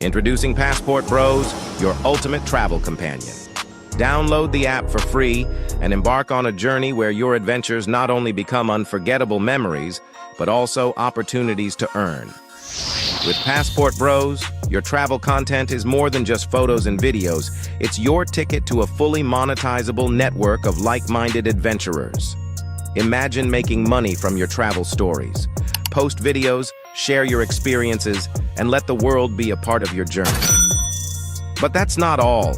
Introducing Passport Bros, your ultimate travel companion. Download the app for free and embark on a journey where your adventures not only become unforgettable memories, but also opportunities to earn. With Passport Bros, your travel content is more than just photos and videos. It's your ticket to a fully monetizable network of like-minded adventurers. Imagine making money from your travel stories. Post videos, share your experiences, and let the world be a part of your journey. But that's not all.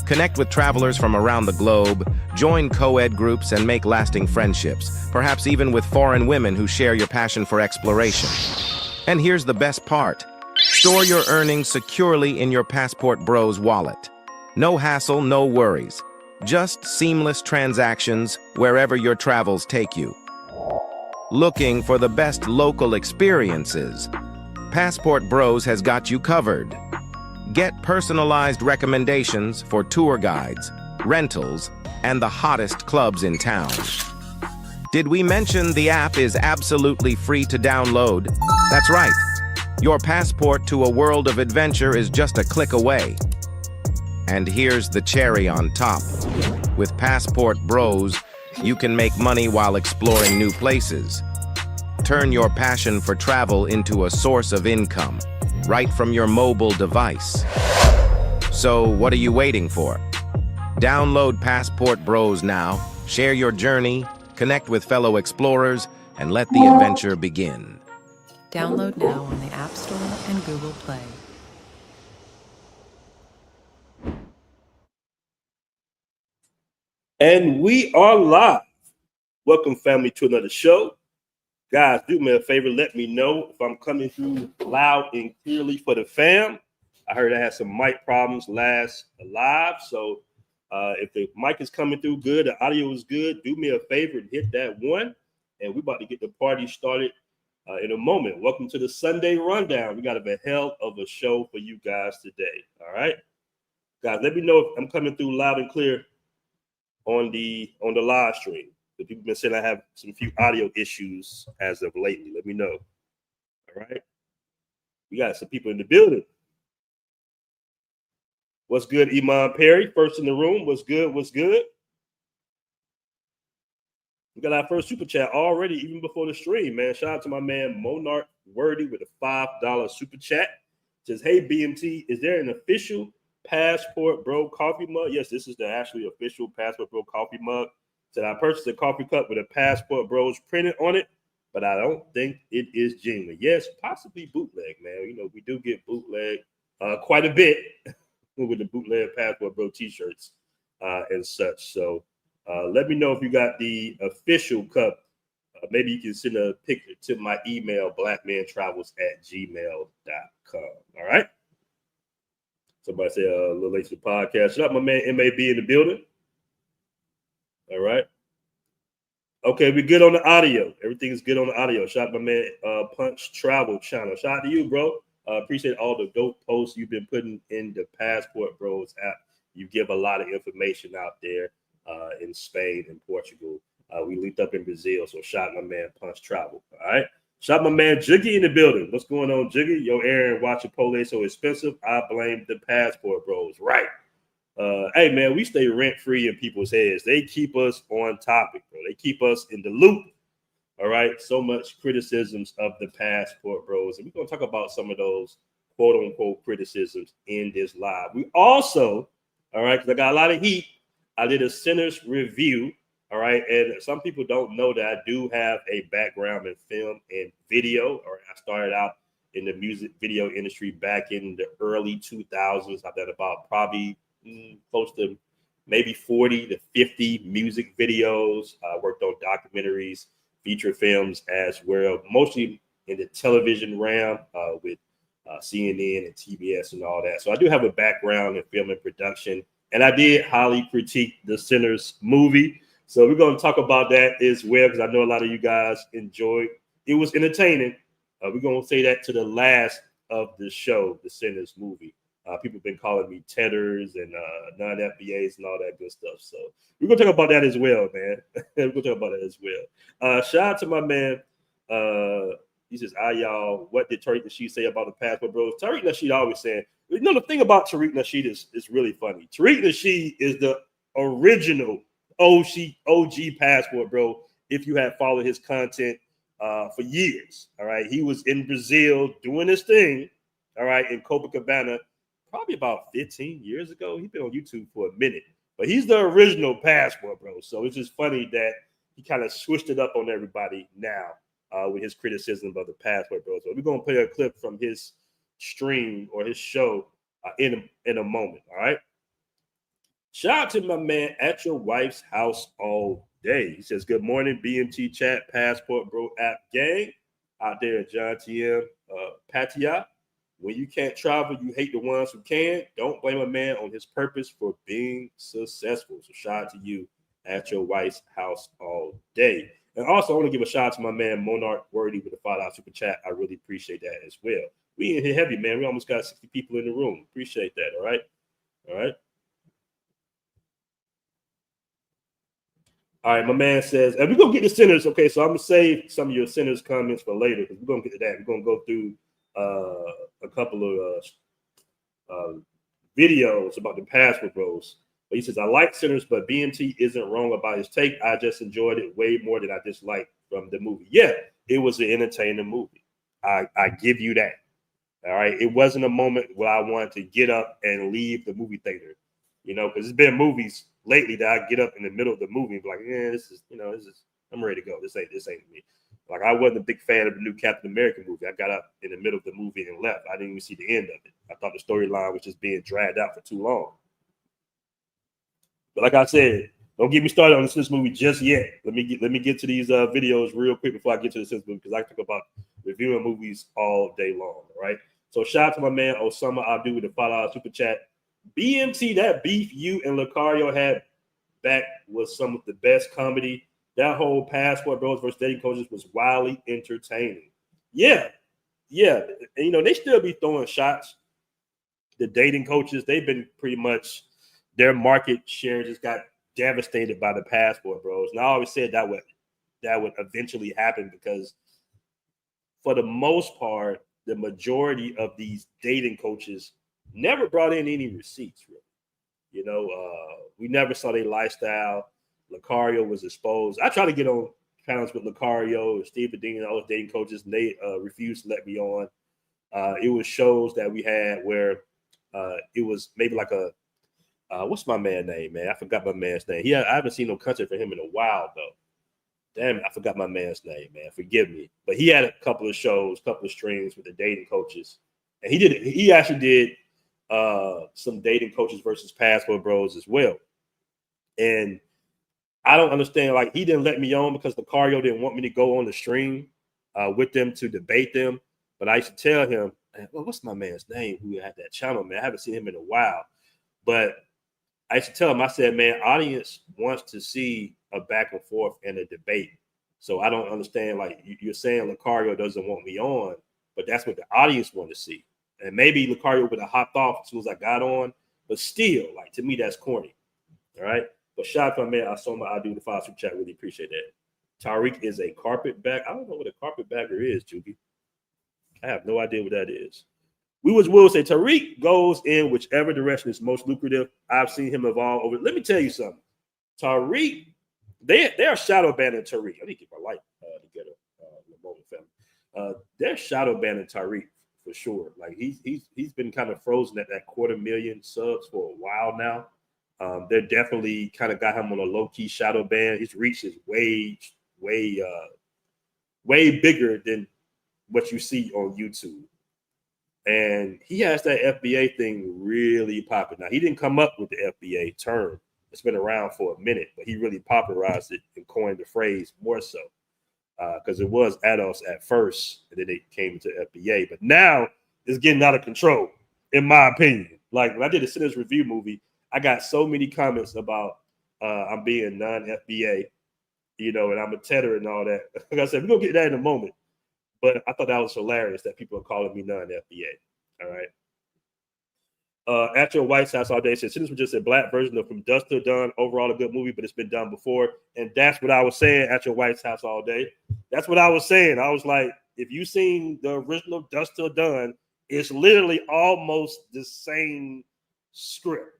Connect with travelers from around the globe, join co-ed groups, and make lasting friendships, perhaps even with foreign women who share your passion for exploration. And here's the best part. Store your earnings securely in your Passport Bros wallet. No hassle, no worries. Just seamless transactions wherever your travels take you. Looking for the best local experiences? Passport Bros has got you covered. Get personalized recommendations for tour guides, rentals, and the hottest clubs in town. Did we mention the app is absolutely free to download? That's right. Your passport to a world of adventure is just a click away. And here's the cherry on top. With Passport Bros, you can make money while exploring new places. Turn your passion for travel into a source of income, right from your mobile device. So what are you waiting for? Download Passport Bros now, share your journey, connect with fellow explorers, and let the adventure begin. Download now on the App Store and Google Play. And we are live. Welcome, family, to another show. Guys, do me a favor. Let me know if I'm coming through loud and clearly for the fam. I heard I had some mic problems last live. So if the mic is coming through good, the audio is good, do me a favor and hit that one. And we're about to get the party started in a moment. Welcome to the Sunday Rundown. We got a hell of a show for you guys today. All right. Guys, let me know if I'm coming through loud and clear on the live stream. The people have been saying I have some few audio issues as of lately. Let me know. All right. We got some people in the building. What's good, Umar Perry? First in the room. What's good? What's good? We got our first super chat already, even before the stream, man. Shout out to my man Monarch Wordy with a $5 super chat. Says, hey, BMT, is there an official Passport Bro coffee mug? Yes, this is the actually official Passport Bro coffee mug. Said I purchased a coffee cup with a Passport Bros printed on it, but I don't think it is genuine. Yes, possibly bootleg, man. You know, we do get bootleg quite a bit with the bootleg Passport Bro t-shirts and such. So let me know if you got the official cup. Maybe you can send a picture to my email, blackmantravels@gmail.com. All right. Somebody say a little late to the podcast. Shut up, my man MAB in the building. All right. Okay, we're good on the audio. Everything is good on the audio. Shout out my man Punch Travel Channel. Shout out to you, bro. Appreciate all the dope posts you've been putting in the Passport Bros app. You give a lot of information out there in Spain and Portugal. We linked up in Brazil, so shout out my man Punch Travel. All right. Shout out my man Jiggy in the building. What's going on, Jiggy? Yo, Aaron, watch Chipotle so expensive. I blame the Passport Bros. Right. Hey, man, we stay rent-free in people's heads. They keep us on topic, bro. They keep us in the loop. All right. So much criticisms of the Passport Bros. And we're going to talk about some of those quote-unquote criticisms in this live. We also, all right, because I got a lot of heat, I did a Sinners review. All right. And some people don't know that I do have a background in film and video. All right. I started out in the music video industry back in the early 2000s. I've done about probably close to maybe 40 to 50 music videos. I worked on documentaries, feature films as well, mostly in the television realm with CNN and TBS and all that. So I do have a background in film and production, and I did highly critique the Sinners movie. So we're going to talk about that as well, because I know a lot of you guys enjoyed. It was entertaining. We're going to say that to the last of the show, the Sinners movie. People have been calling me Haterz and non-FBAs and all that good stuff. So we're going to talk about that as well, man. We're going to talk about that as well. Shout out to my man, He says, y'all, what did Tariq Nasheed say about the Passport Bros? Tariq Nasheed always saying, you know, the thing about Tariq Nasheed is really funny. Tariq Nasheed is the original OG Passport Bro. If you have followed his content for years, all right. He was in Brazil doing his thing, all right, in Copacabana, probably about 15 years ago. He's been on YouTube for a minute, but he's the original Passport Bro. So it's just funny that he kind of switched it up on everybody now. With his criticism of the Passport Bros. So we're going to play a clip from his stream or his show in a moment, all right? Shout out to my man At Your Wife's House All Day. He says, good morning, BMT chat, Passport Bro app gang out there in John TM, Patia. When you can't travel, you hate the ones who can. Don't blame a man on his purpose for being successful. So shout out to you, At Your Wife's House All Day. And also, I want to give a shout out to my man Monarch Worthy with the $5 super chat. I really appreciate that as well. We in here heavy, man. We almost got 60 people in the room. Appreciate that. All right. All right. All right. My man says, and we're going to get the sinners. Okay. So I'm going to save some of your sinners comments for later because we're going to get to that. We're going to go through a couple of videos about the Passport Bros. But he says, I like Sinners, but BMT isn't wrong about his take. I just enjoyed it way more than I disliked from the movie. Yeah, it was an entertaining movie. I give you that. All right. It wasn't a moment where I wanted to get up and leave the movie theater, you know, because there's been movies lately that I get up in the middle of the movie and be like, yeah, I'm ready to go. This ain't me. Like, I wasn't a big fan of the new Captain America movie. I got up in the middle of the movie and left. I didn't even see the end of it. I thought the storyline was just being dragged out for too long. But like I said, don't get me started on the Sinners movie just yet. Let me get to these videos real quick before I get to the Sinners movie because I talk about reviewing movies all day long. All right. So shout out to my man Osama Abdu with the $5 super chat. BMT, that beef you and Lucario had back was some of the best comedy. That whole Passport Bros versus dating coaches was wildly entertaining. Yeah. And you know, they still be throwing shots. The dating coaches, they've been pretty much. Their market share just got devastated by the Passport Bros. And I always said that would eventually happen because for the most part, the majority of these dating coaches never brought in any receipts, really. You know, we never saw their lifestyle. Lucario was exposed. I tried to get on panels with Lucario and Steve Dean and all those dating coaches, and they refused to let me on. It was shows that we had where it was maybe like a what's my man's name, man? I forgot my man's name. I haven't seen no content for him in a while, though. Damn it, I forgot my man's name, man. Forgive me. But he had a couple of shows, couple of streams with the dating coaches. And he actually did some dating coaches versus Passport Bros as well. And I don't understand, like, he didn't let me on because Lucario didn't want me to go on the stream with them to debate them. But I used to tell him, well, what's my man's name who had that channel, man? I haven't seen him in a while. But I used to tell him, I said, man, audience wants to see a back and forth and a debate. So I don't understand, like, you're saying Lucario doesn't want me on, but that's what the audience want to see. And maybe Lucario would have hopped off as soon as I got on, but still, like, to me, that's corny. All right? But shout out to my man, I do the $5 super chat. Really appreciate that. Tariq is a carpetbagger. I don't know what a carpetbagger is, Juki. I have no idea what that is. We will say Tariq goes in whichever direction is most lucrative. I've seen him evolve over. Let me tell you something. Tariq, they are shadow banning Tariq. I need to keep my light together in the moment, family. They're shadow banning Tariq for sure. Like he's been kind of frozen at that 250,000 subs for a while now. They're definitely kind of got him on a low key shadow ban. His reach is way bigger than what you see on YouTube. And he has that FBA thing really popping. Now, he didn't come up with the FBA term. It's been around for a minute, but he really popularized it and coined the phrase more so because it was adults at first, and then they came into FBA. But now it's getting out of control, in my opinion. Like, when I did a Sinners Review movie, I got so many comments about I'm being non-FBA, you know, and I'm a tether and all that. Like I said, we're going to get that in a moment. But I thought that was hilarious that people are calling me non-FBA. All right. At Your White's House All Day said, Sinners was just a black version of From Dusk Till Dawn. Overall, a good movie, but it's been done before. And that's what I was saying at Your White's House All Day. That's what I was saying. I was like, if you've seen the original Dust Till Done, it's literally almost the same script.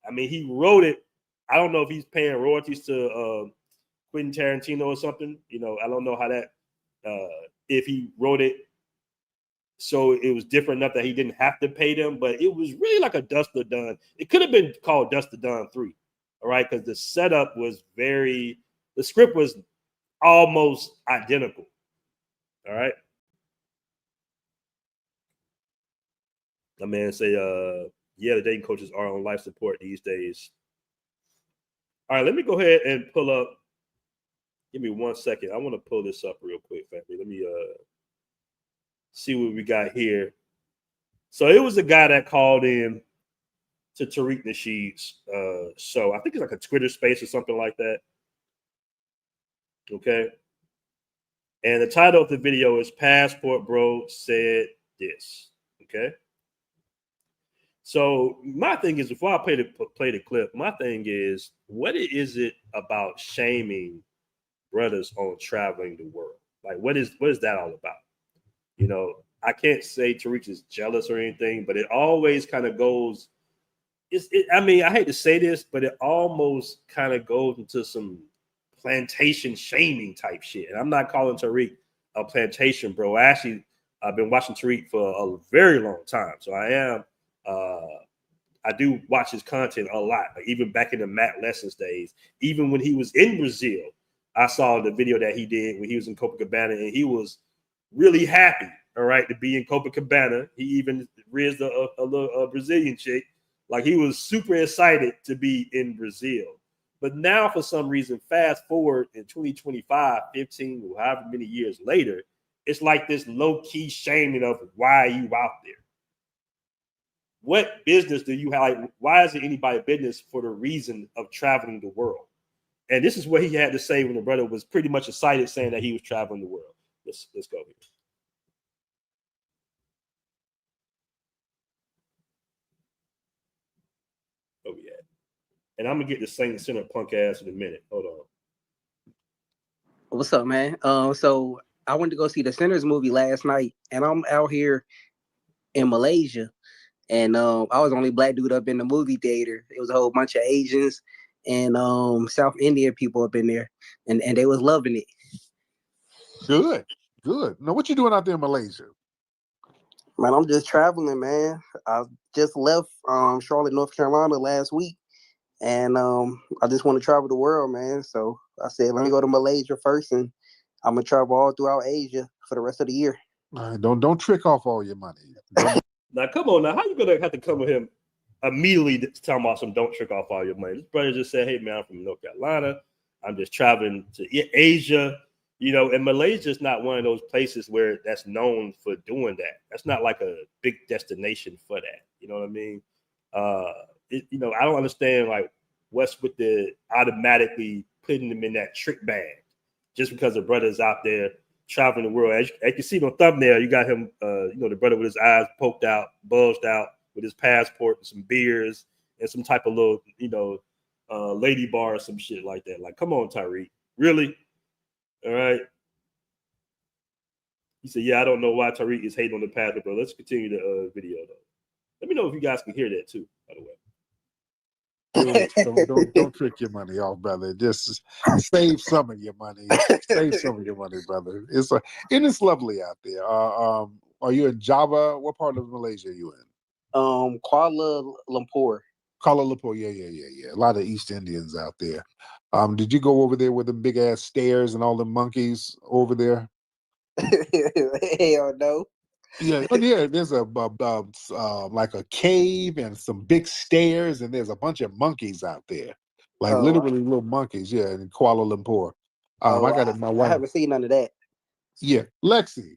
I mean, he wrote it. I don't know if he's paying royalties to Quentin Tarantino or something. You know, I don't know how that, if he wrote it so it was different enough that he didn't have to pay them, but it was really like a Dust Till Done. It could have been called Dust Till Done 3, all right, because the setup was the script was almost identical, all right. My man say, yeah, the dating coaches are on life support these days. All right, let me go ahead and pull up. Give me 1 second. I want to pull this up real quick, family. Let me see what we got here. So it was a guy that called in to Tariq Nasheed's show. I think it's like a Twitter space or something like that. Okay. And the title of the video is Passportbros Said This. Okay. So my thing is, before I play the clip, my thing is, what is it about shaming brothers on traveling the world? Like, what is that all about? You know, I can't say Tariq is jealous or anything, but it always kind of goes. I mean, I hate to say this, but it almost kind of goes into some plantation shaming type shit. And I'm not calling Tariq a plantation bro. Actually, I've been watching Tariq for a very long time, so I do watch his content a lot. Like even back in the Matt Lessons days, even when he was in Brazil, I saw the video that he did when he was in Copacabana, and he was really happy, all right, to be in Copacabana. He even raised a little Brazilian chick. Like he was super excited to be in Brazil. But now for some reason, fast forward in 2025, 15, or however many years later, it's like this low-key shaming of why are you out there? What business do you have? Like, why is it anybody's business for the reason of traveling the world? And this is what he had to say when the brother was pretty much excited saying that he was traveling the world. Let's go here. Oh, yeah. And I'm going to get the Saint Center punk ass in a minute. Hold on. What's up, man? So I went to go see the Sinners movie last night, and I'm out here in Malaysia, and I was the only black dude up in the movie theater. It was a whole bunch of Asians and South Indian people up in there, and they was loving it. Good. Now, what you doing out there in Malaysia? Man, I'm just traveling, man. I just left Charlotte, North Carolina last week, and I just want to travel the world, man. So I said, let me go to Malaysia first, and I'm gonna travel all throughout Asia for the rest of the year. Don't trick off all your money. Now, come on. Now, how you gonna have to come with him immediately to tell about some don't trick off all your money? This brother just said, hey, man, I'm from North Carolina. I'm just traveling to Asia. You know, and Malaysia is not one of those places where that's known for doing that. That's not like a big destination for that. You know what I mean? You know, I don't understand like what's with the automatically putting them in that trick bag just because the brother's out there traveling the world. As you can see on the thumbnail, you got him, you know, the brother with his eyes poked out, bulged out with his passport and some beers and some type of little, you know, lady bar or some shit like that. Like, come on, Tariq. Really? All right. He said, yeah, I don't know why Tariq is hating on the passport, bro. Let's continue the video, though. Let me know if you guys can hear that, too, by the way. Don't trick your money off, brother. Just save some of your money. Save some of your money, brother. It's lovely out there. Are you in Java? What part of Malaysia are you in? Kuala Lumpur. Kuala Lumpur, yeah. A lot of East Indians out there. Did you go over there with the big ass stairs and all the monkeys over there? Hell no. Yeah, there's like a cave and some big stairs, and there's a bunch of monkeys out there, like literally little monkeys. Yeah, in Kuala Lumpur. I got it. My wife. I haven't seen none of that. Yeah, Lexi.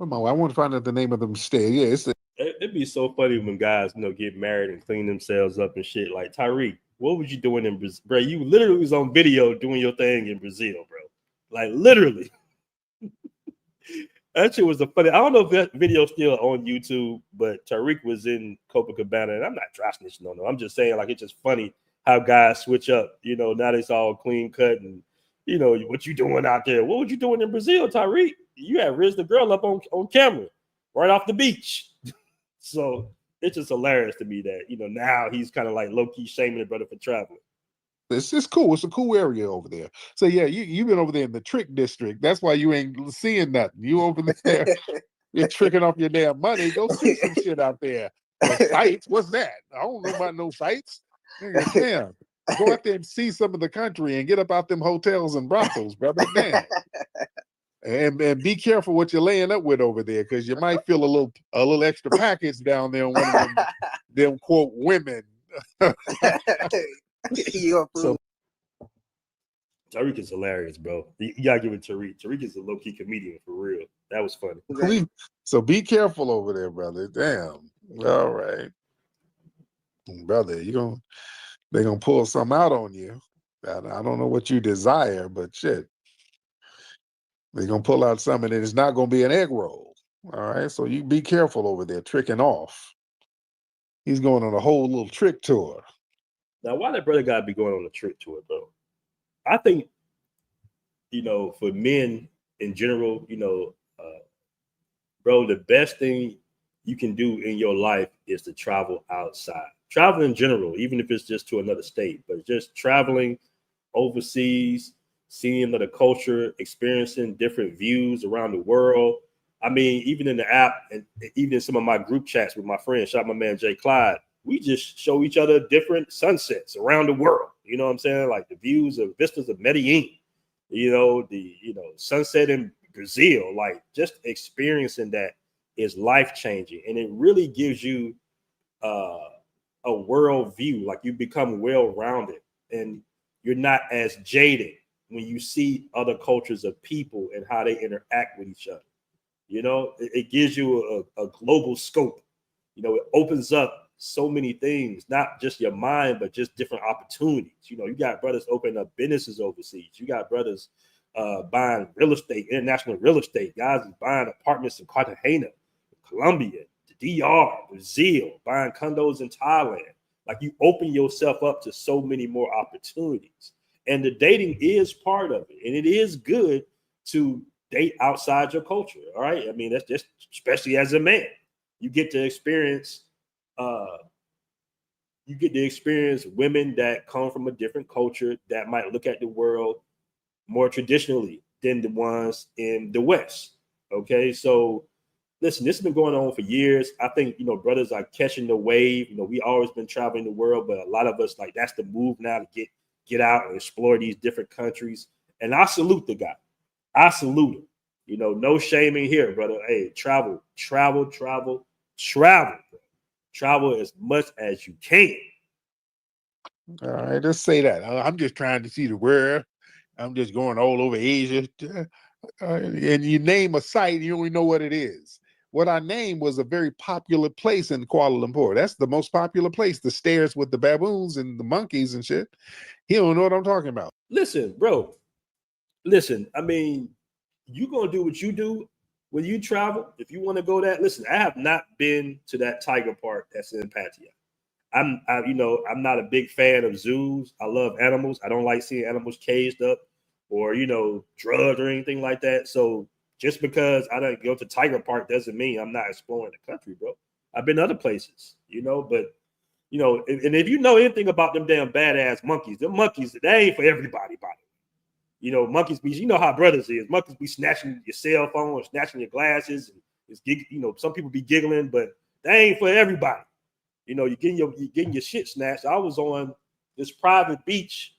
I want to find out the name of them stairs. Yeah, it'd be so funny when guys, you know, get married and clean themselves up and shit. Like Tariq, what was you doing in Brazil, bro? You literally was on video doing your thing in Brazil, bro. Like literally. That shit was the funny. I don't know if that video's still on YouTube, but Tariq was in Copacabana, and I'm not dry snitching on them. I'm just saying, like, it's just funny how guys switch up. You know, now it's all clean cut and You know, what you doing out there? What was you doing in Brazil, Tariq? You had rizzed the girl up on camera right off the beach. So it's just hilarious to me that, you know, now he's kind of like low-key shaming the brother for traveling. It's just cool. It's a cool area over there. So yeah, you've been over there in the trick district. That's why you ain't seeing nothing. You over there, you're tricking off your damn money. Go see some shit out there. Sites? What's that? I don't know about no sites. Damn. Go out there and see some of the country and get up out them hotels and brothels, brother. Damn. And be careful what you're laying up with over there, because you might feel a little extra package down there on one of them quote women. So Tariq is hilarious, bro. You gotta give it to Tariq. Tariq is a low-key comedian for real. That was funny. So be careful over there, brother. Damn. All right. Brother, they're gonna pull something out on you. I don't know what you desire, but shit. They're gonna pull out something and it's not gonna be an egg roll. All right. So you be careful over there, tricking off. He's going on a whole little trick tour. Now, why that brother gotta be going on a trick tour, bro? I think, you know, for men in general, you know, bro, the best thing you can do in your life is to travel outside. Travel in general, even if it's just to another state, but just traveling overseas, seeing another culture, experiencing different views around the world. I mean, even in the app and even in some of my group chats with my friends, shout out my man Jay Clyde, we just show each other different sunsets around the world. You know what I'm saying? Like the views of vistas of Medellin, you know, sunset in Brazil, like just experiencing that is life-changing. And it really gives you a world view, like you become well-rounded and you're not as jaded when you see other cultures of people and how they interact with each other. You know, it gives you a global scope. You know, it opens up so many things, not just your mind, but just different opportunities. You know, you got brothers opening up businesses overseas. You got brothers buying real estate, international real estate. Guys is buying apartments in Cartagena, Colombia, the DR, Brazil, buying condos in Thailand. Like you open yourself up to so many more opportunities. And the dating is part of it. And it is good to date outside your culture. All right. I mean, that's just, especially as a man, you get to experience women that come from a different culture that might look at the world more traditionally than the ones in the West. Okay. So listen, this has been going on for years. I think, you know, brothers are catching the wave. You know, we always been traveling the world, but a lot of us, like, that's the move now to get out and explore these different countries. And I salute the guy. I salute him. You know, no shaming here, brother. Hey, travel. Travel as much as you can. All right, let's say that. I'm just trying to see the world. I'm just going all over Asia. And you name a site, you don't even know what it is. What I named was a very popular place in Kuala Lumpur. That's the most popular place. The stairs with the baboons and the monkeys and shit. He don't know what I'm talking about. Listen, bro. Listen, I mean, you gonna do what you do when you travel. If you want to go that, listen, I have not been to that tiger park that's in Pattaya. I'm not a big fan of zoos. I love animals. I don't like seeing animals caged up or, you know, drugged or anything like that. So just because I don't go to Tiger Park doesn't mean I'm not exploring the country, bro. I've been other places, you know, but, you know, and if you know anything about them damn badass monkeys, them monkeys, they ain't for everybody, buddy. You know, monkeys be, you know how brothers is. Monkeys be snatching your cell phone or snatching your glasses. And it's, you know, some people be giggling, but they ain't for everybody. You know, you're getting your shit snatched. I was on this private beach.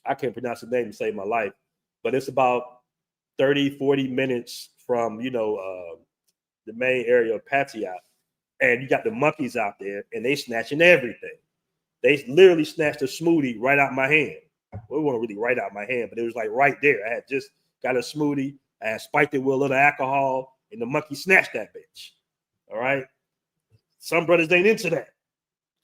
I can't pronounce the name to save my life, but it's about 30, 40 minutes from, you know, the main area of Pattaya. And you got the monkeys out there and they snatching everything. They literally snatched a smoothie right out my hand. Well, it wasn't really right out my hand, but it was like right there. I had just got a smoothie. I had spiked it with a little alcohol and the monkey snatched that bitch. All right. Some brothers ain't into that.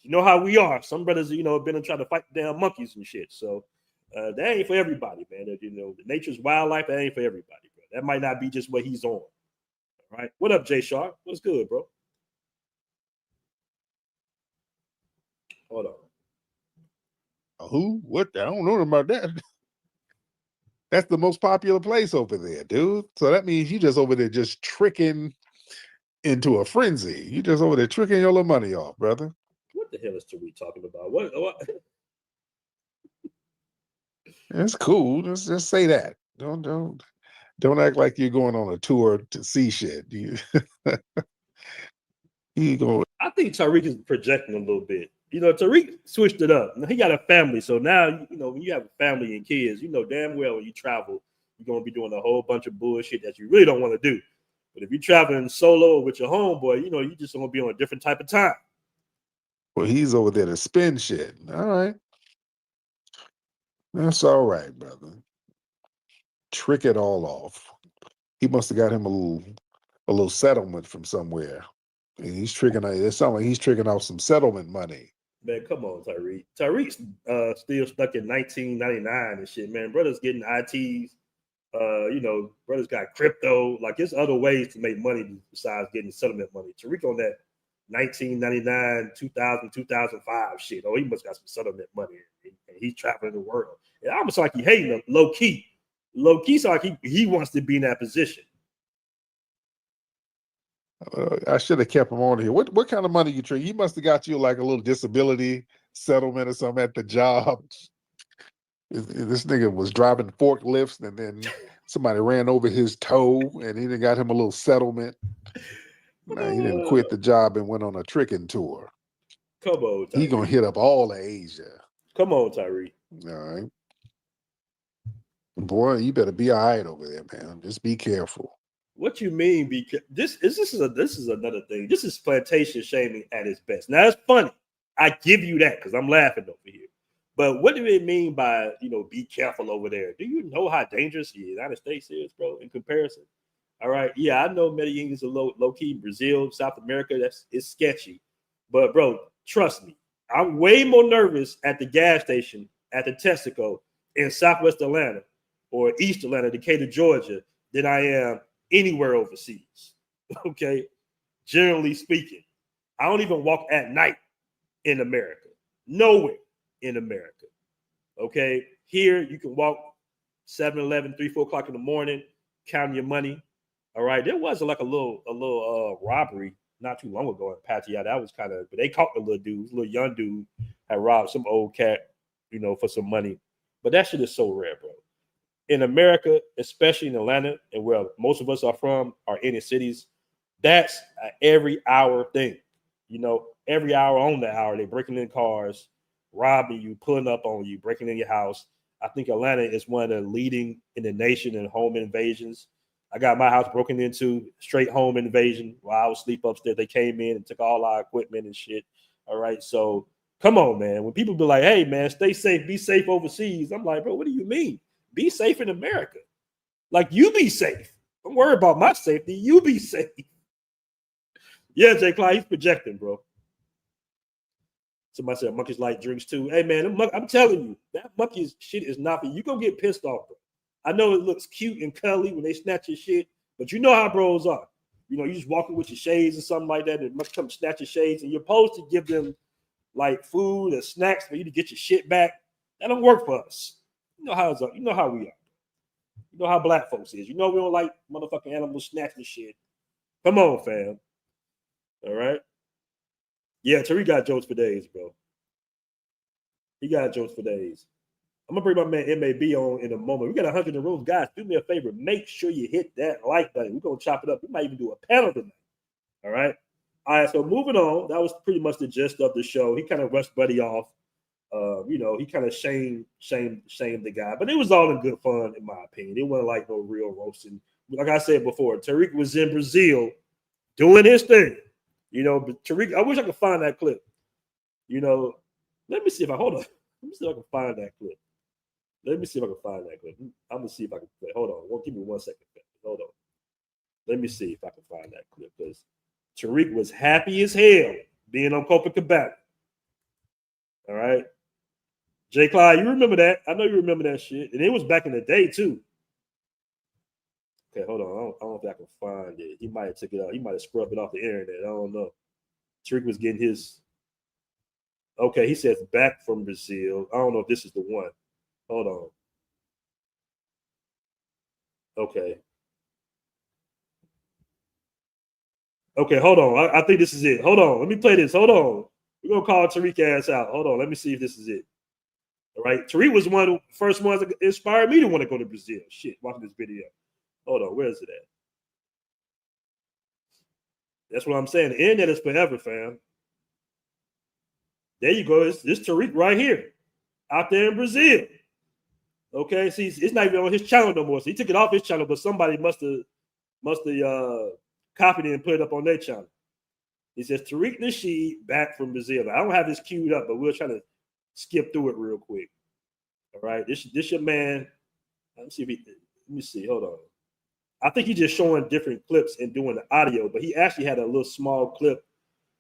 You know how we are. Some brothers, you know, have been and trying to fight the damn monkeys and shit. So that ain't for everybody, man. You know, the nature's wildlife, that ain't for everybody, bro. That might not be just what he's on. All right. What up, Jay Sharp? What's good, bro? Hold on. Who? What? I don't know about that. That's the most popular place over there, dude. So that means you just over there just tricking into a frenzy. You just over there tricking your little money off, brother. What the hell is Tariq talking about? What? It's cool. Just say that. Don't act like you're going on a tour to see shit. You go. I think Tariq is projecting a little bit. Tariq switched it up. He got a family, so now when you have a family and kids, damn well when you travel, you're gonna be doing a whole bunch of bullshit that you really don't want to do. But if you're traveling solo with your homeboy, you just gonna be on a different type of time. Well, he's over there to spin shit. All right, that's all right, brother. Trick it all off. He must have got him a little settlement from somewhere. And he's tricking. It sounds like he's tricking off some settlement money. Man, come on, Tariq. Tariq's still stuck in 1999 and shit, man. Brother's getting ITs. Brothers got crypto. Like, there's other ways to make money besides getting settlement money. Tariq on that 1999, 2000, 2005 shit. Oh, he must got some settlement money. And he's traveling the world. It almost like he hating him low key. Low key, so like he wants to be in that position. I should have kept him on here. What kind of money you trick? He must have got you like a little disability settlement or something at the job. This nigga was driving forklifts and then somebody ran over his toe and he done got him a little settlement. Nah, he didn't quit the job and went on a tricking tour. Come on, Tyree. He gonna hit up all of Asia. Come on, Tyree. All right. Boy, you better be all right over there, man. Just be careful. What you mean? Because this is another thing. This is plantation shaming at its best. Now it's funny. I give you that because I'm laughing over here. But what do they mean by be careful over there? Do you know how dangerous the United States is, bro? In comparison, all right. Yeah, I know Medellin is a low key. Brazil, South America, it's sketchy. But bro, trust me, I'm way more nervous at the gas station at the Texaco in Southwest Atlanta or East Atlanta, Decatur, Georgia, than I am anywhere overseas. Okay, generally speaking, I don't even walk at night in America. Nowhere in America. Okay, here you can walk 7-Eleven, 3-4 o'clock in the morning, counting your money. All right, there was like a little robbery not too long ago in Pattaya. That was kind of, but they caught the little dude, little young dude had robbed some old cat, for some money. But that shit is so rare, bro. In America, especially in Atlanta, and where most of us are from, are inner cities, that's an every hour thing. Every hour on the hour, they're breaking in cars, robbing you, pulling up on you, breaking in your house. I think Atlanta is one of the leading in the nation in home invasions. I got my house broken into, straight home invasion while I was asleep upstairs. They came in and took all our equipment and shit. All right, so come on, man. When people be like, hey, man, stay safe, be safe overseas, I'm like, bro, what do you mean? Be safe in America. Like, you be safe. Don't worry about my safety. You be safe. Yeah, Jay Clyde, he's projecting, bro. Somebody said monkeys like drinks too. Hey, man, I'm telling you, that monkey shit is not for you. You're going to get pissed off, bro. I know it looks cute and cuddly when they snatch your shit, but you know how bros are. You just walking with your shades or something like that, and must come snatch your shades, and you're supposed to give them like food or snacks for you to get your shit back. That don't work for us. You know how we are. You know how black folks is. We don't like motherfucking animals snatching shit. Come on, fam. All right. Yeah, Tariq got jokes for days, bro. He got jokes for days. I'm gonna bring my man MAB on in a moment. We got 100 in the room, guys. Do me a favor. Make sure you hit that like button. We're gonna chop it up. We might even do a panel tonight. All right. All right. So moving on. That was pretty much the gist of the show. He kind of rushed Buddy off. He kind of shamed the guy, but it was all in good fun, in my opinion. It wasn't like no real roasting. Like I said before, Tariq was in Brazil doing his thing. But Tariq, I wish I could find that clip. Let me see if I hold on. Let me see if I can find that clip. I'm gonna see if I can play. Hold on. Give me 1 second. Hold on. Let me see if I can find that clip because Tariq was happy as hell being on Copacabana. All right. Jay Clyde, you remember that? I know you remember that shit. And it was back in the day, too. Okay, hold on. I don't know if I can find it. He might have took it out. He might have scrubbed it off the internet. I don't know. Tariq was getting his. Okay, he says back from Brazil. I don't know if this is the one. Hold on. Okay. Okay, hold on. I think this is it. Hold on. Let me play this. Hold on. We're going to call Tariq ass out. Hold on. Let me see if this is it. All right. Tariq was one of the first ones that inspired me to want to go to Brazil. Shit, watching this video. Hold on. Where is it at? That's what I'm saying. The internet is forever, fam. There you go. It's Tariq right here. Out there in Brazil. Okay. See, it's not even on his channel no more. So he took it off his channel, but somebody must have copied it and put it up on their channel. He says Tariq Nasheed back from Brazil. I don't have this queued up, but we'll try to skip through it real quick. All right, this your man. Let me see. Hold on. I think he's just showing different clips and doing the audio, but he actually had a little small clip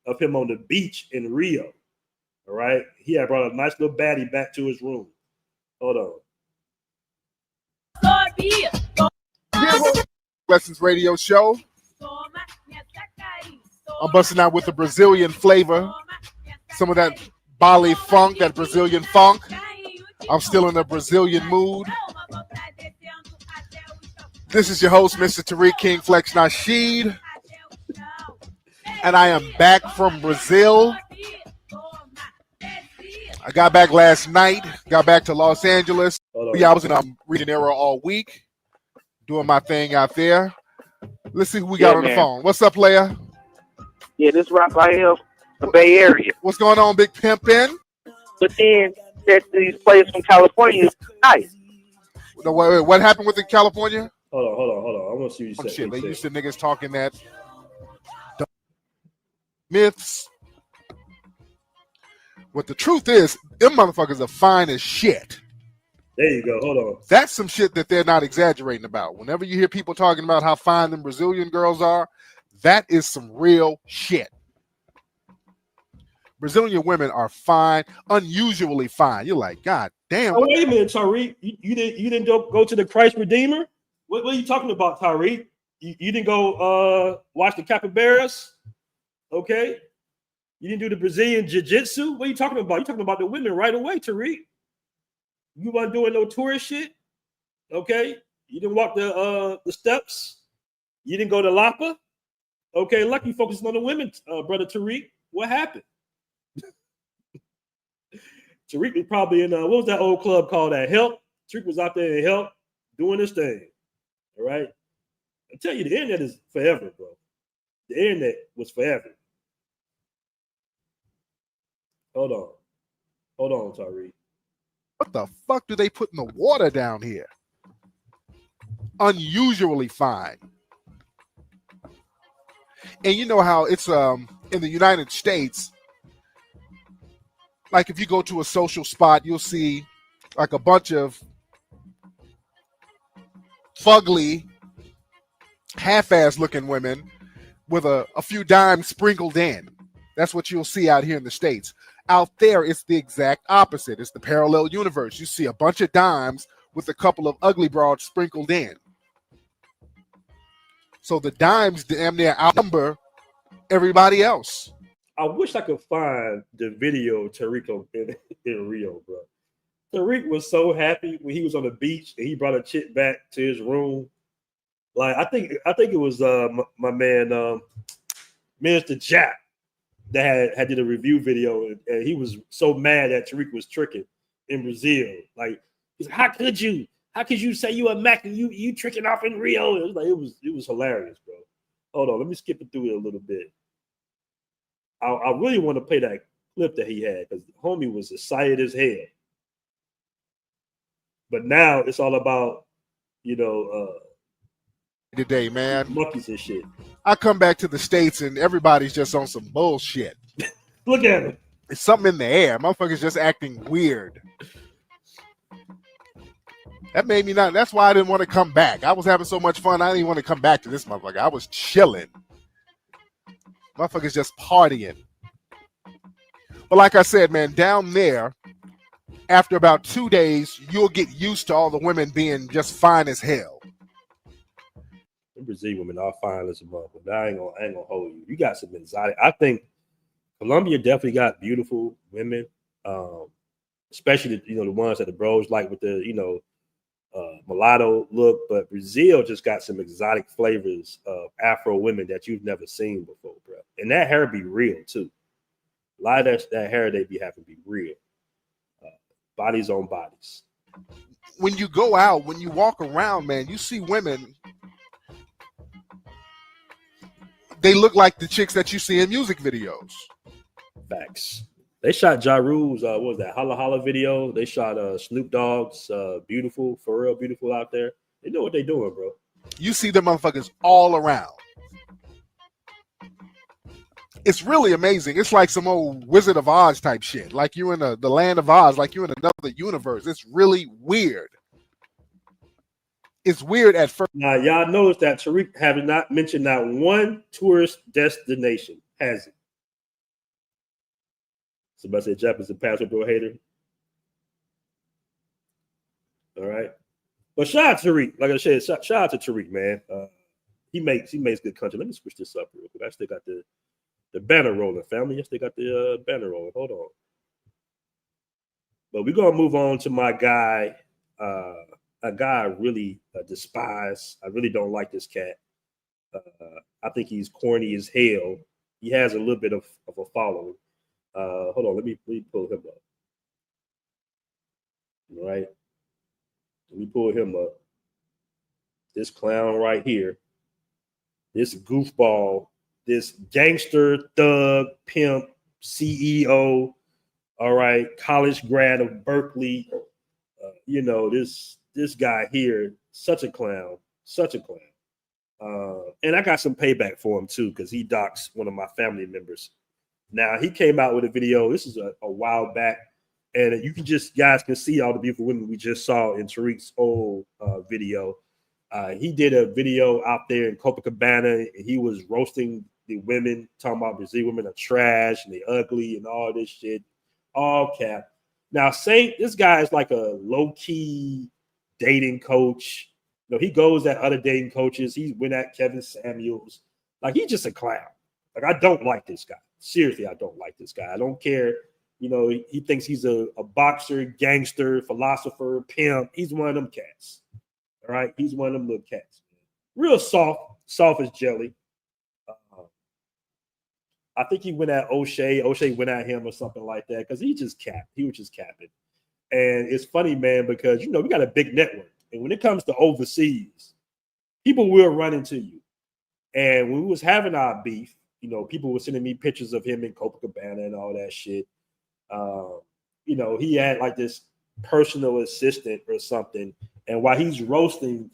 of him on the beach in Rio. All right, he had brought a nice little baddie back to his room. Hold on. Lessons Radio Show. I'm busting out with the Brazilian flavor. Some of that Bali funk, that Brazilian funk. I'm still in a Brazilian mood. This is your host, Mr. Tariq King Flex Nasheed. And I am back from Brazil. I got back last night. Got back to Los Angeles. Yeah, I was in Rio de Janeiro all week. Doing my thing out there. Let's see who we got on the phone. What's up, player? Yeah, this rock right here, the Bay Area. What's going on, Big Pimpin'? But then there's these players from California. Nice. No, wait, what happened with the California? Hold on. I want to see what you said. Shit, they used to niggas talking that myths. What the truth is, them motherfuckers are fine as shit. There you go. Hold on. That's some shit that they're not exaggerating about. Whenever you hear people talking about how fine them Brazilian girls are, that is some real shit. Brazilian women are fine, unusually fine. You're like, God damn. Oh, wait a minute, Tariq. You didn't go to the Christ Redeemer? What are you talking about, Tariq? You didn't go watch the capybaras? Okay. You didn't do the Brazilian jiu-jitsu? What are you talking about? You're talking about the women right away, Tariq. You weren't doing no tourist shit? Okay. You didn't walk the steps? You didn't go to Lapa? Okay, lucky focusing on the women, brother Tariq. What happened? Tariq was probably in, what was that old club called, that Help? Tariq was out there in Help doing his thing. All right? I tell you, the internet is forever, bro. The internet was forever. Hold on, Tariq. What the fuck do they put in the water down here? Unusually fine. And you know how it's in the United States, like if you go to a social spot, you'll see like a bunch of fugly, half-ass looking women with a few dimes sprinkled in. That's what you'll see out here in the States. Out there, it's the exact opposite. It's the parallel universe. You see a bunch of dimes with a couple of ugly broads sprinkled in. So the dimes damn near outnumber everybody else. I wish I could find the video of Tariq in Rio, bro. Tariq was so happy when he was on the beach and he brought a chick back to his room. Like I think it was my man Minister Jack that had did a review video, and he was so mad that Tariq was tricking in Brazil. Like he's like, how could you say you a Mac and you tricking off in Rio? It was like it was hilarious, bro. Hold on, let me skip it through it a little bit. I really want to play that clip that he had because homie was excited as hell. But now it's all about, today, man. Monkeys and shit. I come back to the States and everybody's just on some bullshit. Look at him. It's something in the air. Motherfuckers just acting weird. That made me not. That's why I didn't want to come back. I was having so much fun. I didn't even want to come back to this motherfucker. I was chilling. Motherfuckers just partying. But like I said, man, down there, after about 2 days, you'll get used to all the women being just fine as hell. The Brazilian women are fine as a motherfucker. But I ain't gonna hold you. You got some exotic. I think Colombia definitely got beautiful women, especially the ones that the bros like with the mulatto look, but Brazil just got some exotic flavors of Afro women that you've never seen before, bro. And that hair be real too. A lot of that hair they be having be real. Bodies on bodies. When you go out, when you walk around, man, you see women. They look like the chicks that you see in music videos. Facts. They shot Ja Rule's, what was that, Holla Holla video. They shot Snoop Dogg's Beautiful, for real beautiful out there. They know what they doing, bro. You see them motherfuckers all around. It's really amazing. It's like some old Wizard of Oz type shit. Like you're in the land of Oz, like you're in another universe. It's really weird. It's weird at first. Now, y'all notice that Tariq have not mentioned not one tourist destination, has it? Somebody said Jeff is a Passportbros hater. All right. But shout out to Tariq. Like I said, shout out to Tariq, man. He makes good content. Let me switch this up real quick. I still got the banner rolling, family. I still got the banner rolling. Hold on. But we're going to move on to my guy, a guy I really despise. I really don't like this cat. I think he's corny as hell. He has a little bit of a following. Hold on, let me pull him up. All right. Let me pull him up. This clown right here. This goofball. This gangster, thug, pimp, CEO. All right. College grad of Berkeley. This guy here, such a clown. Such a clown. And I got some payback for him too, because he doxed one of my family members. Now, he came out with a video. This is a while back. And guys can see all the beautiful women we just saw in Tariq's old video. He did a video out there in Copacabana, and he was roasting the women, talking about Brazilian women are trash and they ugly and all this shit. All cap. Now, this guy is like a low-key dating coach. He goes at other dating coaches. He went at Kevin Samuels. Like, he's just a clown. Like, I don't like this guy. Seriously, I don't like this guy. I don't care. He thinks he's a boxer, gangster, philosopher, pimp. He's one of them cats. All right? He's one of them little cats. Real soft as jelly. I think he went at O'Shea. O'Shea went at him or something like that because he just capped. He was just capping. And it's funny, man, because, we got a big network. And when it comes to overseas, people will run into you. And when we was having our beef, people were sending me pictures of him in Copacabana and all that shit. He had like this personal assistant or something. And while he's roasting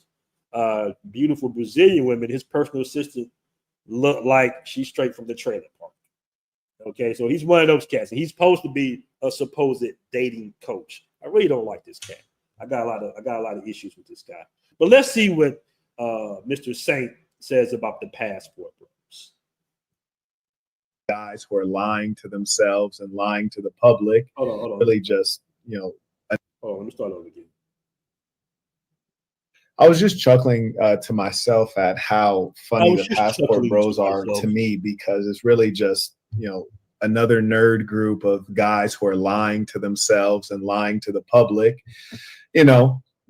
beautiful Brazilian women, his personal assistant looked like she's straight from the trailer park. Okay, so he's one of those cats. And he's supposed to be a supposed dating coach. I really don't like this cat. I got a lot of issues with this guy. But let's see what Mr. Saint says about the Passportbros. Guys who are lying to themselves and lying to the public. Hold on. Really just, Hold on, let me start over again. I was just chuckling to myself at how funny the Passportbros are to me, because it's really just, another nerd group of guys who are lying to themselves and lying to the public,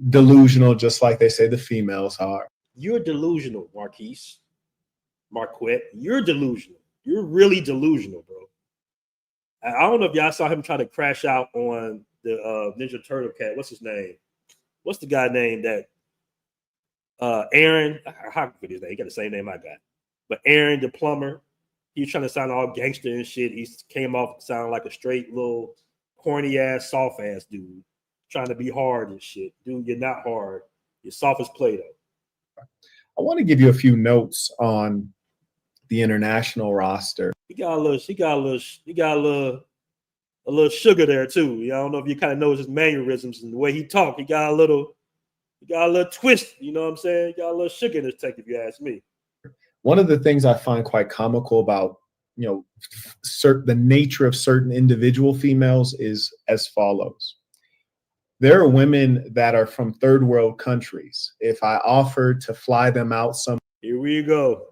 delusional, just like they say the females are. You're delusional, Marquett. You're delusional. You're really delusional, bro. I don't know if y'all saw him try to crash out on the Ninja Turtle cat. What's his name? What's the guy named that? Aaron. How could his name? He got the same name I got. But Aaron, the plumber, he was trying to sound all gangster and shit. He came off sounding like a straight little corny ass, soft ass dude, trying to be hard and shit. Dude, you're not hard. You're soft as Play-Doh. I want to give you a few notes on the international roster. He got a little sugar there too. I don't know if you kind of know his mannerisms and the way he talked. He got a little twist. You know what I'm saying? He got a little sugar in his tech, if you ask me. One of the things I find quite comical about, the nature of certain individual females is as follows. There are women that are from third world countries. If I offered to fly them out Here we go.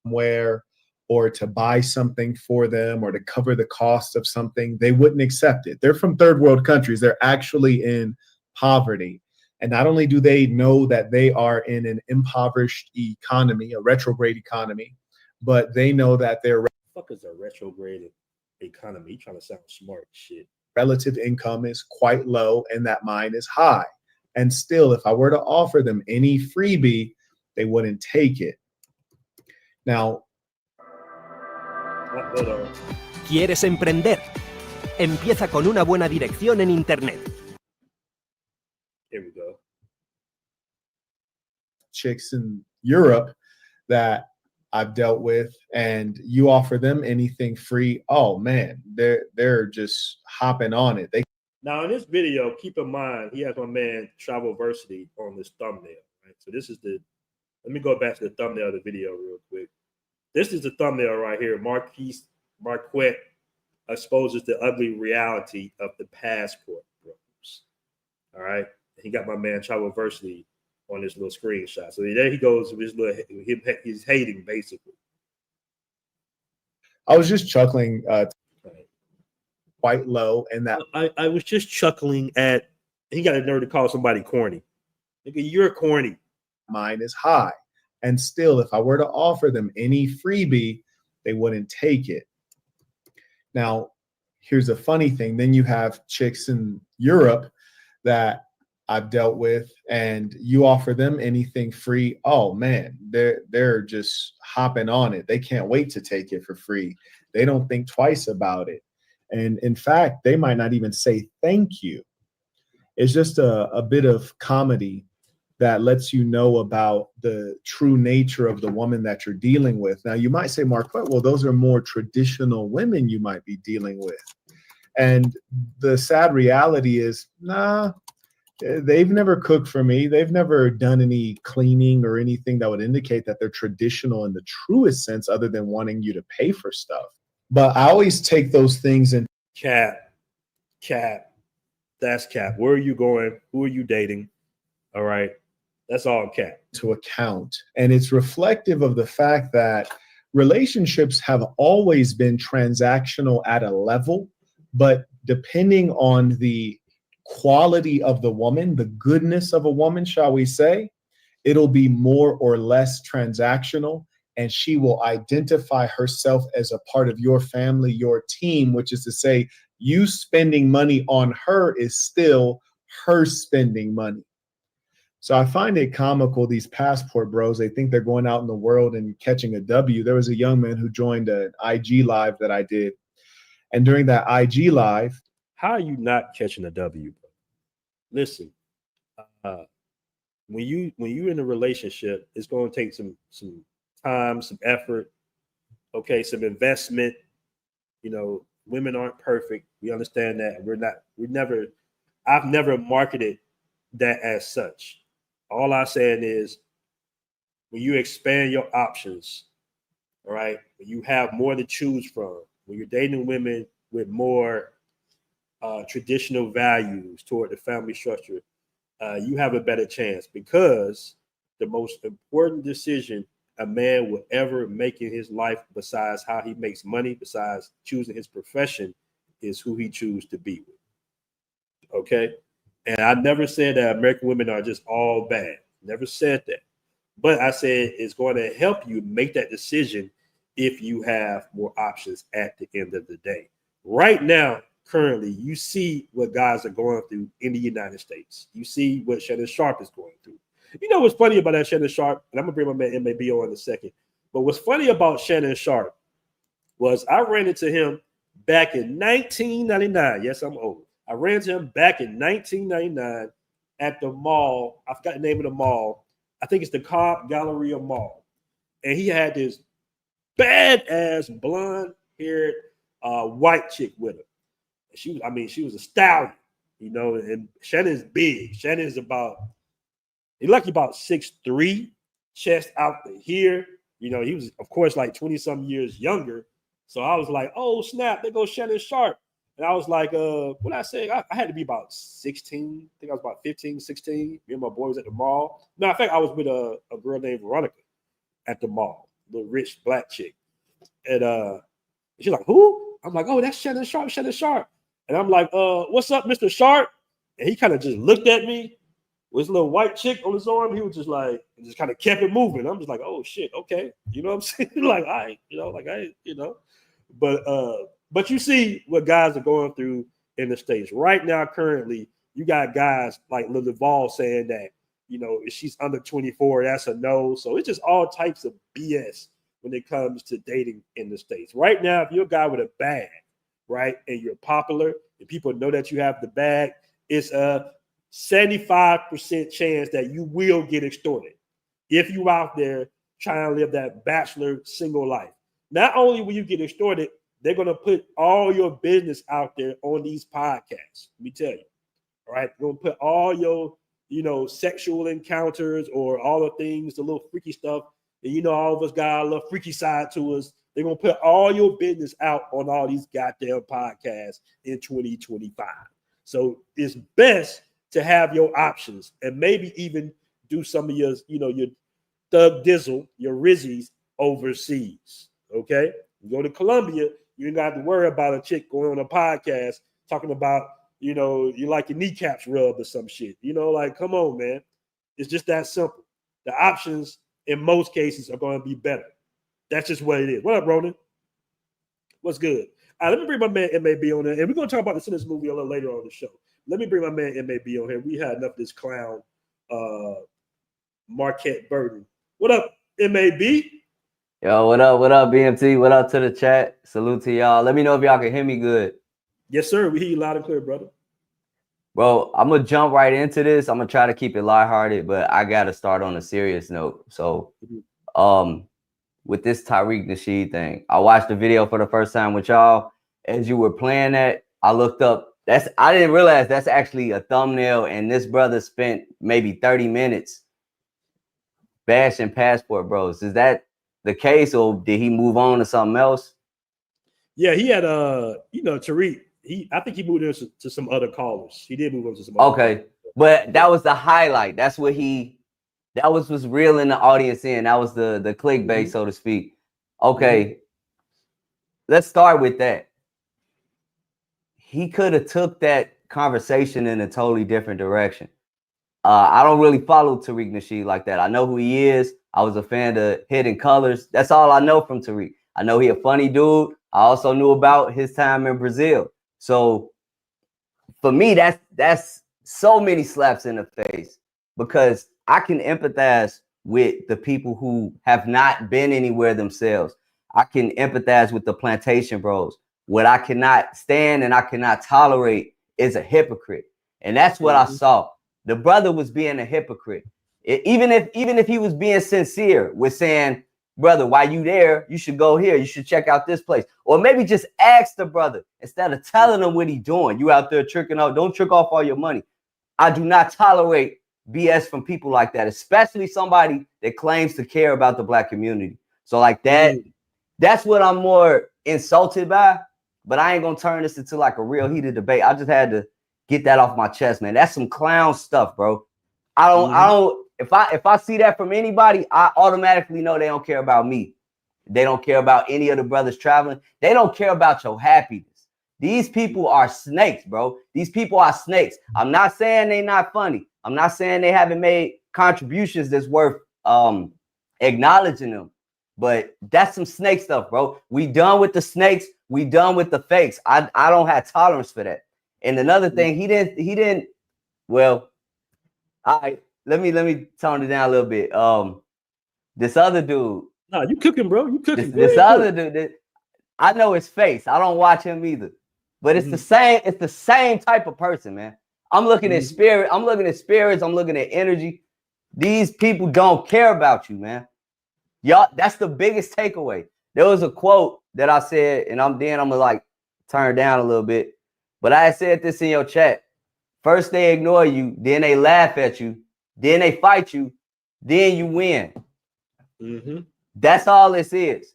somewhere, or to buy something for them, or to cover the cost of something, they wouldn't accept it. They're from third world countries. They're actually in poverty. And not only do they know that they are in an impoverished economy, a retrograde economy, but they know that their fuck is a retrograde economy? You trying to sound smart shit. relative income is quite low and that mine is high. And still, if I were to offer them any freebie, they wouldn't take it. Now, Hold on. ¿Quieres emprender? Empieza con una buena dirección en Internet. Here we go. Chicks in Europe that I've dealt with, and you offer them anything free, oh man, they're just hopping on it. Now in this video, keep in mind he has my man Travelversity on this thumbnail. Right? So this is the. Let me go back to the thumbnail of the video real quick. This is the thumbnail right here. Marquett exposes the ugly reality of the passport bros. All right, he got my man Travelversity on this little screenshot. So there he goes with his little. He's hating basically. I was just chuckling quite low, and that I was just chuckling at. He got a nerve to call somebody corny. Nigga, you're corny. Mine is high. And still, if I were to offer them any freebie, they wouldn't take it. Now, here's a funny thing. Then you have chicks in Europe that I've dealt with, and you offer them anything free. Oh man, they're just hopping on it. They can't wait to take it for free. They don't think twice about it. And in fact, they might not even say thank you. It's just a bit of comedy that lets you know about the true nature of the woman that you're dealing with. Now, you might say, Marquette, well, those are more traditional women you might be dealing with. And the sad reality is, nah, they've never cooked for me. They've never done any cleaning or anything that would indicate that they're traditional in the truest sense, other than wanting you to pay for stuff. But I always take those things and cap. That's cap. Where are you going? Who are you dating? All right. That's all cap. To account. And it's reflective of the fact that relationships have always been transactional at a level, but depending on the quality of the woman, the goodness of a woman, shall we say, it'll be more or less transactional, and she will identify herself as a part of your family, your team, which is to say, you spending money on her is still her spending money. So I find it comical, these passport bros, they think they're going out in the world and catching a W. There was a young man who joined an IG live that I did. And during that IG live, how are you not catching a W? Listen, when you're in a relationship, it's going to take some time, some effort, okay, some investment. You know, women aren't perfect. We understand that. I've never marketed that as such. All I'm saying is, when you expand your options, all right, when you have more to choose from, when you're dating women with more traditional values toward the family structure, you have a better chance, because the most important decision a man will ever make in his life, besides how he makes money, besides choosing his profession, is who he chooses to be with. Okay? And I never said that American women are just all bad. Never said that. But I said it's going to help you make that decision if you have more options at the end of the day. Right now, currently, you see what guys are going through in the United States. You see what Shannon Sharp is going through. You know what's funny about that Shannon Sharp? And I'm going to bring my man MAB on in a second. But what's funny about Shannon Sharp was I ran into him back in 1999. Yes, I'm old. I ran into him back in 1999 at the mall. I forgot the name of the mall. I think it's the Cobb Galleria Mall. And he had this badass blonde-haired white chick with him. And she was a stallion, you know, and Shannon's big. Shannon's about 6'3", chest out to here. You know, he was, of course, like 20-some years younger. So I was like, oh, snap, there goes Shannon Sharp. And I was like, what I say? I had to be about 16. I think I was about 15, 16. Me and my boy was at the mall. No, in fact, I was with a girl named Veronica at the mall, the rich black chick. And she's like, who? I'm like, oh, that's Shannon Sharp. And I'm like, what's up, Mr. Sharp? And he kind of just looked at me with his little white chick on his arm. He was just like, just kind of kept it moving. I'm just like, oh shit, okay, you know what I'm saying? Like, all right, you know, like I, you know, but you see what guys are going through in the States right now. Currently, you got guys like Lil Duval saying that, you know, if she's under 24, that's a no. So it's just all types of BS when it comes to dating in the States. Right now, if you're a guy with a bag, right, and you're popular, and people know that you have the bag, it's a 75% chance that you will get extorted if you out there trying to live that bachelor single life. Not only will you get extorted, they're going to put all your business out there on these podcasts. Let me tell you. All right. They're going to put all your, you know, sexual encounters or all the things, the little freaky stuff. And, you know, all of us got a little freaky side to us. They're going to put all your business out on all these goddamn podcasts in 2025. So it's best to have your options and maybe even do some of your, you know, your thug dizzle, your rizzies overseas. Okay. You go to Colombia, you ain't got to worry about a chick going on a podcast talking about, you know, you like your kneecaps rubbed or some shit. You know, like, come on, man. It's just that simple. The options in most cases are going to be better. That's just what it is. What up, Ronan? What's good? All right, let me bring my man MAB on there. And we're going to talk about this movie a little later on the show. Let me bring my man MAB on here. We had enough of this clown, Marquett Burton. What up, MAB? Yo, what up, BMT? What up to the chat? Salute to y'all. Let me know if y'all can hear me good. Yes, sir. We hear you loud and clear, brother. Bro, I'm going to jump right into this. I'm going to try to keep it lighthearted, but I got to start on a serious note. So, with this Tariq Nasheed thing, I watched the video for the first time with y'all. As you were playing that, I looked up. I didn't realize that's actually a thumbnail, and this brother spent maybe 30 minutes bashing Passportbros. Is that the case, or did he move on to something else? Yeah, he had you know, Tariq. I think he moved on to some other callers. He did move on to some other callers. But that was the highlight. That's what that was what's reeling the audience in. That was the clickbait, so to speak. Okay, let's start with that. He could have took that conversation in a totally different direction. I don't really follow Tariq Nasheed like that. I know who he is. I was a fan of Hidden Colors. That's all I know from Tariq. I know he a funny dude. I also knew about his time in Brazil. So for me, that's so many slaps in the face, because I can empathize with the people who have not been anywhere themselves. I can empathize with the plantation bros. What I cannot stand and I cannot tolerate is a hypocrite. And that's what I saw. The brother was being a hypocrite. Even if he was being sincere with saying, brother, while you there, you should go here. You should check out this place. Or maybe just ask the brother instead of telling him what he's doing. You out there tricking out. Don't trick off all your money. I do not tolerate BS from people like that, especially somebody that claims to care about the Black community. So like that's what I'm more insulted by. But I ain't going to turn this into like a real heated debate. I just had to get that off my chest, man. That's some clown stuff, bro. I don't, if I see that from anybody, I automatically know they don't care about me. They don't care about any of the brothers traveling. They don't care about your happiness. These people are snakes, bro. These people are snakes. I'm not saying they're not funny. I'm not saying they haven't made contributions that's worth acknowledging them. But that's some snake stuff, bro. We done with the snakes. We done with the fakes. I don't have tolerance for that. And another thing, he didn't. Well, all right. Let me tone it down a little bit. This other dude. No, you cooking, bro. You cooking. This other dude. I know his face. I don't watch him either. But it's the same. It's the same type of person, man. I'm looking at spirit. I'm looking at spirits. I'm looking at energy. These people don't care about you, man. Y'all, that's the biggest takeaway. There was a quote that I said, and I'm gonna like turn down a little bit. But I said this in your chat. First they ignore you, then they laugh at you, then they fight you, then you win. That's all this is.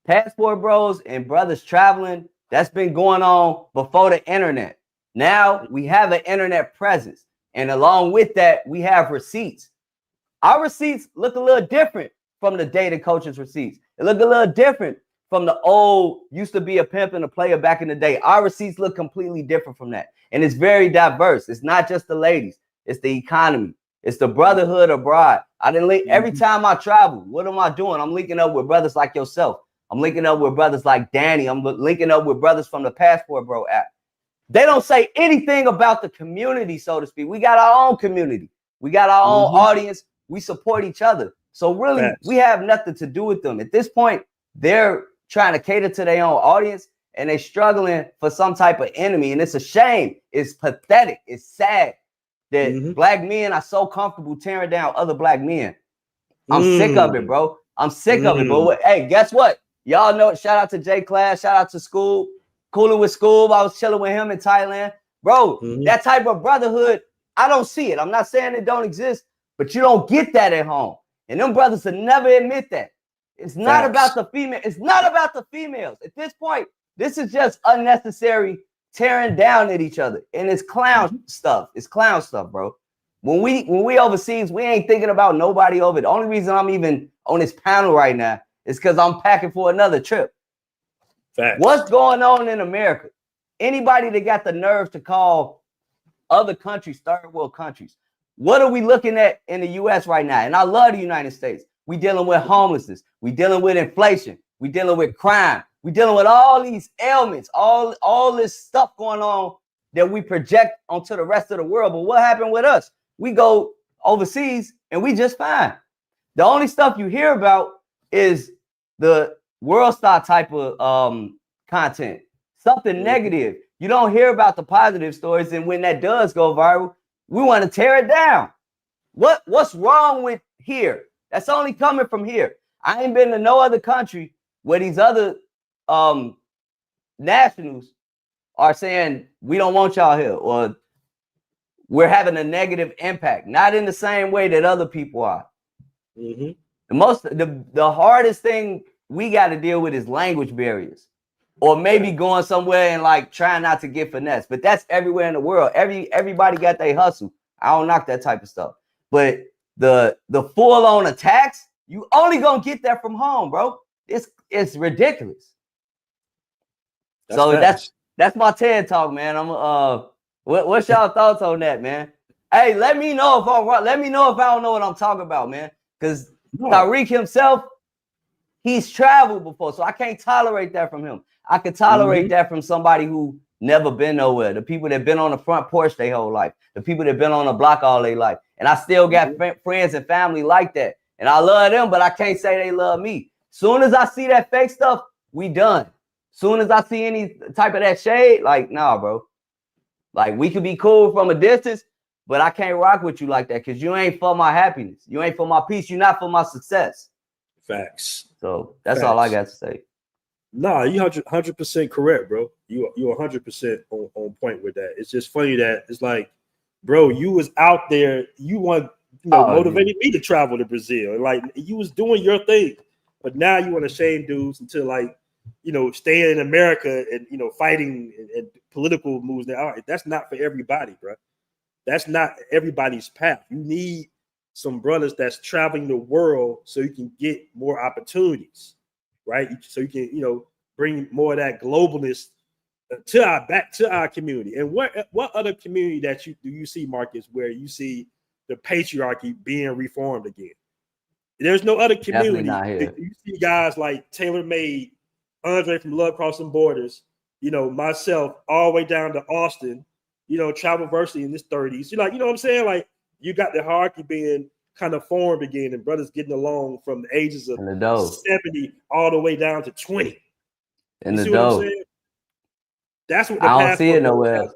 Passportbros and brothers traveling, that's been going on before the internet. Now we have an internet presence. And along with that, we have receipts. Our receipts look a little different from the data coach's receipts. It look a little different from the old, used to be a pimp and a player back in the day. Our receipts look completely different from that. And it's very diverse. It's not just the ladies. It's the economy. It's the brotherhood abroad. I didn't link every time I travel. What am I doing? I'm linking up with brothers like yourself. I'm linking up with brothers like Danny. I'm linking up with brothers from the Passportbros app. They don't say anything about the community, so to speak. We got our own community. We got our own audience. We support each other. So really, we have nothing to do with them. At this point, they're trying to cater to their own audience, and they're struggling for some type of enemy. And it's a shame. It's pathetic. It's sad that black men are so comfortable tearing down other black men. I'm sick of it, bro. I'm sick of it, bro. Hey, guess what? Y'all know, shout out to J Class, shout out to School, Cooling with School. I was chilling with him in Thailand. Bro, that type of brotherhood, I don't see it. I'm not saying it don't exist, but you don't get that at home. And them brothers will never admit that. It's not about the female. It's not about the females. At this point, this is just unnecessary tearing down at each other. And it's clown stuff. It's clown stuff, bro. When we overseas, we ain't thinking about nobody over. The only reason I'm even on this panel right now is because I'm packing for another trip. What's going on in America? Anybody that got the nerve to call other countries third world countries, what are we looking at in the U.S. right now? And I love the United States. We dealing with homelessness. We dealing with inflation. We dealing with crime. We dealing with all these ailments, all this stuff going on that we project onto the rest of the world. But what happened with us? We go overseas and we just fine. The only stuff you hear about is the world star type of content, something negative. You don't hear about the positive stories. And when that does go viral, we want to tear it down. What's wrong with here? That's only coming from here. I ain't been to no other country where these other nationals are saying we don't want y'all here, or we're having a negative impact. Not in the same way that other people are. The hardest thing we got to deal with is language barriers, or maybe going somewhere and like trying not to get finesse. But that's everywhere in the world. Everybody got their hustle. I don't knock that type of stuff. But the full on attacks, you only gonna get that from home, bro. It's ridiculous. That's my TED talk, man. What's y'all thoughts on that, man? Hey, let me know if I'm wrong. Let me know if I don't know what I'm talking about, man. Because Tariq himself, he's traveled before, so I can't tolerate that from him. I can tolerate that from somebody who never been nowhere. The people that been on the front porch their whole life. The people that been on the block all their life. And I still got friends and family like that. And I love them, but I can't say they love me. Soon as I see that fake stuff, we done. Soon as I see any type of that shade, like, nah, bro. Like, we could be cool from a distance, but I can't rock with you like that because you ain't for my happiness. You ain't for my peace. You're not for my success. Facts. So that's all I got to say. Nah, you 100% correct, bro. You 100% on point with that. It's just funny that it's like, bro, you was out there. You motivated me to travel to Brazil. Like, you was doing your thing, but now you want to shame dudes until like, staying in America and, fighting and political moves. That's not for everybody, bro. That's not everybody's path. You need some brothers that's traveling the world so you can get more opportunities, right? So you can, bring more of that globalness back to our community. And what other community that do you see, Marcus, where you see the patriarchy being reformed again? There's no other community. You see guys like Taylor Made, Andre from Love Crossing Borders, myself, all the way down to Austin, Travel Versity in his 30s. You know what I'm saying? Like, you got the hierarchy being kind of formed again, and brothers getting along from the ages of 70 all the way down to 20. In the what I'm saying? That's what I don't see it nowhere.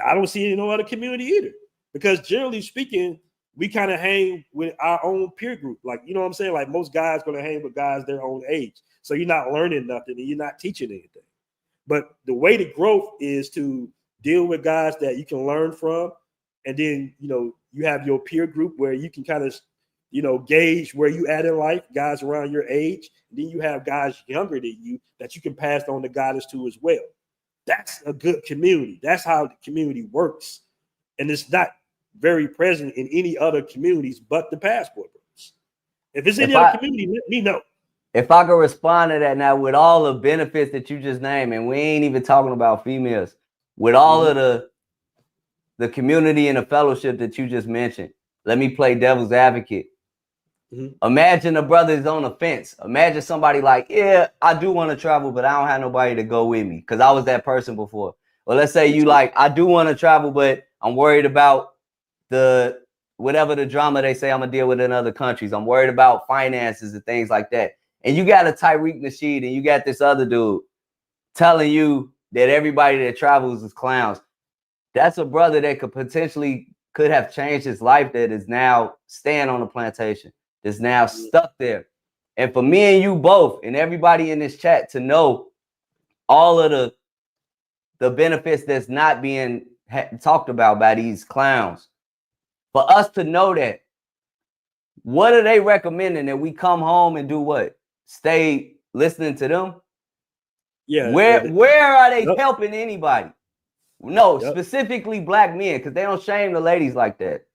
I don't see it in no other community either. Because generally speaking, we kind of hang with our own peer group. Like, you know what I'm saying? Like, most guys going to hang with guys their own age. So you're not learning nothing and you're not teaching anything. But the way to growth is to deal with guys that you can learn from. And then, you have your peer group where you can kind of, gauge where you at in life, guys around your age. And then you have guys younger than you that you can pass on the guidance to as well. That's a good community. That's how the community works. And it's not very present in any other communities but the Passportbros. If it's any other community, let me know. If I could respond to that now, with all the benefits that you just named, and we ain't even talking about females, with all of the community and the fellowship that you just mentioned, let me play devil's advocate. Imagine a brother is on the fence. Imagine somebody like, yeah, I do want to travel, but I don't have nobody to go with me because I was that person before. Or let's say you like, I do want to travel, but I'm worried about the whatever the drama they say I'm gonna deal with in other countries. I'm worried about finances and things like that. And you got a Tariq Nasheed and you got this other dude telling you that everybody that travels is clowns. That's a brother that could have changed his life that is now staying on the plantation. Is now stuck there. And for me and you both and everybody in this chat to know all of the benefits that's not being talked about by these clowns, for us to know that, what are they recommending that we come home and do what? Stay listening to them? Yeah. Where are they helping anybody? No, specifically black men, because they don't shame the ladies like that.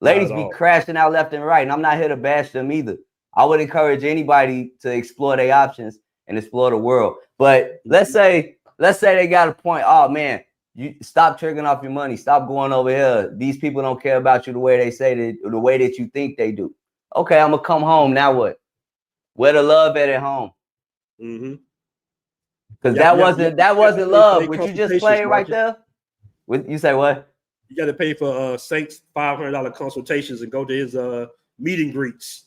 Ladies be crashing out left and right, and I'm not here to bash them either. I would encourage anybody to explore their options and explore the world. But let's say they got a point. Oh man, you stop tricking off your money. Stop going over here. These people don't care about you the way they say that, or the way that you think they do. Okay, I'm gonna come home. Now what? Where the love at home? Because that wasn't love. What you just played right there. You say what? You got to pay for Saint's $500 consultations and go to his meet and greets.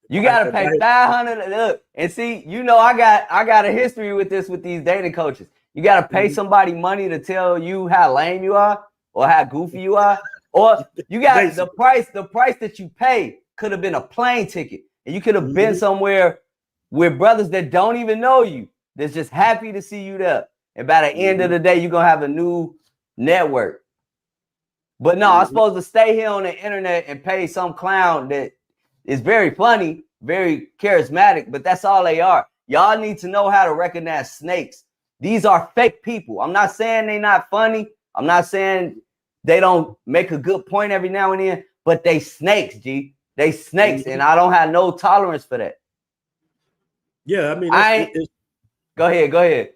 You got to pay $500. Look, and see, you know, I got a history with this with these dating coaches. You got to pay somebody money to tell you how lame you are or how goofy you are, or you got the price that you pay could have been a plane ticket, and you could have been somewhere with brothers that don't even know you. That's just happy to see you there, and by the end of the day, you're gonna have a new network. But no, I'm supposed to stay here on the internet and pay some clown that is very funny, very charismatic, but that's all they are. Y'all need to know how to recognize snakes. These are fake people. I'm not saying they're not funny. I'm not saying they don't make a good point every now and then, but they snakes, G. They snakes, and I don't have no tolerance for that. Yeah, I mean, go ahead.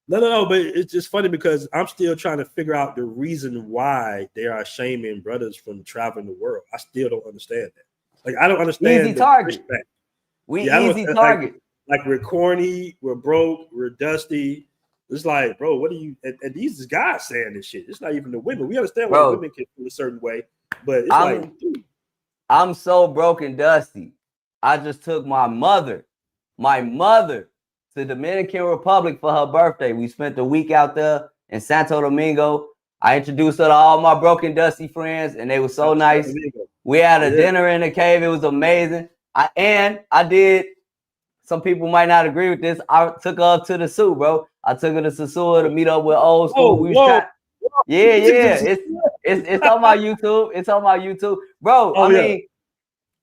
No, but it's just funny because I'm still trying to figure out the reason why they are shaming brothers from traveling the world. I still don't understand that. Like, I don't understand. Easy target. Easy target. Like we're corny, we're broke, we're dusty. It's like, bro, what are you? And these guys saying this shit. It's not even the women. We understand why women can feel a certain way, but it's I'm so broke and dusty. I just took my mother to Dominican Republic for her birthday. We spent the week out there in Santo Domingo. I introduced her to all my broken dusty friends, and they were so nice. We had a dinner in the cave. It was amazing. I did. Some people might not agree with this. I took her up to the zoo, bro. I took her to Sasua to meet up with old school. It's on my YouTube. It's on my YouTube, bro. I mean,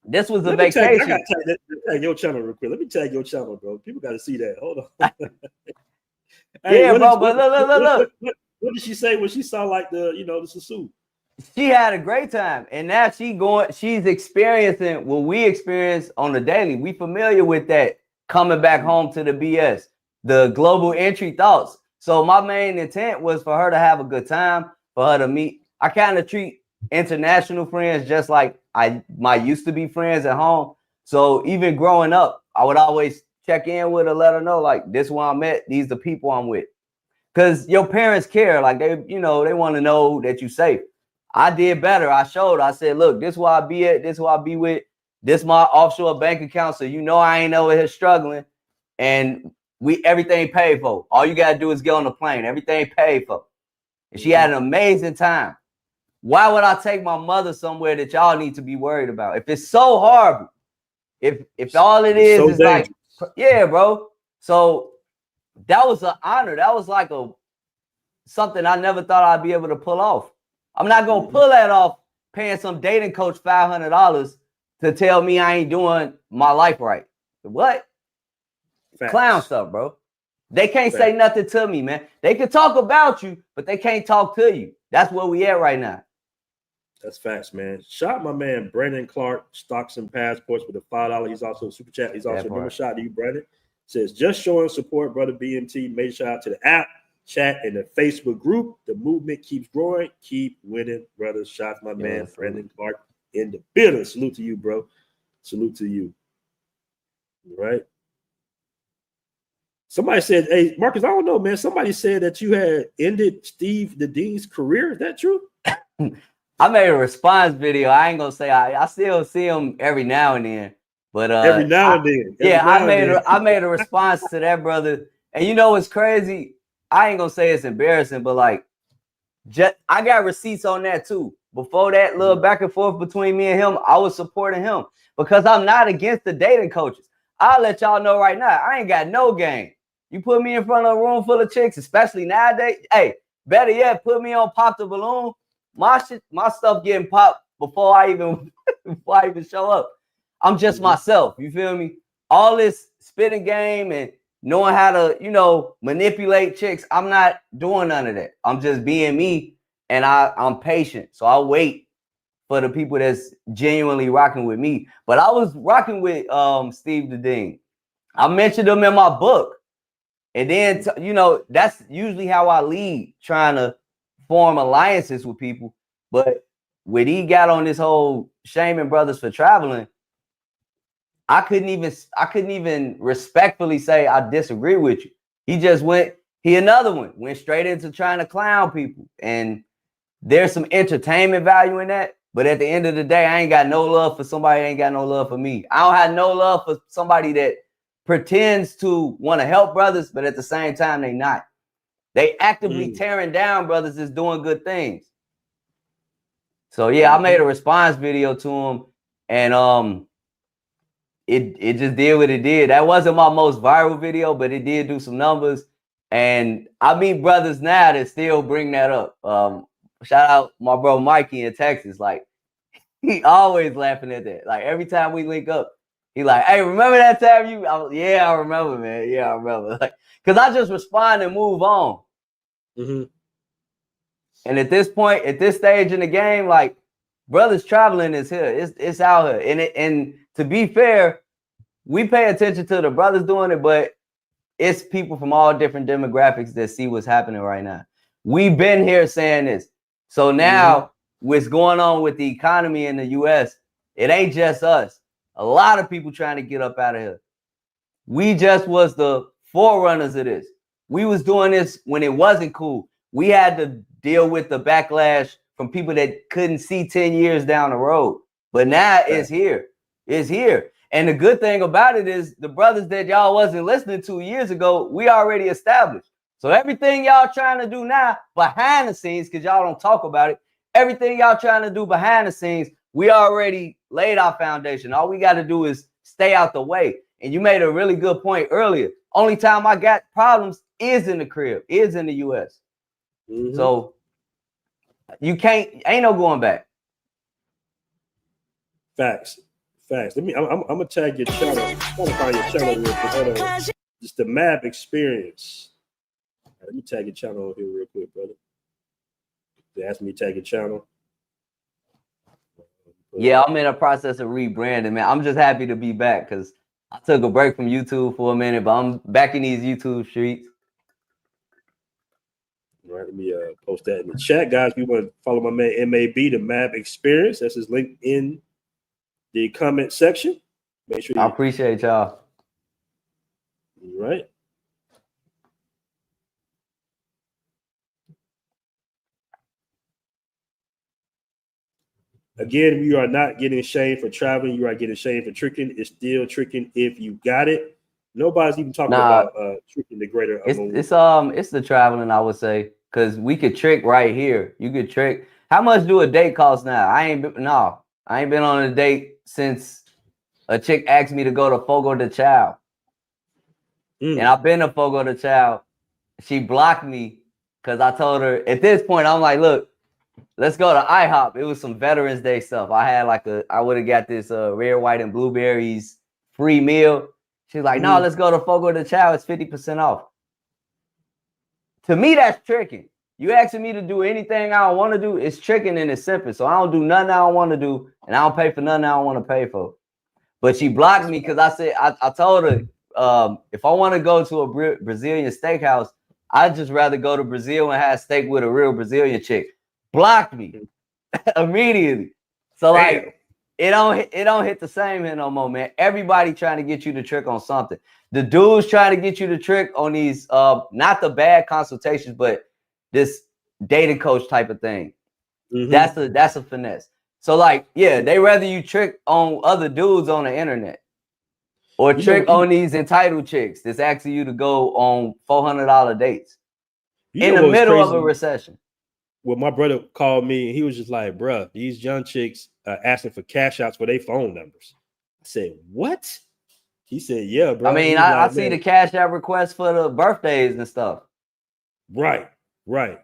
this was a vacation. I gotta tag your channel real quick. Let me tag your channel, bro. People got to see that. Hold on. Look. What did she say when she saw like the Sasu? She had a great time, and now she's experiencing what we experience on the daily. We familiar with that coming back home to the BS, the global entry thoughts. So my main intent was for her to have a good time, for her to meet. I kind of treat international friends just like my used to be friends at home. So even growing up, I would always check in with her, let her know like this is where I'm at, these the people I'm with. Because your parents care, like they want to know that you're safe. I did better. I said, look, this is where I be at, this is where I be with, this is my offshore bank account. So I ain't over here struggling. And everything paid for. All you gotta do is get on the plane. Everything paid for. And she had an amazing time. Why would I take my mother somewhere that y'all need to be worried about? If it's so horrible, if all it is is dangerous. Like, yeah, bro. So that was an honor. That was like something I never thought I'd be able to pull off. I'm not gonna pull that off paying some dating coach $500 to tell me I ain't doing my life right. What? Facts. Clown stuff, bro. They can't say nothing to me, man. They can talk about you, but they can't talk to you. That's where we at right now. That's facts, man. Shout my man Brandon Clark, Stocks and Passports with a $5. He's also a super chat. He's also a shout to you, Brandon. Says just showing support, brother BMT. Make shout out to the app, chat, and the Facebook group. The movement keeps growing. Keep winning, brothers. Shout my man Brandon Clark in the building. Salute to you, bro. Salute to you. All right. Somebody said, hey, Marcus, I don't know, man. Somebody said that you had ended Steve the Dean's career. Is that true? I made a response video. I ain't gonna say I still see him every now and then, but every now and then. I made a response to that brother. And you know what's crazy? I ain't gonna say it's embarrassing, but like, I got receipts on that too. Before that little back and forth between me and him, I was supporting him because I'm not against the dating coaches. I'll let y'all know right now, I ain't got no game. You put me in front of a room full of chicks, especially nowadays. Hey, better yet, put me on Pop the Balloon. My stuff getting popped before I even show up. I'm just myself. You feel me? All this spitting game and knowing how to, you know, manipulate chicks. I'm not doing none of that. I'm just being me, and I'm patient. So I'll wait for the people that's genuinely rocking with me. But I was rocking with Steve the Dean. I mentioned him in my book. And then, you know, that's usually how I lead, trying to form alliances with people. But when he got on this whole shaming brothers for traveling, I couldn't even respectfully say I disagree with you. He another one went straight into trying to clown people. And there's some entertainment value in that. But at the end of the day, I ain't got no love for somebody that ain't got no love for me. I don't have no love for somebody that pretends to want to help brothers, but at the same time, they not. They actively tearing down brothers that's doing good things. So yeah, I made a response video to him, and it just did what it did. That wasn't my most viral video, but it did do some numbers. And I meet brothers now that still bring that up. Shout out my bro Mikey in Texas. Like, he always laughing at that. Like, every time we link up, he like, hey, remember that time you? Yeah, I remember, man. Yeah, I remember. Like, cause I just respond and move on. And at this point, at this stage in the game, like, brothers traveling is here. It's out here. And to be fair, we pay attention to the brothers doing it, but it's people from all different demographics that see what's happening right now. We've been here saying this. So now what's going on with the economy in the US, it ain't just us. A lot of people trying to get up out of here. We just was the forerunners of this. We was doing this when it wasn't cool. We had to deal with the backlash from people that couldn't see 10 years down the road. But now it's here. It's here. And the good thing about it is the brothers that y'all wasn't listening to years ago, we already established. So everything y'all trying to do now behind the scenes, because y'all don't talk about it, everything y'all trying to do behind the scenes, we already laid our foundation. All we got to do is stay out the way. And you made a really good point earlier. Only time I got problems is in the crib, is in the US. So you ain't no going back. Facts. I'm gonna tag your channel. I'm trying to find your channel real quick. Hold on. Just the map experience. Right, let me tag your channel on here real quick, brother. They asked me to tag your channel. Yeah, I'm in a process of rebranding, man. I'm just happy to be back because I took a break from YouTube for a minute, but I'm back in these YouTube streets. All right, let me post that in the chat, guys. If you want to follow my man MAB, the Map Experience, that's his link in the comment section. Make sure I appreciate y'all. All right. Again, you are not getting shamed for traveling. You are getting shamed for tricking. It's still tricking if you got it. Nobody's even talking about tricking the greater. It's the traveling, I would say, because we could trick right here. You could trick. How much do a date cost now? I ain't been on a date since a chick asked me to go to Fogo de Chao. And I've been to Fogo de Chao. She blocked me because I told her at this point, I'm like, look, let's go to IHOP. It was some Veterans Day stuff. I would have got this red, white, and blueberries free meal. She's like, no, let's go to Fogo de Chao. It's 50% off. To me, that's tricking. You asking me to do anything I don't want to do, it's tricking and it's simple. So I don't do nothing I don't want to do, and I don't pay for nothing I don't want to pay for. But she blocked me because I said, I told her, if I want to go to a Brazilian steakhouse, I'd just rather go to Brazil and have steak with a real Brazilian chick. Blocked me immediately. So like, it don't hit the same here no more, man. Everybody trying to get you to trick on something. The dudes trying to get you to trick on these not the bad consultations, but this dating coach type of thing. That's a finesse. So like, yeah, they rather you trick on other dudes on the internet or trick on these entitled chicks that's asking you to go on $400 dates in the middle of a recession. Well, my brother called me and he was just like, bruh, these young chicks asking for cash outs for their phone numbers. I said, what? He said, yeah, bro. I mean, I see the cash out requests for the birthdays and stuff. Right.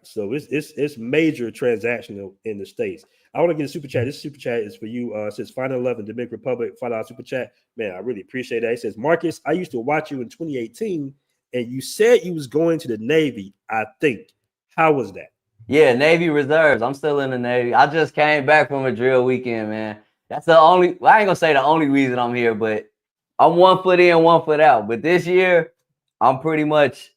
So it's major transactional in the States. I want to get a super chat. This super chat is for you. It says Final 11, Dominican Republic, $5 super chat. Man, I really appreciate that. It says, Marcus, I used to watch you in 2018 and you said you was going to the Navy, I think. How was that? Yeah, Navy Reserves. I'm still in the Navy. I just came back from a drill weekend, man. That's the only, well, I ain't gonna say the only reason I'm here, but I'm 1 foot in, 1 foot out. But this year, I'm pretty much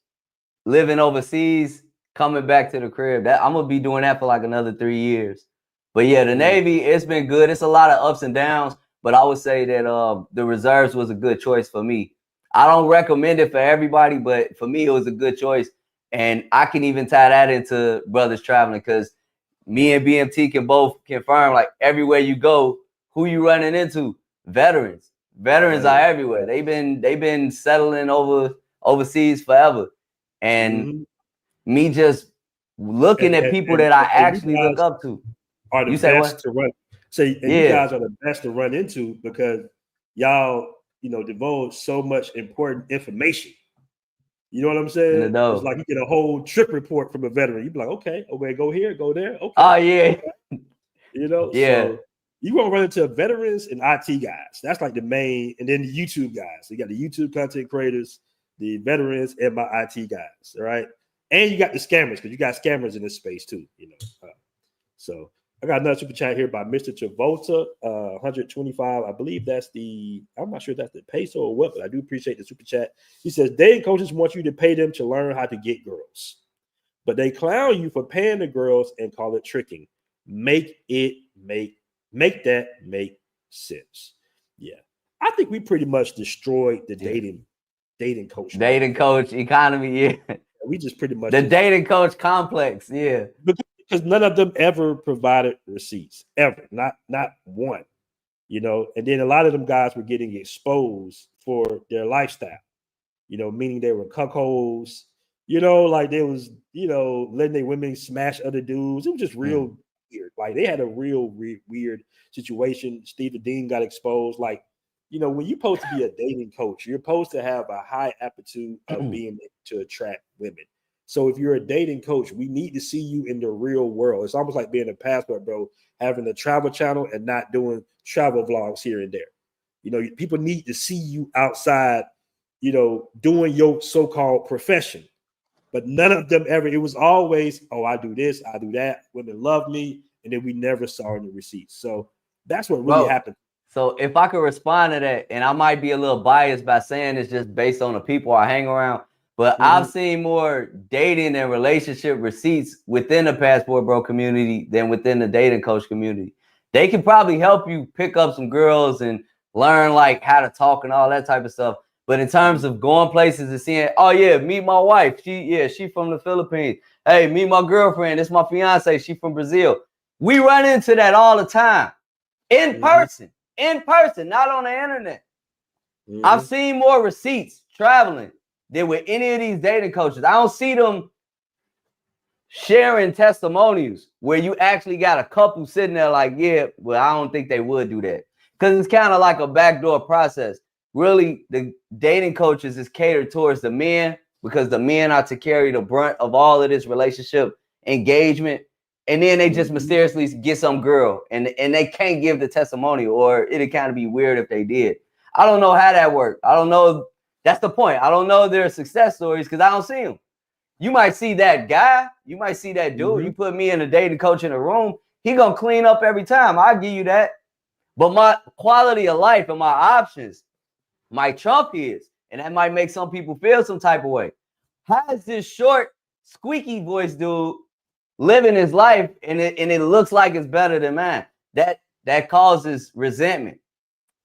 living overseas, coming back to the crib. I'm gonna be doing that for like another 3 years. But yeah, the Navy, it's been good. It's a lot of ups and downs, but I would say that the Reserves was a good choice for me. I don't recommend it for everybody, but for me, it was a good choice. And I can even tie that into brothers traveling because me and BMT can both confirm, like everywhere you go, who you running into? Veterans. Veterans are everywhere. They've been settling overseas forever. And me just looking at people that I actually look up to. Are the best to run. You guys are the best to run into because y'all, divulge so much important information. You know what I'm saying? It's like you get a whole trip report from a veteran. You'd be like, okay, go here, go there. Okay. Oh, yeah. So you won't run into veterans and IT guys. That's like the main, and then the YouTube guys. So you got the YouTube content creators, the veterans, and my IT guys, all right? And you got the scammers, because you got scammers in this space too, So I got another super chat here by Mr. Travolta, 125. I believe I'm not sure if that's the peso or what, but I do appreciate the super chat. He says, dating coaches want you to pay them to learn how to get girls, but they clown you for paying the girls and call it tricking. Make that make sense. Yeah. I think we pretty much destroyed the dating coach. Dating coach economy, yeah. We just pretty much. The dating coach complex, yeah. Because none of them ever provided receipts, ever, not one, and then a lot of them guys were getting exposed for their lifestyle, meaning they were cuckolds, like they was, letting their women smash other dudes. It was just real weird. Like they had a real weird situation. Steve the Dean got exposed. Like, when you're supposed to be a dating coach, you're supposed to have a high aptitude of being able to attract women. So if you're a dating coach, we need to see you in the real world. It's almost like being a passport, bro, having a travel channel and not doing travel vlogs here and there. People need to see you outside, doing your so-called profession. But none of them ever, it was always, oh, I do this, I do that. Women love me. And then we never saw any receipts. So that's what really happened. So if I could respond to that, and I might be a little biased by saying it's just based on the people I hang around, but I've seen more dating and relationship receipts within the Passport Bro community than within the dating coach community. They can probably help you pick up some girls and learn like how to talk and all that type of stuff. But in terms of going places and seeing, oh yeah, meet my wife. She from the Philippines. Hey, meet my girlfriend. This is my fiance. She from Brazil. We run into that all the time. In person, not on the internet. I've seen more receipts traveling than with any of these dating coaches. I don't see them sharing testimonials where you actually got a couple sitting there like, yeah, well, I don't think they would do that. Because it's kind of like a backdoor process. Really, the dating coaches is catered towards the men because the men are to carry the brunt of all of this relationship engagement. And then they just mysteriously get some girl and they can't give the testimonial, or it'd kind of be weird if they did. I don't know how that worked. I don't know. That's the point. I don't know their success stories because I don't see them. You might see that guy. You might see that dude. You put me and a dating coach in a room, he gonna clean up every time. I'll give you that. But my quality of life and my options might trump his. And that might make some people feel some type of way. How is this short, squeaky voice dude living his life and it looks like it's better than mine? That that causes resentment.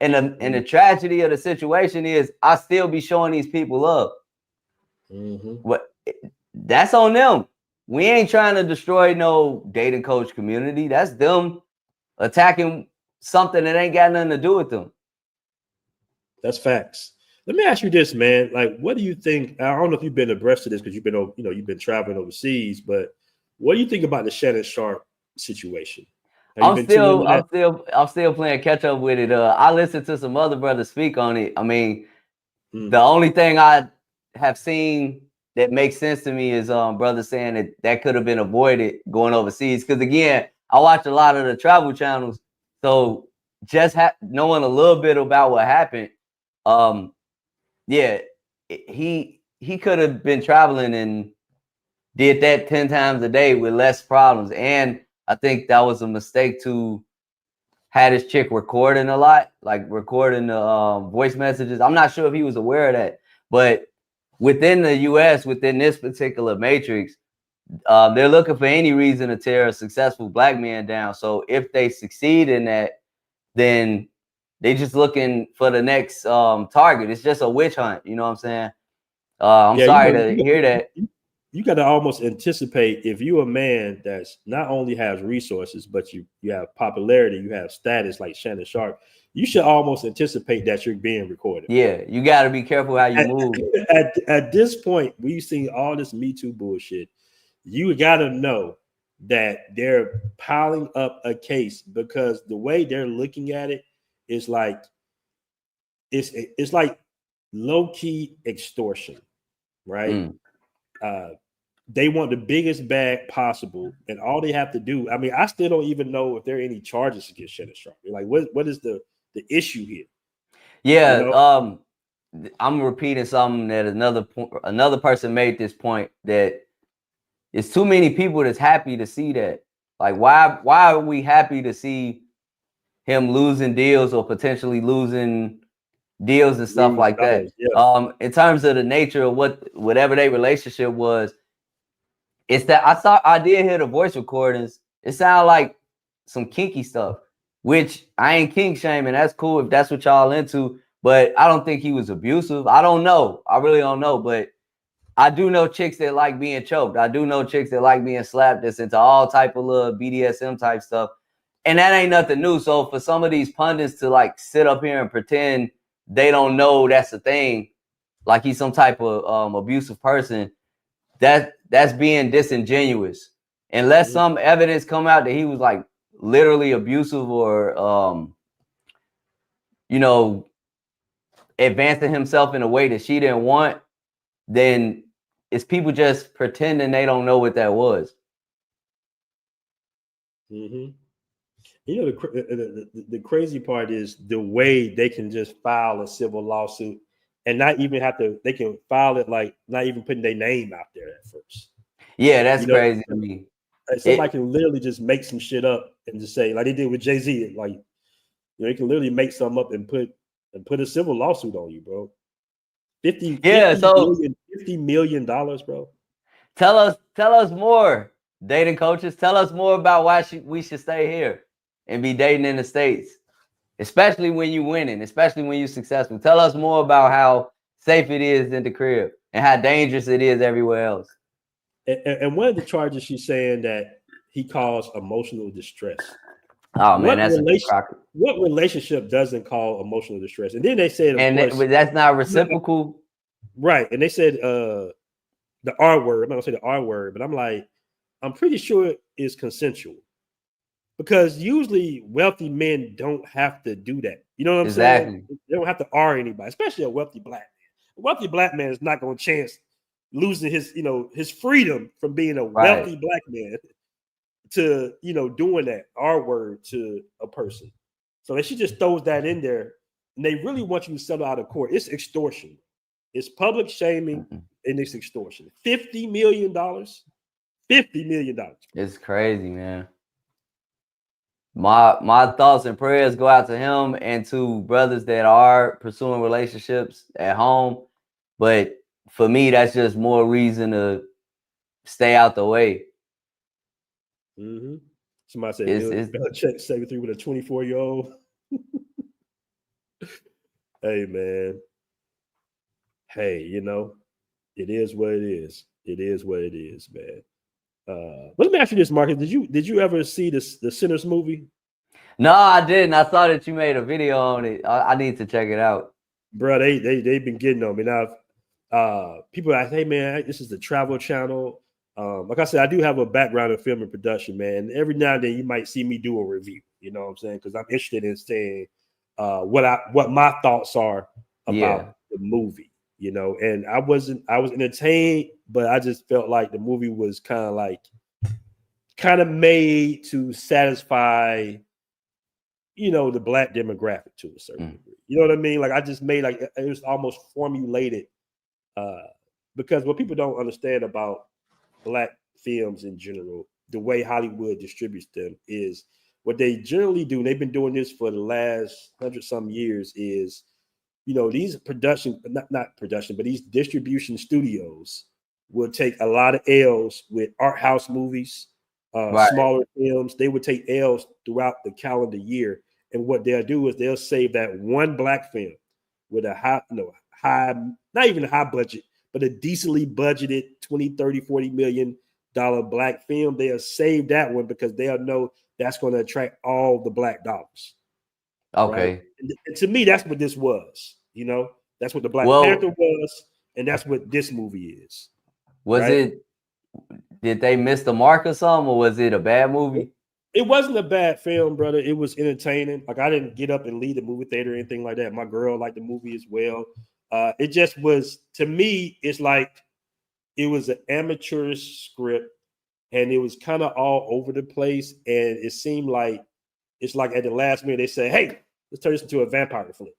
And the tragedy of the situation is I still be showing these people love. What that's on them. We ain't trying to destroy no dating coach community. That's them attacking something that ain't got nothing to do with them. That's facts. Let me ask you this, man. Like, what do you think? I don't know if you've been abreast of this because you've been, you've been traveling overseas, but what do you think about the Shannon Sharp situation? I'm still playing catch up with it. I listened to some other brothers speak on it. I mean, the only thing I have seen that makes sense to me is brothers saying that could have been avoided going overseas. Because again, I watch a lot of the travel channels, so just knowing a little bit about what happened, yeah, he could have been traveling and did that 10 times a day with less problems. And I think that was a mistake to have this chick recording a lot, like recording the voice messages. I'm not sure if he was aware of that, but within the US, within this particular matrix, they're looking for any reason to tear a successful black man down. So if they succeed in that, then they just looking for the next target. It's just a witch hunt. You know what I'm saying? I'm sorry to hear that. You got to almost anticipate if you're a man that's not only has resources, but you have popularity, you have status like Shannon Sharp, you should almost anticipate that you're being recorded. Yeah, you got to be careful how you move. At this point, we've seen all this Me Too bullshit. You got to know that they're piling up a case because the way they're looking at it is like it's like low-key extortion, right? They want the biggest bag possible, and all they have to do. I mean, I still don't even know if there are any charges against Shannon Sharp. Like, what is the issue here? Yeah, you know? I'm repeating something that another person made this point that it's too many people that's happy to see that. Like, why are we happy to see him losing deals or potentially losing deals and stuff like that? Yeah. In terms of the nature of whatever their relationship was, it's that I did hear the voice recordings. It sounded like some kinky stuff, which I ain't kink shaming. That's cool if that's what y'all into, but I don't think he was abusive. I don't know. I really don't know, but I do know chicks that like being choked. I do know chicks that like being slapped. That's into all type of little BDSM type stuff. And that ain't nothing new. So for some of these pundits to like sit up here and pretend they don't know that's a thing, like he's some type of abusive person, that's being disingenuous. Unless some evidence come out that he was like literally abusive or advancing himself in a way that she didn't want, then it's people just pretending they don't know what that was. You know, the crazy part is the way they can just file a civil lawsuit and not even they can file it like not even putting their name out there at first. Yeah, that's crazy to me. Somebody can literally just make some shit up and just say, like they did with Jay-Z, like, they can literally make something up and put a civil lawsuit on you, bro. $50 million, bro. Tell us more, dating coaches. Tell us more about why we should stay here and be dating in the States, especially when you're winning, especially when you're successful. Tell us more about how safe it is in the crib and how dangerous it is everywhere else. And one of the charges, she's saying that he caused emotional distress. Oh man, what relationship doesn't cause emotional distress? And then they said, that's not reciprocal, right? And they said the R word. I'm not gonna say the R word, but I'm like, I'm pretty sure it's consensual because usually wealthy men don't have to do that. You know what I'm saying? They don't have to R anybody, especially a wealthy black man. A wealthy black man is not gonna chance losing his freedom from being a wealthy black man to doing that R word to a person. So that she just throws that in there, and they really want you to settle out of court. It's extortion. It's public shaming and it's extortion. $50 million. $50 million. It's crazy, man. My thoughts and prayers go out to him and to brothers that are pursuing relationships at home. But for me, that's just more reason to stay out the way. Somebody said It's Belichick 73 with a 24-year-old. Hey, man. Hey, you know, it is what it is. It is what it is, man. Let me ask you this, Marcus. Did you ever see the Sinners movie? No, I didn't. I saw that you made a video on it. I need to check it out. Bro, they've been getting on me. Now, people are like, hey, man, this is the Travel Channel. Like I said, I do have a background in film and production, man. Every now and then you might see me do a review. You know what I'm saying? Because I'm interested in saying what my thoughts are about the movie. You know, and I was entertained, but I just felt like the movie was kind of made to satisfy, you know, the black demographic to a certain degree. You know what I mean? Like I just made like it was almost formulated because what people don't understand about black films in general, the way Hollywood distributes them is what they generally do. And they've been doing this for the last 100-some years is, you know, these production, not production, but these distribution studios will take a lot of L's with art house movies, smaller films. They would take L's throughout the calendar year. And what they'll do is they'll save that one black film with a high, not even a high budget, but a decently budgeted 20, 30, 40 million dollar black film. They'll save that one because they'll know that's going to attract all the black dollars. Okay. Right? And to me, that's what this was. You know, that's what the Black Panther was, and that's what this movie is. Did they miss the mark or something, or was it a bad movie? It wasn't a bad film, brother. It was entertaining. Like I didn't get up and leave the movie theater or anything like that. My girl liked the movie as well. It just was, to me, it's like it was an amateurish script, and it was kind of all over the place. And it seemed like it's like at the last minute they say, "Hey, let's turn this into a vampire flick."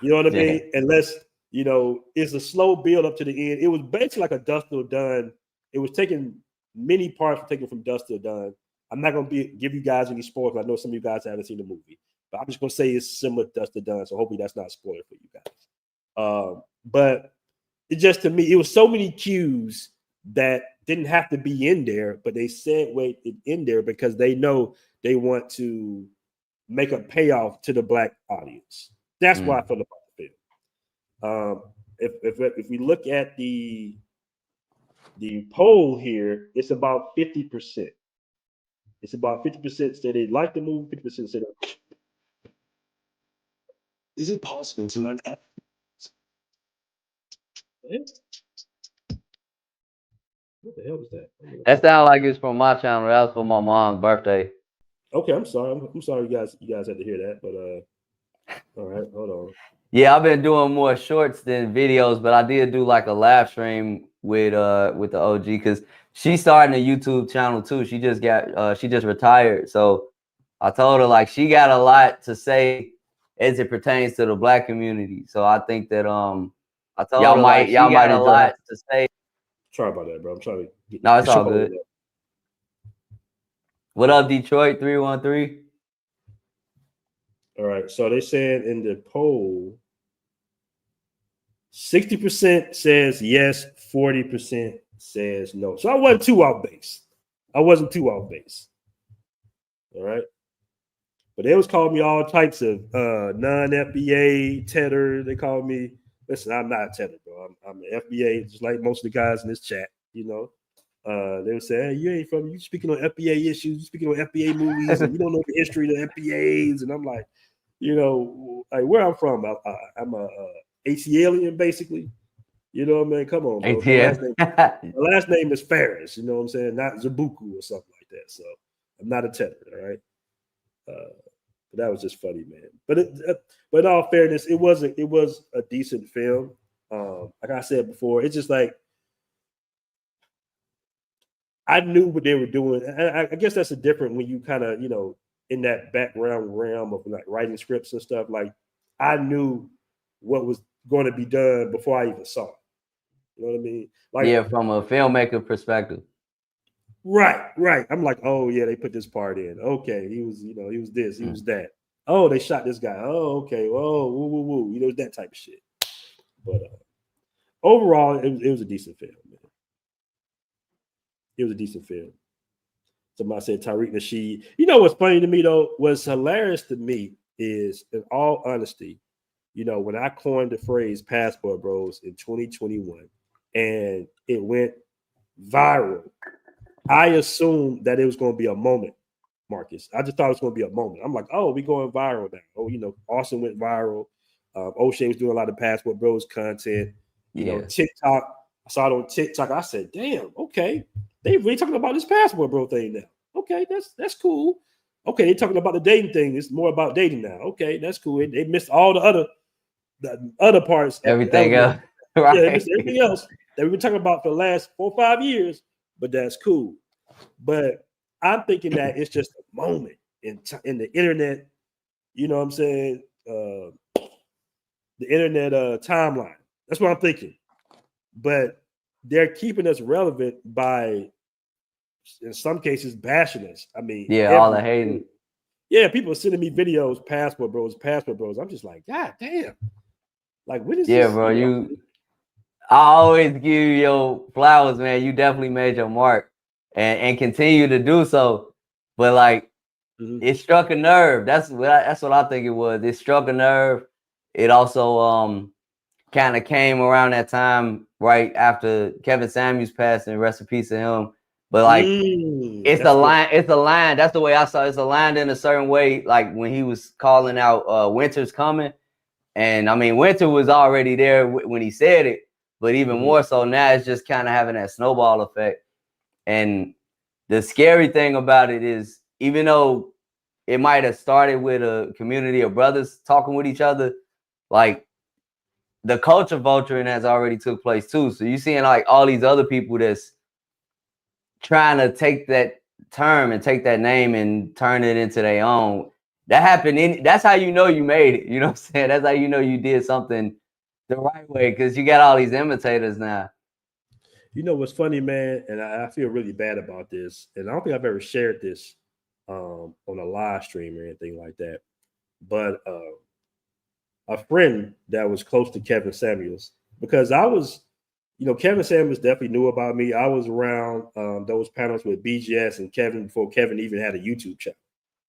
You know what I mean? Unless, you know, it's a slow build up to the end. It was basically like a Dust Till Done. It was taking many parts taken from Dust Till Done. I'm not going to give you guys any spoilers. I know some of you guys haven't seen the movie, but I'm just going to say it's similar to Dust Till Done. So hopefully that's not a spoiler for you guys. But it just, to me, it was so many cues that didn't have to be in there, but they segued it in there because they know they want to make a payoff to the black audience. That's why I felt about the film. If we look at the poll here, it's about 50%. It's about 50% say they like the movie, 50% say that. Is it possible to learn that? What the hell was that? That sounded like it's from my channel. That was for my mom's birthday. Okay, I'm sorry. I'm sorry you guys had to hear that, but all right, hold on. Yeah, I've been doing more shorts than videos, but I did do like a live stream with the OG because she's starting a YouTube channel too. She just retired. So I told her like she got a lot to say as it pertains to the black community. So I think that I told y'all might a lot to say. Sorry about that, bro. I'm trying to get no, it's all good. What up, Detroit 313? All right, so they said in the poll, 60% says yes, 40% says no. So I wasn't too off base. All right. But they was calling me all types of non-FBA, tether. They called me, listen, I'm not tether, bro. I'm an FBA, just like most of the guys in this chat, you know. They would say, hey, you speaking on FBA issues, you speaking on FBA movies, and you don't know the history of the FBAs. And I'm like, you know, like where I'm from, I'm a AC alien, basically. You know what I mean? Come on, bro. My last name is Ferris, you know what I'm saying? Not Zabuku or something like that. So I'm not a tether, all right? But that was just funny, man. But in all fairness, it was a decent film. Like I said before, it's just like I knew what they were doing. And I guess that's a different when you kind of, you know, in that background realm of like writing scripts and stuff. Like I knew what was going to be done before I even saw it. You know what I mean? Like, yeah, from a filmmaker perspective. Right. I'm like, oh yeah, they put this part in. Okay, he was this, he was that. Oh, they shot this guy. Oh, okay. Whoa, woo. You know, that type of shit. But overall, it was a decent film, man. It was a decent film. Somebody said Tariq Nasheed. You know what's funny to me though? What's hilarious to me is, in all honesty, you know, when I coined the phrase Passport Bros in 2021 and it went viral, I assumed that it was going to be a moment, Marcus. I just thought it was going to be a moment. I'm like, oh, we going viral now. Oh, you know, Austin went viral. O'Shea was doing a lot of Passport Bros content. You know, TikTok. I saw it on TikTok. I said, damn, okay. They really talking about this Passport Bro thing now. Okay, that's cool. Okay, they talking about the dating thing. It's more about dating now. Okay, that's cool. They missed all the other parts. Everything else. Right. Yeah, they missed everything else that we've been talking about for the last 4 or 5 years, but that's cool. But I'm thinking that it's just a moment in the internet, you know what I'm saying? The internet timeline. That's what I'm thinking. But they're keeping us relevant by, in some cases, bashing us. I mean, all the hating. Yeah, people are sending me videos, Passport Bros. I'm just like, God damn. Like, what is this? Yeah, bro, I always give you your flowers, man. You definitely made your mark and continue to do so. But like, it struck a nerve. That's what I think it was. It struck a nerve. It also kind of came around that time right after Kevin Samuels passed, and rest in peace to him. But like, it's a line. That's the way I saw it. It's aligned in a certain way. Like when he was calling out Winter's coming. And I mean, Winter was already there when he said it, but even more so now, it's just kind of having that snowball effect. And the scary thing about it is, even though it might have started with a community of brothers talking with each other, like the culture vulturing has already took place too. So you're seeing like all these other people that's trying to take that term and take that name and turn it into their own. That happened. That's how you know you made it. You know what I'm saying? That's how you know you did something the right way, because you got all these imitators now. You know what's funny, man? And I feel really bad about this. And I don't think I've ever shared this on a live stream or anything like that. But a friend that was close to Kevin Samuels, because I was, you know, Kevin Samuels definitely knew about me. I was around those panels with BGS and Kevin before Kevin even had a YouTube channel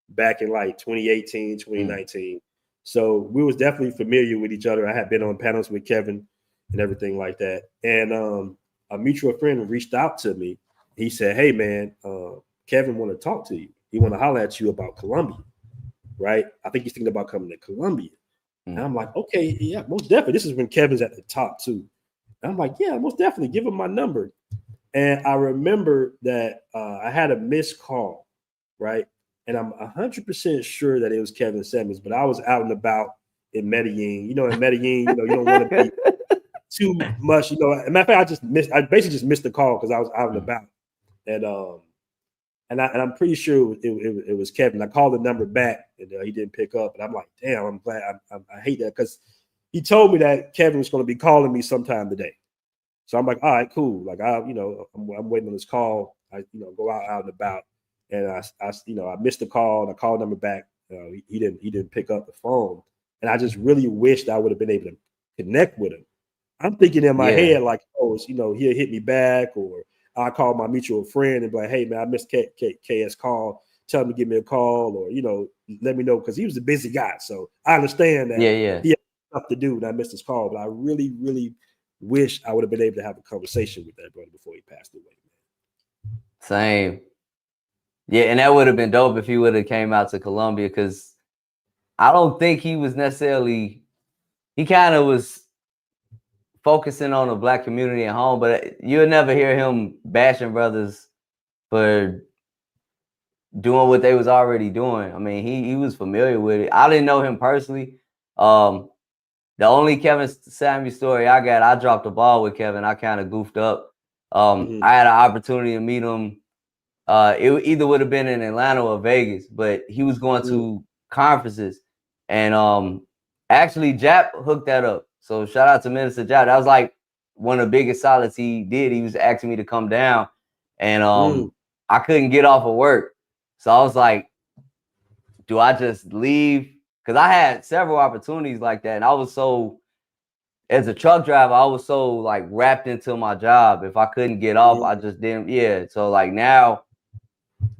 back in like 2018, 2019. So we was definitely familiar with each other. I had been on panels with Kevin and everything like that. And a mutual friend reached out to me. He said, hey, man, Kevin want to talk to you. He want to holler at you about Colombia, right? I think he's thinking about coming to Colombia. And I'm like, okay, yeah, most definitely. This is when Kevin's at the top too. And I'm like, yeah, most definitely. Give him my number. And I remember that I had a missed call, right? And I'm 100% sure that it was Kevin Samuels, but I was out and about in Medellin. You know, in Medellin, you know, you don't want to be too much. You know, as a matter of fact, I basically just missed the call because I was out and about. And I'm pretty sure it was Kevin. I called the number back and he didn't pick up. And I'm like, damn, I'm glad. I hate that because he told me that Kevin was going to be calling me sometime today. So I'm like, all right, cool. Like I'm waiting on this call. I go out and about. And I missed the call. And I called number back. He didn't pick up the phone. And I just really wished I would have been able to connect with him. I'm thinking in my head like, oh, he'll hit me back, or I call my mutual friend and be like, hey man, I missed KS call. Tell him to give me a call, or let me know, because he was a busy guy. So I understand that he had stuff to do and I missed his call. But I really, really wish I would have been able to have a conversation with that brother before he passed away. Same. Yeah, and that would have been dope if he would have came out to Colombia, because I don't think he was necessarily, he kind of was focusing on the Black community at home, but you'll never hear him bashing brothers for doing what they was already doing. I mean, he was familiar with it. I didn't know him personally. The only Kevin Samuels story I dropped the ball with Kevin. I kind of goofed up. I had an opportunity to meet him. It either would have been in Atlanta or Vegas, but he was going to conferences, and actually Jap hooked that up. So shout out to Minister Jap. That was like one of the biggest solids he did. He was asking me to come down, and I couldn't get off of work. So I was like, do I just leave? Because I had several opportunities like that. And I was so, as a truck driver, I was so like wrapped into my job. If I couldn't get off, I just didn't. Yeah. So like now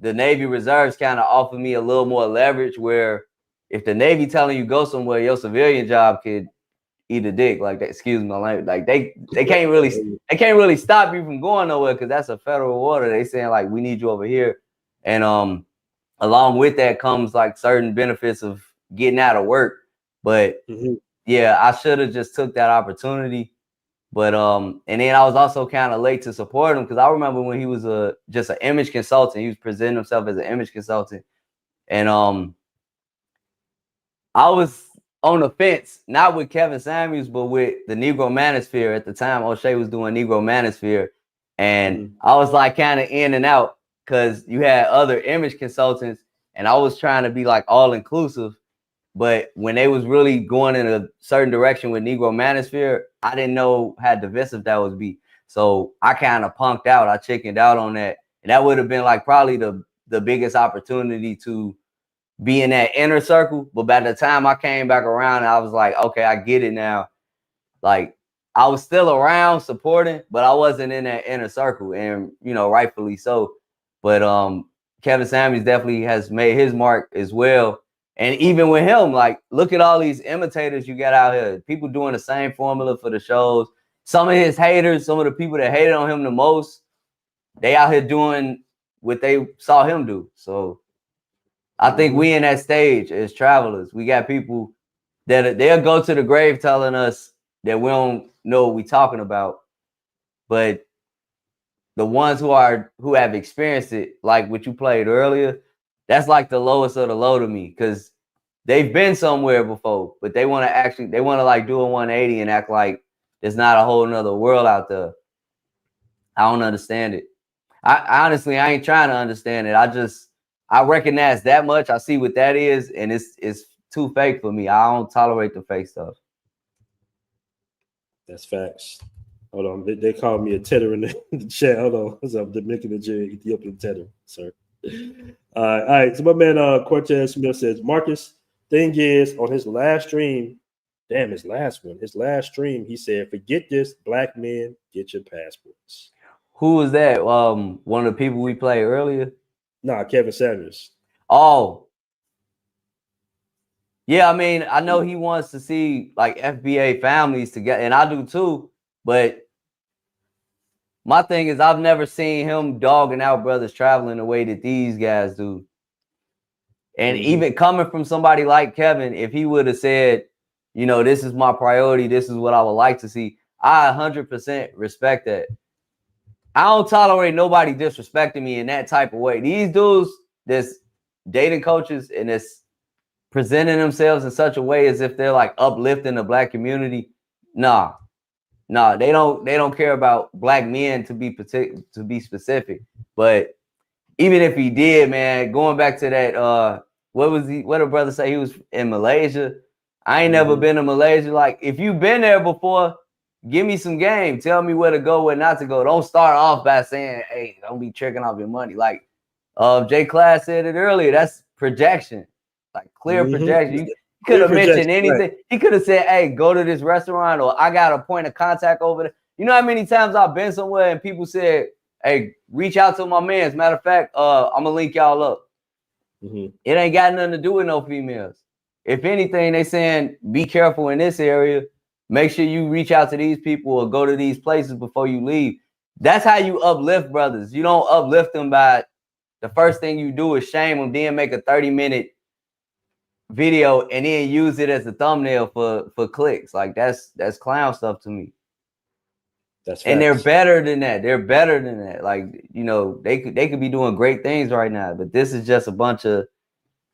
the Navy Reserves kind of offered me a little more leverage where if the Navy telling you go somewhere, your civilian job could eat a dick. Like that, excuse my language. Like they can't really stop you from going nowhere because that's a federal order. They saying like we need you over here. And along with that comes like certain benefits of getting out of work. But yeah, I should have just took that opportunity. But and then I was also kind of late to support him because I remember when he was just an image consultant. He was presenting himself as an image consultant, and I was on the fence, not with Kevin Samuels, but with the Negro Manosphere at the time. O'Shea was doing Negro Manosphere, and I was like kind of in and out because you had other image consultants, and I was trying to be like all inclusive. But when they was really going in a certain direction with Negro Manosphere, I didn't know how divisive that would be. So I kind of punked out. I chickened out on that. And that would have been like probably the biggest opportunity to be in that inner circle. But by the time I came back around, I was like, okay, I get it now. Like I was still around supporting, but I wasn't in that inner circle. And, you know, rightfully so. But Kevin Samuels definitely has made his mark as well. And even with him, like, look at all these imitators you got out here. People doing the same formula for the shows. Some of his haters, some of the people that hated on him the most, they out here doing what they saw him do. So I think we in that stage as travelers. We got people that they'll go to the grave telling us that we don't know what we're talking about. But the ones who have experienced it, like what you played earlier, that's like the lowest of the low to me because they've been somewhere before, but they want to like do a 180 and act like there's not a whole nother world out there. I don't understand it. I honestly ain't trying to understand it. I recognize that much. I see what that is, and it's too fake for me. I don't tolerate the fake stuff. That's facts. Hold on, they called me a tedder in the chat. Hold on, I'm Dominican Nigeria, Ethiopian tedder, sir. All right. So my man Cortez Smith says, Marcus, thing is, on his last stream, his last stream, he said, forget this, black men, get your passports. Who was that? One of the people we played earlier? Nah, Kevin Samuels. Oh. Yeah, I mean, I know he wants to see like FBA families together, and I do too, but my thing is I've never seen him dogging out brothers traveling the way that these guys do. And even coming from somebody like Kevin, if he would have said, you know, this is my priority, this is what I would like to see, I 100% respect that. I don't tolerate nobody disrespecting me in that type of way. These dudes that's dating coaches and that's presenting themselves in such a way as if they're like uplifting the black community, nah, they don't care about black men to be specific. But even if he did, man, going back to that, what did brother say? He was in Malaysia. I ain't never been to Malaysia. Like, if you've been there before, give me some game. Tell me where to go, where not to go. Don't start off by saying, hey, don't be tricking off your money. Like J Class said it earlier, that's projection. Like clear projection. You could have mentioned anything. Right. He could have said, hey, go to this restaurant, or I got a point of contact over there. You know how many times I've been somewhere and people said, hey, reach out to my man. As a matter of fact, I'm going to link y'all up. It ain't got nothing to do with no females. If anything, they saying, be careful in this area. Make sure you reach out to these people or go to these places before you leave. That's how you uplift brothers. You don't uplift them by the first thing you do is shame them, then make a 30-minute video and then use it as a thumbnail for clicks. Like that's clown stuff to me. That's facts. And they're better than that. They're better than that. Like, you know, they could be doing great things right now, but this is just a bunch of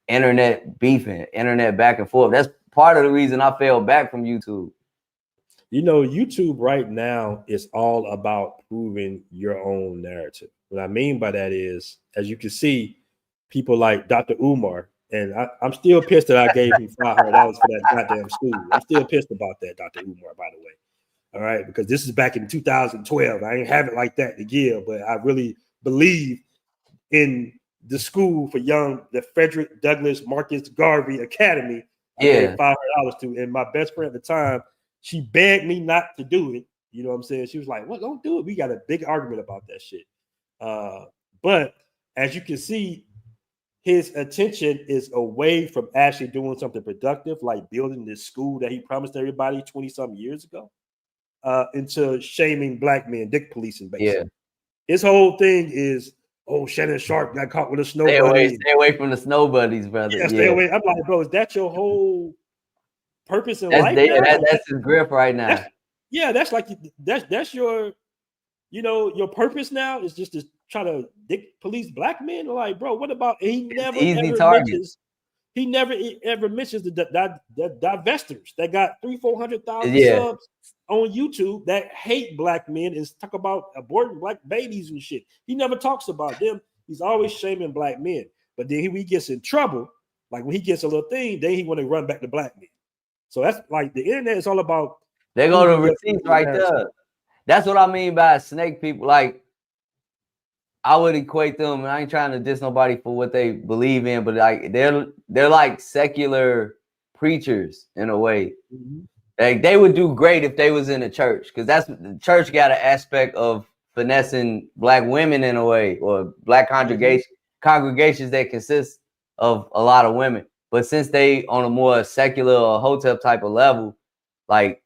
internet beefing, internet back and forth. That's part of the reason I fell back from YouTube. You know, YouTube right now is all about proving your own narrative. What I mean by that is, as you can see, people like Dr. Umar, and I'm still pissed that I gave him $500 for that goddamn school. I'm still pissed about that, Dr. Umar, by the way. All right, because this is back in 2012. I ain't have it like that to give, but I really believe in the school for young, the Frederick Douglass Marcus Garvey Academy. I gave $500 to, and my best friend at the time, she begged me not to do it. You know what I'm saying? She was like, "What? Don't do it." We got a big argument about that shit. But as you can see, his attention is away from actually doing something productive, like building this school that he promised everybody 20-something years ago, into shaming black men, dick policing, basically. Yeah. His whole thing is, oh, Shannon Sharp got caught with a snow bunny. Stay away from the snow buddies, brother. Yeah, stay away. I'm like, bro, is that your whole purpose in life? That's his grip right now. That's like that's your, your purpose now is just to try to dick police black men. Like, bro, what about he never ever mentions the divestors that got 300,000-400,000 subs on YouTube that hate black men and talk about aborting black babies and shit. He never talks about them. He's always shaming black men. But then he gets in trouble, like when he gets a little thing, then he want to run back to black men. So that's like the internet is all about. They go to receipts right there. That's what I mean by snake people. Like, I would equate them, and I ain't trying to diss nobody for what they believe in, but like they're like secular preachers in a way. Mm-hmm. Like, they would do great if they was in a church, because that's the church got an aspect of finessing black women in a way, or black congregations that consist of a lot of women. But since they on a more secular or hotel type of level, like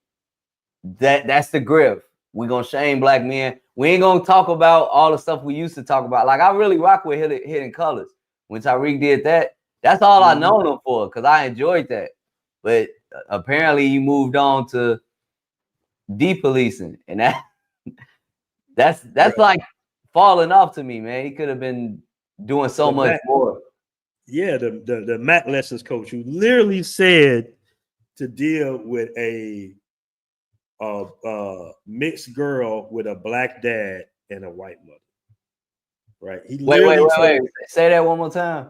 that's the grip. We're gonna shame black men. We ain't gonna talk about all the stuff we used to talk about. Like, I really rock with Hidden Colors. When Tariq did that, that's all I known him for, because I enjoyed that. But apparently he moved on to depolicing, and that's like falling off to me, man. He could have been doing so much more. Yeah, the Mac lessons coach who literally said to deal with a mixed girl with a black dad and a white mother. Right? He wait. Say that one more time.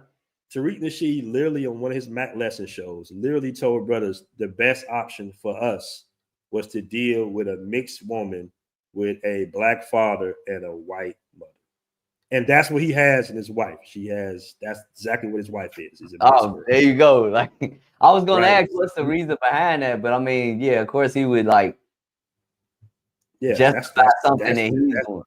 Tariq Nasheed literally on one of his Mac lesson shows literally told brothers the best option for us was to deal with a mixed woman with a black father and a white mother. And that's what he has in his wife. That's exactly what his wife is. There you go. Like, I was gonna ask what's the reason behind that, but I mean, yeah, of course he would like justify something that he's doing.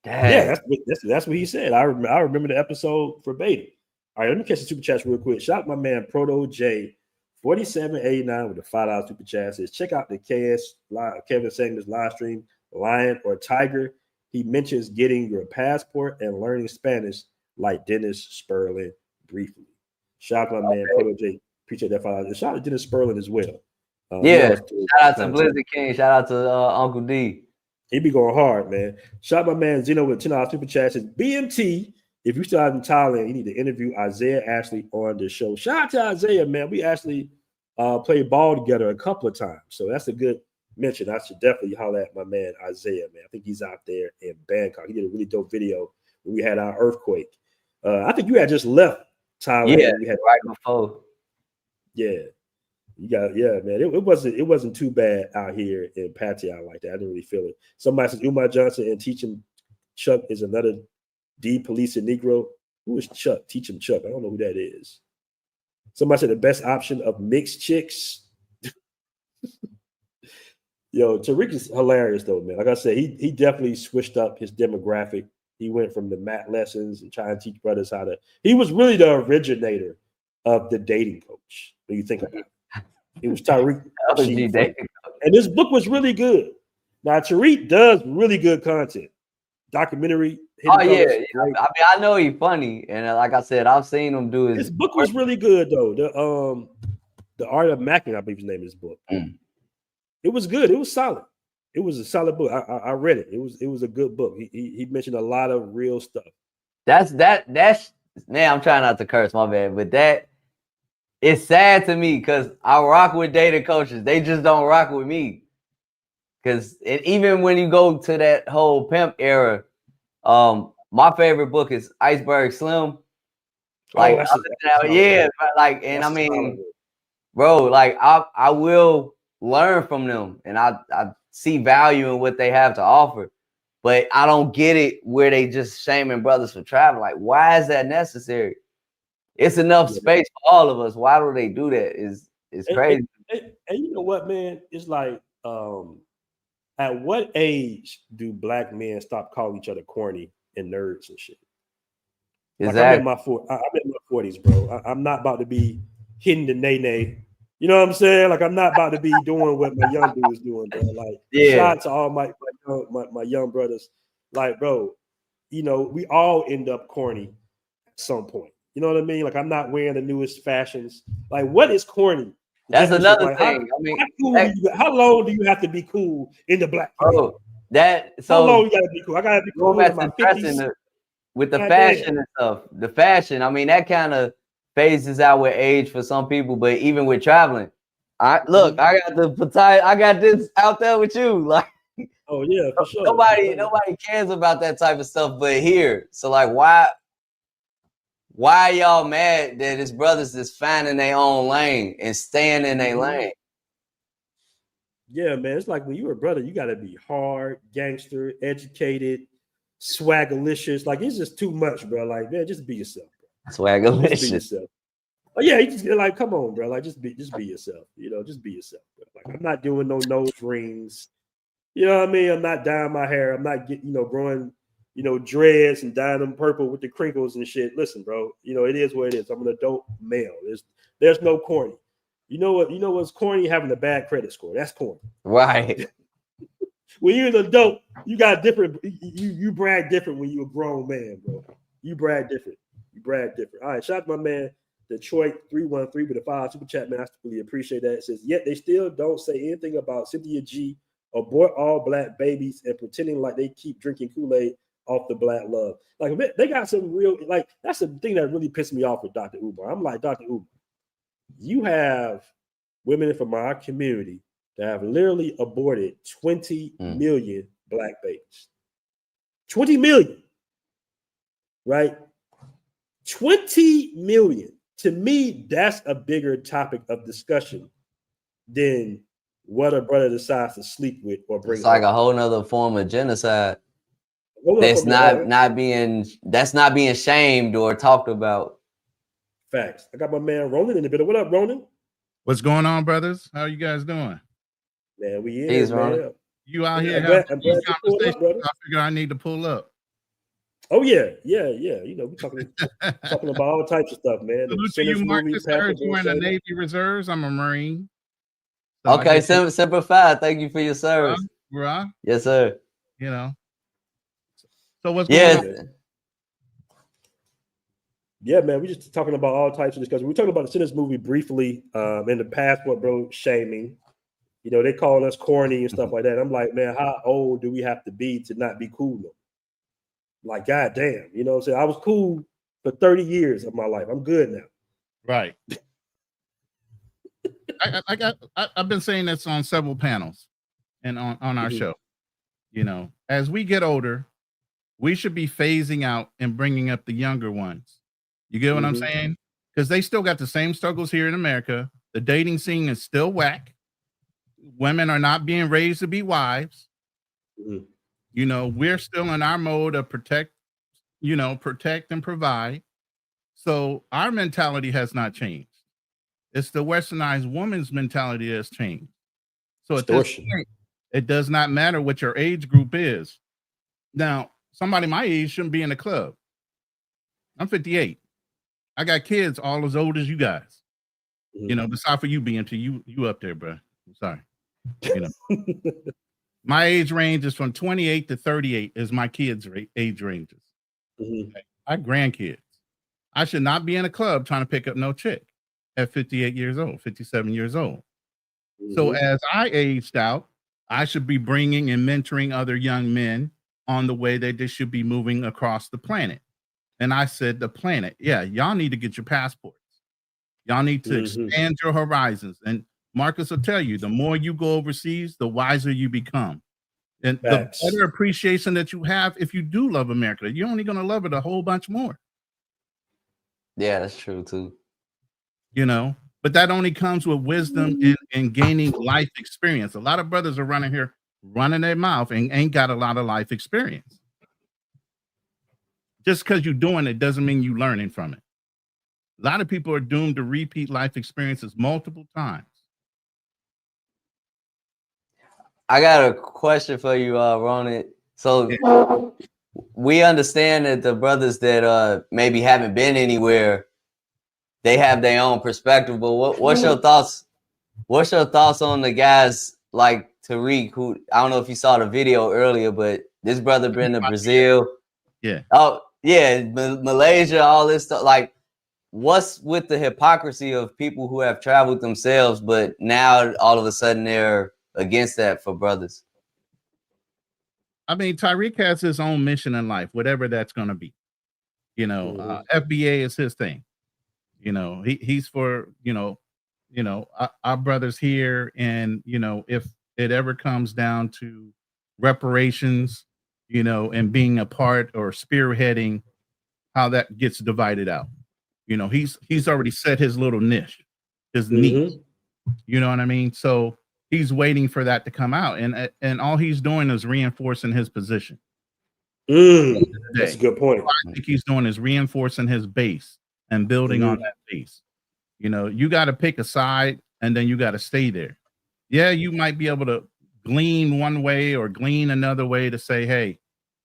Yeah, that's what he said. I remember the episode verbatim. All right, let me catch the super chats real quick. Shout out my man Proto J 4789 with the $5 super chat. Says check out the Kevin Samuels live stream, Lion or Tiger. He mentions getting your passport and learning Spanish like Dennis Sperling briefly. Shout out my man Proto J. Appreciate that $5. Shout out to Dennis Sperling as well. Shout out to Blizzard King. Shout out to Uncle D. He be going hard, man. Shout out my man Zeno with $10 super chat. Says BMT. If you still out in Thailand, you need to interview Isaiah Ashley on the show. Shout out to Isaiah, man. We actually played ball together a couple of times. So that's a good mention. I should definitely holler at my man Isaiah, man. I think he's out there in Bangkok. He did a really dope video when we had our earthquake. I think you had just left Thailand. Yeah, we had, right before. Yeah. Man. It wasn't too bad out here in Pattaya like that. I didn't really feel it. Somebody says Umar Johnson and Teaching Chuck is another de-policing Negro. Who is Chuck? Teach him Chuck. I don't know who that is. Somebody said the best option of mixed chicks. Yo, Tariq is hilarious though, man. Like I said, he definitely switched up his demographic. He went from the mat lessons and trying to teach brothers how to. He was really the originator of the dating coach. When you think about it, it was Tariq. And this book was really good. Now Tariq does really good content. Documentary. I mean, I know he's funny, and like I said, I've seen him do his book was really good though. The Art of Macking, I believe his name is his book. It was good. It was solid. It was a solid book. I read it. It was a good book. He mentioned a lot of real stuff. That's man, I'm trying not to curse, my bad, but that it's sad to me because I rock with data coaches. They just don't rock with me. Because even when you go to that whole pimp era, my favorite book is Iceberg Slim. Like, I mean, bro, like I will learn from them, and I see value in what they have to offer, but I don't get it where they just shaming brothers for traveling. Like, why is that necessary? It's enough space for all of us. Why do they do that? It's crazy. And you know what, man? It's like, at what age do black men stop calling each other corny and nerds and shit? Like I'm in my 40s, bro. I'm not about to be hitting the nay. You know what I'm saying? Like I'm not about to be doing what my young dude is doing, bro. Like shout out to all my young brothers. Like, bro, you know, we all end up corny at some point. You know what I mean? Like I'm not wearing the newest fashions. Like, what is corny? That's another like, thing. How low do you have to be cool in the black community? How low you gotta be cool? I gotta be cool in my 50s. With the fashion and stuff. The fashion, I mean, that kind of phases out with age for some people, but even with traveling, I got this out there with you. Like, oh yeah, for sure. Nobody cares about that type of stuff but here. So like, why y'all mad that his brothers is finding their own lane and staying in their lane? Yeah, man. It's like when you're a brother, you gotta be hard, gangster, educated, swaggerlicious. Like it's just too much, bro. Like, man, just be yourself, bro. Swaggerlicious. Just be yourself. Oh yeah, you just like, come on, bro. Like, just be yourself. You know, just be yourself, bro. Like, I'm not doing no nose rings. You know what I mean? I'm not dyeing my hair. I'm not getting, growing, dreads and dyeing them purple with the crinkles and shit. Listen, bro. It is what it is. I'm an adult male. There's no corny. You know what? You know what's corny? Having a bad credit score. That's corny. Right. When you're an adult, you got different. You brag different when you're a grown man, bro. You brag different. All right, shout out to my man Detroit 313 with a 5 super chat, man. I really appreciate that. It says, yet they still don't say anything about Cynthia G, abort all black babies, and pretending like they keep drinking Kool-Aid off the black love. Like they got some real, like that's the thing that really pissed me off with Dr. Umar. I'm like, Dr. Umar, you have women from our community that have literally aborted 20 million black babies. 20 million, right? 20 million. To me, that's a bigger topic of discussion than what a brother decides to sleep with or bring. It's like a whole nother form of genocide. That's not being shamed or talked about. Facts. I got my man Ronan in the middle. What up, Ronan? What's going on, brothers? How are you guys doing? Man, we here, man. You out here having these conversations. I figure I need to pull up. Oh yeah. We talking about all types of stuff, man. Salute to you, Marcus. I heard you in the Navy Reserves. I'm a Marine. So okay, Semper Fi. Thank you for your service. Right. Yes, sir. So what's going on? Yeah, man, we just talking about all types of discussion. We're talking about the sentence movie briefly in the Passportbros shaming. They calling us corny and stuff like that. I'm like, man, how old do we have to be to not be cool though? Like, goddamn, you know what I'm saying? I was cool for 30 years of my life. I'm good now. Right. I've been saying this on several panels and on our show. As we get older, we should be phasing out and bringing up the younger ones. You get what I'm saying? Because they still got the same struggles here in America. The dating scene is still whack. Women are not being raised to be wives. We're still in our mode of protect and provide. So our mentality has not changed. It's the westernized woman's mentality that has changed. So at this point, it does not matter what your age group is. Now, somebody my age shouldn't be in the club. I'm 58. I got kids all as old as you guys. Besides for you being to you up there, bro. I'm sorry. My age range is from 28 to 38 is my kids' age ranges. Okay. I have grandkids. I should not be in a club trying to pick up no chick at 58 years old, 57 years old. So as I aged out, I should be bringing and mentoring other young men on the way that they should be moving across the planet. And I said, the planet, yeah, y'all need to get your passports. Y'all need to expand your horizons. And Marcus will tell you, the more you go overseas, the wiser you become. And the better appreciation that you have if you do love America, you're only going to love it a whole bunch more. Yeah, that's true too. But that only comes with wisdom and gaining life experience. A lot of brothers are running here, running their mouth and ain't got a lot of life experience. Just because you're doing it doesn't mean you're learning from it. A lot of people are doomed to repeat life experiences multiple times. I got a question for you, Ronan. So we understand that the brothers that maybe haven't been anywhere, they have their own perspective. But what's your thoughts? What's your thoughts on the guys like Tariq, who I don't know if you saw the video earlier, but this brother been to Brazil. Yeah. Oh, yeah, Malaysia, all this stuff. Like, what's with the hypocrisy of people who have traveled themselves, but now all of a sudden they're against that for brothers? I mean, Tariq has his own mission in life, whatever that's going to be. You know, FBA is his thing. You know, he's for, our brothers here. And, if it ever comes down to reparations, and being a part or spearheading how that gets divided out. He's already set his little niche, his niche. You know what I mean? So he's waiting for that to come out, and all he's doing is reinforcing his position. That's a good point. What I think he's doing is reinforcing his base and building on that base. You got to pick a side, and then you got to stay there. Yeah, you might be able to glean one way or glean another way to say, hey,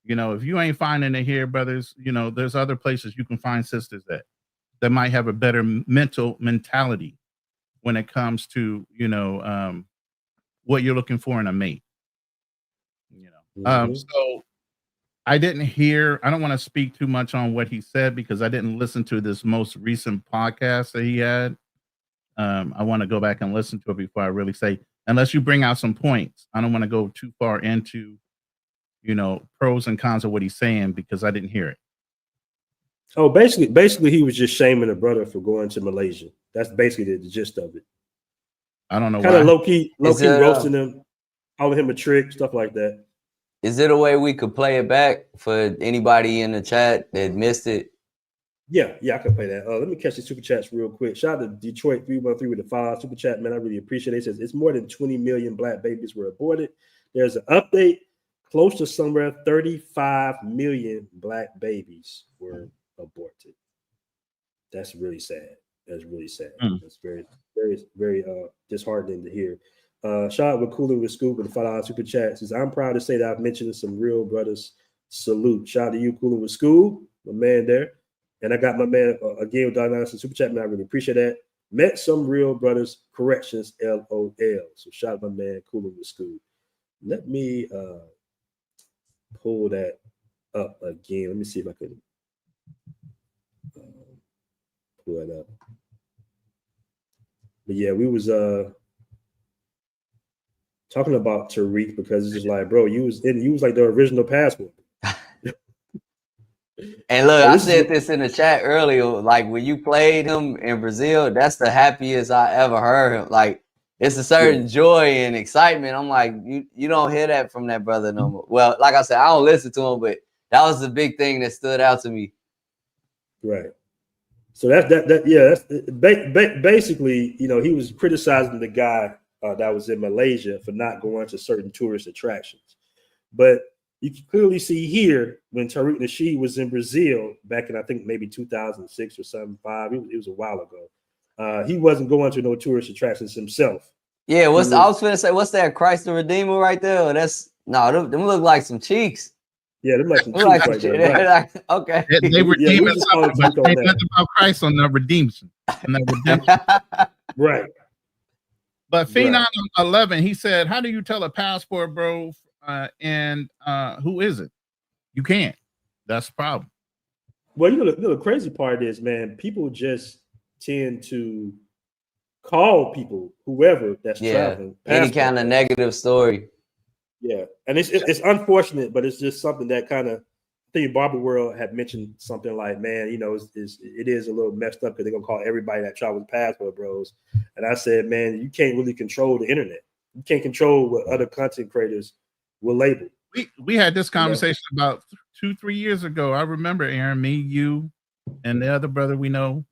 if you ain't finding it here, brothers, there's other places you can find sisters that might have a better mentality when it comes to, what you're looking for in a mate. So I don't want to speak too much on what he said because I didn't listen to this most recent podcast that he had. I want to go back and listen to it before I really say, unless you bring out some points. I don't want to go too far into, pros and cons of what he's saying because I didn't hear it. Oh, basically he was just shaming a brother for going to Malaysia. That's basically the gist of it. I don't know kind why. of low key roasting him, calling him a trick, stuff like that. Is it a way we could play it back for anybody in the chat that missed it? Yeah, I can play that. Let me catch the super chats real quick. Shout out to Detroit 313 with the 5 super chat, man. I really appreciate it. It says it's more than 20 million black babies were aborted. There's an update. Close to somewhere 35 million black babies were aborted. That's really sad. That's really sad. That's very, very, very disheartening to hear. Shout out with Cooling with Scoop with the $5 super chat. Says, I'm proud to say that I've mentioned some real brothers. Salute. Shout out to you, Cooling with Scoop, my man there. And I got my man again with $9 super chat, man. I really appreciate that. Met some real brothers. Corrections, LOL. So shout out my man, Cooling with Scoop. Let me pull that up again. Let me see if I can pull that up. But yeah, we was talking about Tariq because it's just like, bro, you was like the original Passport. And look, I said this in the chat earlier. Like when you played him in Brazil, that's the happiest I ever heard him. Like it's a certain joy and excitement. I'm like, you don't hear that from that brother no more. Well, like I said, I don't listen to him, but that was the big thing that stood out to me. Right. So that's basically, he was criticizing the guy that was in Malaysia for not going to certain tourist attractions. But you can clearly see here when Tariq Nasheed was in Brazil back in, I think, maybe 2006 or 2005. It was a while ago. He wasn't going to no tourist attractions himself. Yeah, I was going to say, what's that? Christ the Redeemer right there? Them look like some cheeks. Yeah, them like some cheeks right there. Right. Okay. They redeem it, but ain't nothing about Christ on the redemption. Right. But Phenom 11, he said, how do you tell a passport, bro? And who is it? You can't. That's the problem. Well, the crazy part is, man, people just tend to call people, whoever that's traveling, any kind of negative story. Yeah, and it's unfortunate, but it's just something that kind of, I think Barber World had mentioned something like, man, it is a little messed up because they're gonna call everybody that travels Passport Bros. And I said, man, you can't really control the internet. You can't control what other content creators will label. We had this conversation about 2-3 years ago. I remember, Aaron, me, you, and the other brother we know.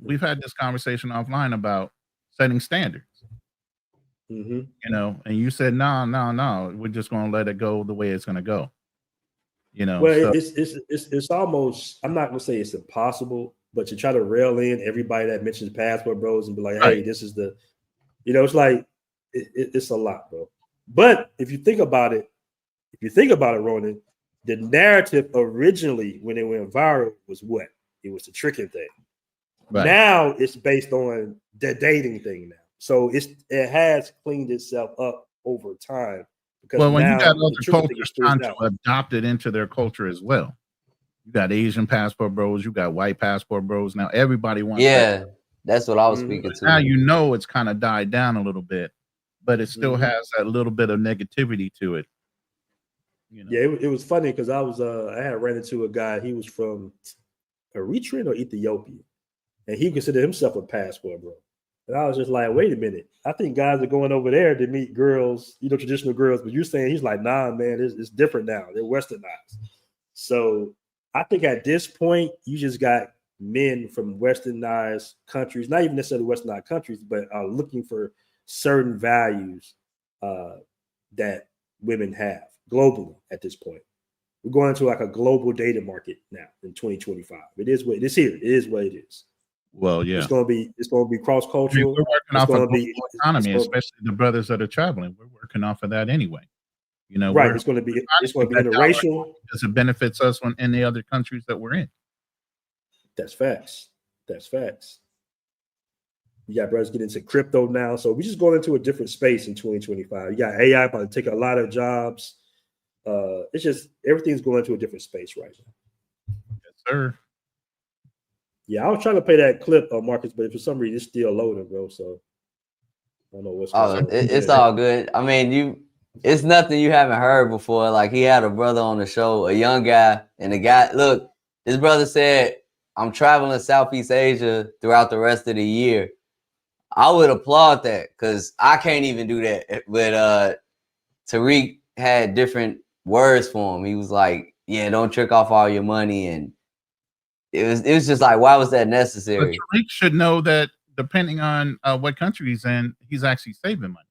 We've had this conversation offline about setting standards. And you said, no, we're just going to let it go the way it's going to go. Well, it's almost, I'm not going to say it's impossible, but to try to rail in everybody that mentions Passport Bros and be like, hey, this is the, it's like, it's a lot, bro. But if you think about it, Ronan, the narrative originally when it went viral was what? It was the tricking thing. Right. Now it's based on the dating thing now. So it has cleaned itself up over time. Because well, when now you got other cultures trying to adopt it into their culture as well. You got Asian passport bros, you got white passport bros. Now everybody wants that's what I was speaking to. Now you know it's kind of died down a little bit, but it still has that little bit of negativity to it. You know? Yeah, it was funny because I had ran into a guy, he was from Eritrea or Ethiopia, and he considered himself a passport bro. And I was just like, wait a minute. I think guys are going over there to meet girls, you know, traditional girls, but you're saying he's like, nah, man, it's different now. They're westernized. So I think at this point, you just got men from westernized countries, not even necessarily westernized countries, but are looking for certain values that women have globally at this point. We're going into like a global data market now in 2025. It is what it is here. It is what it is. Well, yeah, it's going to be cross-cultural. We're working off of the economy, especially the brothers that are traveling. We're working off of that anyway. You know, right? It's going to be interracial because it benefits us when in the other countries that we're in. That's facts. That's facts. You got brothers getting into crypto now, so we're just going into a different space in 2025. You got AI about to take a lot of jobs. It's just everything's going into a different space right now. Yes, sir. Yeah, I was trying to play that clip, Marcus, but for some reason it's still loading, bro. So I don't know what's going on. It's all good. I mean, it's nothing you haven't heard before. Like he had a brother on the show, a young guy, and the guy, look, this brother said, I'm traveling Southeast Asia throughout the rest of the year. I would applaud that because I can't even do that. But Tariq had different words for him. He was like, yeah, don't trick off all your money. And it was just like, why was that necessary? But Tariq should know that depending on what country he's in, he's actually saving money.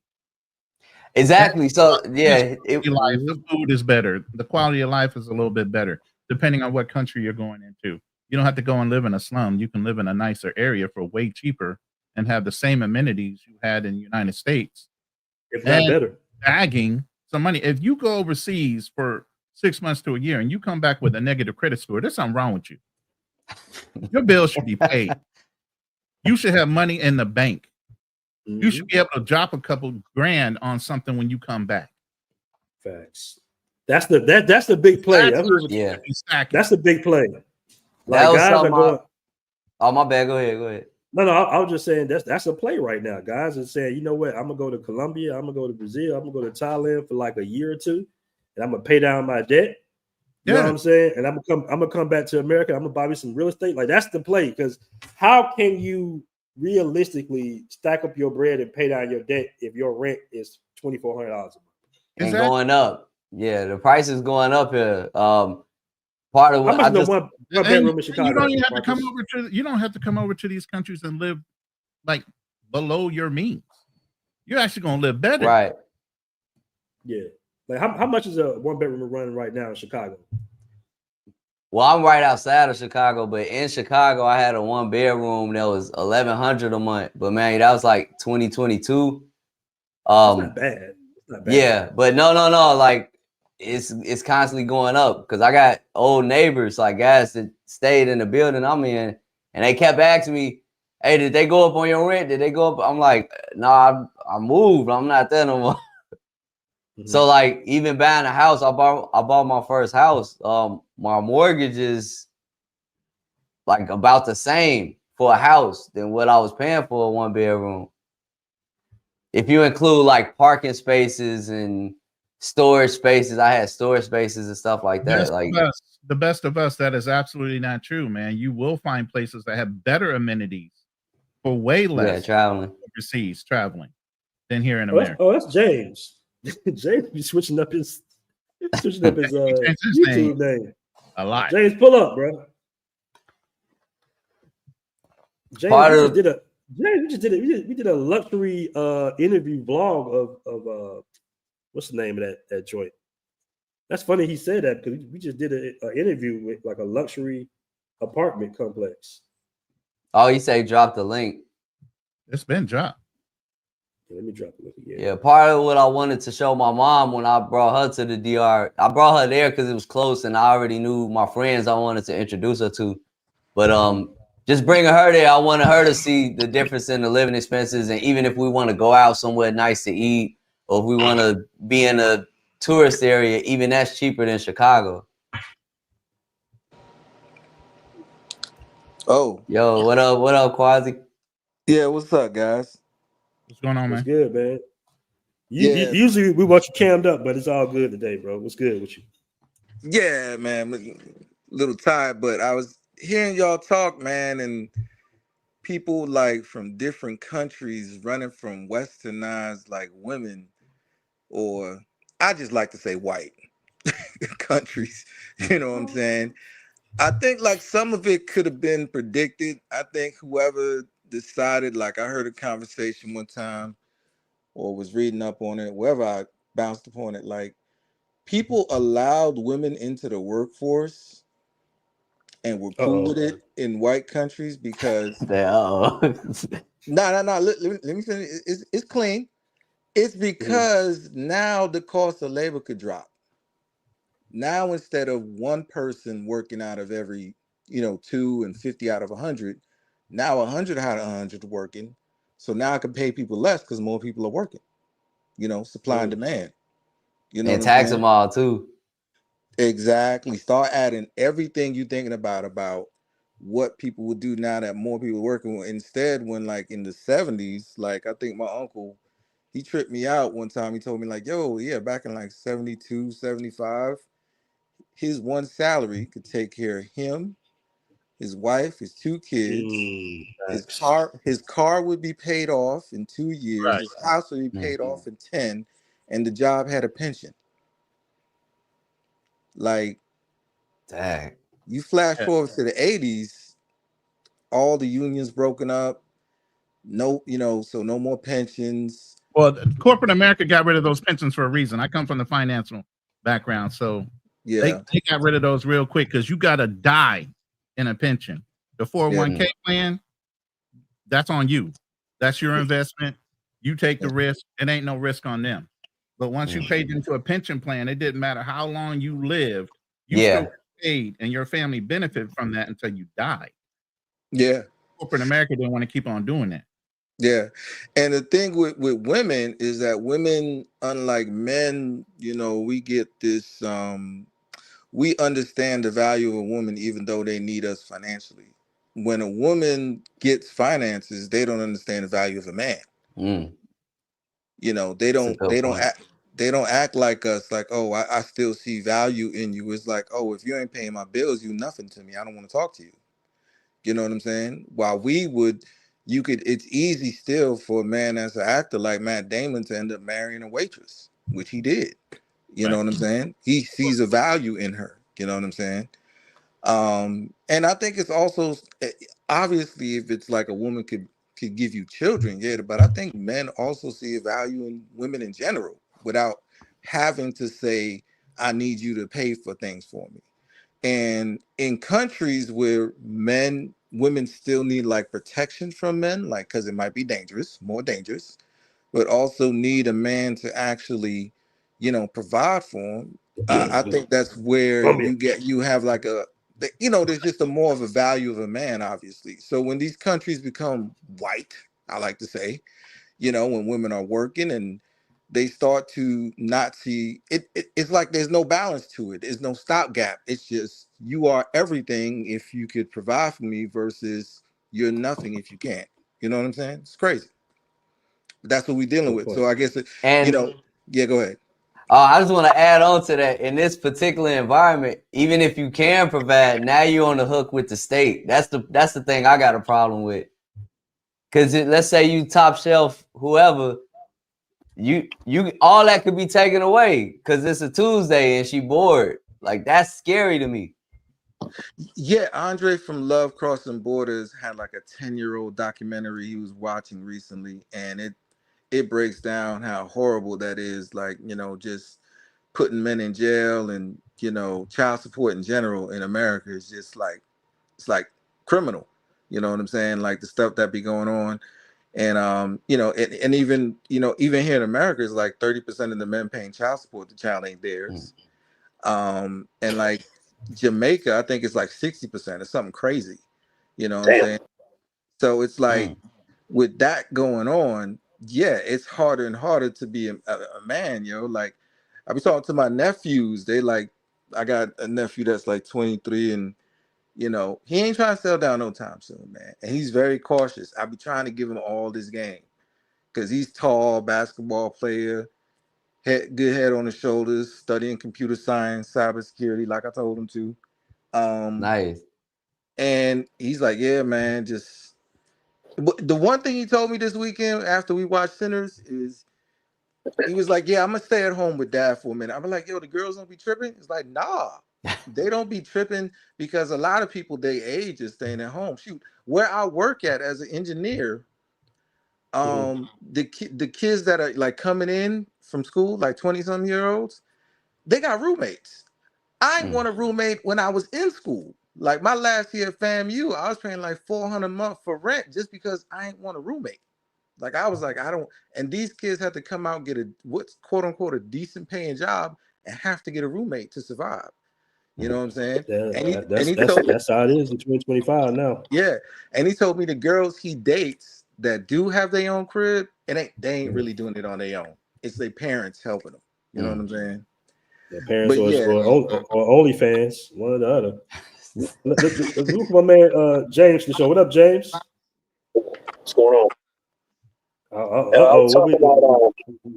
Exactly. So yeah, the food is better. The quality of life is a little bit better depending on what country you're going into. You don't have to go and live in a slum. You can live in a nicer area for way cheaper and have the same amenities you had in the United States. If not better. Bagging some money. If you go overseas for 6 months to a year and you come back with a negative credit score, there's something wrong with you. Your bills should be paid. You should have money in the bank. Mm-hmm. You should be able to drop a couple grand on something when you come back. Facts. That's the big play. That's the big play. Like guys are going. Oh, my bad. Go ahead. No, I was just saying that's a play right now. Guys are saying, you know what? I'm gonna go to Colombia. I'm gonna go to Brazil. I'm gonna go to Thailand for like a year or two, and I'm gonna pay down my debt. You know what I'm saying? And I'm gonna come back to America. I'm gonna buy me some real estate. Like that's the play. Because how can you realistically stack up your bread and pay down your debt if your rent is $2,400 a month? And going up. Yeah, the price is going up here. Part of what I just one bedroom in Chicago. You don't even have to come over to. You don't have to come over to these countries and live like below your means. You're actually gonna live better, right? Yeah. Like how much is a one bedroom running right now in Chicago? Well, I'm right outside of Chicago, but in Chicago, I had a one bedroom that was $1,100 a month. But man, that was like 2022. It's not bad. Yeah, but no. Like it's constantly going up because I got old neighbors, like guys that stayed in the building I'm in, and they kept asking me, "Hey, did they go up on your rent? Did they go up?" I'm like, "No, I moved. I'm not there no more." Mm-hmm. So like even buying a house, I bought my first house. My mortgage is like about the same for a house than what I was paying for a one bedroom. If you include like parking spaces and storage spaces, I had storage spaces and stuff like that. The best of us, that is absolutely not true, man. You will find places that have better amenities for way less traveling overseas than here in America. That's James. James be switching up his YouTube name a lot. James, pull up, bro. James we did a luxury interview vlog of what's the name of that joint? That's funny he said that because we just did an interview with like a luxury apartment complex. Oh, you say drop the link. It's been dropped. Let me drop a look again. Yeah, part of what I wanted to show my mom when I brought her to the DR, I brought her there because it was close and I already knew my friends I wanted to introduce her to. But just bringing her there, I wanted her to see the difference in the living expenses. And even if we want to go out somewhere nice to eat, or if we want to be in a tourist area, even that's cheaper than Chicago. Oh, yo, what up, Quasi? Yeah, what's up, guys? What's going on, What's man? good, man? Usually we watch you cammed up, but it's all good today, bro. What's good with you? Yeah, man, a little tired, but I was hearing y'all talk, man, and people like from different countries running from westernized like women, or I just like to say white countries. You know what I'm saying? I think like some of it could have been predicted. I think whoever decided, like I heard a conversation one time or was reading up on it, wherever I bounced upon it, like people allowed women into the workforce and were cool with it in white countries because no. Let me finish. It's clean. It's because now the cost of labor could drop. Now instead of one person working out of every 2 and 50 out of 100, now 100 out of 100 working. So now I can pay people less because more people are working. Supply and demand. You know and what I'm tax saying? them all too. Exactly. Start adding everything you're thinking about what people would do now that more people are working. Instead, when like in the 70s, like I think my uncle, he tripped me out one time. He told me like, yo, yeah, back in like 72, 75, his one salary could take care of him, his wife, his 2 kids. His car would be paid off in 2 years. Right. His house would be paid off in 10, and the job had a pension. Like, dang. You flash forward to the 80s, all the unions broken up. No, so no more pensions. Well, corporate America got rid of those pensions for a reason. I come from the financial background, so they got rid of those real quick because you got to die in a pension. The 401k plan, that's on you. That's your investment. You take the risk. It ain't no risk on them. But once you paid into a pension plan, it didn't matter how long you lived. You still paid, and your family benefited from that until you died. Yeah. Corporate America didn't want to keep on doing that. Yeah. And the thing with women is that women, unlike men, we get this, we understand the value of a woman even though they need us financially. When a woman gets finances, they don't understand the value of a man. They don't act like us, like, oh, I still see value in you. It's like, oh, if you ain't paying my bills, you nothing to me. I don't want to talk to you. You know what I'm saying? While it's easy still for a man as an actor like Matt Damon to end up marrying a waitress, which he did. You know what I'm saying? He sees a value in her. You know what I'm saying? And I think it's also obviously if it's like a woman could give you children, but I think men also see a value in women in general without having to say, I need you to pay for things for me. And in countries where women still need like protection from men, like because it might be more dangerous, but also need a man to actually, provide for them. I think that's where you have like there's just more of a value of a man, obviously. So when these countries become white, I like to say, when women are working and they start to not see it, it's like there's no balance to it. There's no stopgap. It's just you are everything if you could provide for me versus you're nothing if you can't. You know what I'm saying? It's crazy. That's what we're dealing with. So I guess go ahead. I just want to add on to that. In this particular environment, even if you can provide, now you're on the hook with the state. That's the thing I got a problem with. Because let's say you top shelf, whoever, you all that could be taken away because it's a Tuesday and she bored. Like that's scary to me. Yeah, Andre from Love Crossing Borders had like a 10-year-old documentary he was watching recently, and it breaks down how horrible that is. Like, just putting men in jail and, child support in general in America is just like, it's like criminal. You know what I'm saying? Like the stuff that be going on. And you know, and even, you know, even here in America, it's like 30% of the men paying child support, the child ain't theirs. And like Jamaica, I think it's like 60%. It's something crazy. You know what I'm saying? So it's like with that going on, yeah, it's harder and harder to be a man, yo. Like I be talking to my nephews, they like, I got a nephew that's like 23, and you know, he ain't trying to settle down no time soon, man. And he's very cautious. I be trying to give him all this game because he's tall, basketball player, good head on his shoulders, studying computer science, cybersecurity, like I told him to. Nice. And he's like, yeah, man, just. But the one thing he told me this weekend after we watched Sinners is he was like, yeah, I'm gonna stay at home with dad for a minute. I'm like, yo, the girls don't be tripping. It's like, nah, they don't be tripping because a lot of people their age is staying at home. Shoot, where I work at as an engineer, the kids that are like coming in from school, like 20-some-year-olds, they got roommates. I ain't want a roommate when I was in school. Like my last year at FAMU, I was paying like $400 a month for rent just because I ain't want a roommate. Like I was like, I don't, and these kids have to come out and get what's quote unquote a decent paying job and have to get a roommate to survive. You know what I'm saying? That's how it is in 2025 now. Yeah, and he told me the girls he dates that do have their own crib, they ain't really doing it on their own. It's their parents helping them. You know what I'm saying? Their parents or OnlyFans, one or the other. Let's look for my man James to the show. What up, James? What's going on?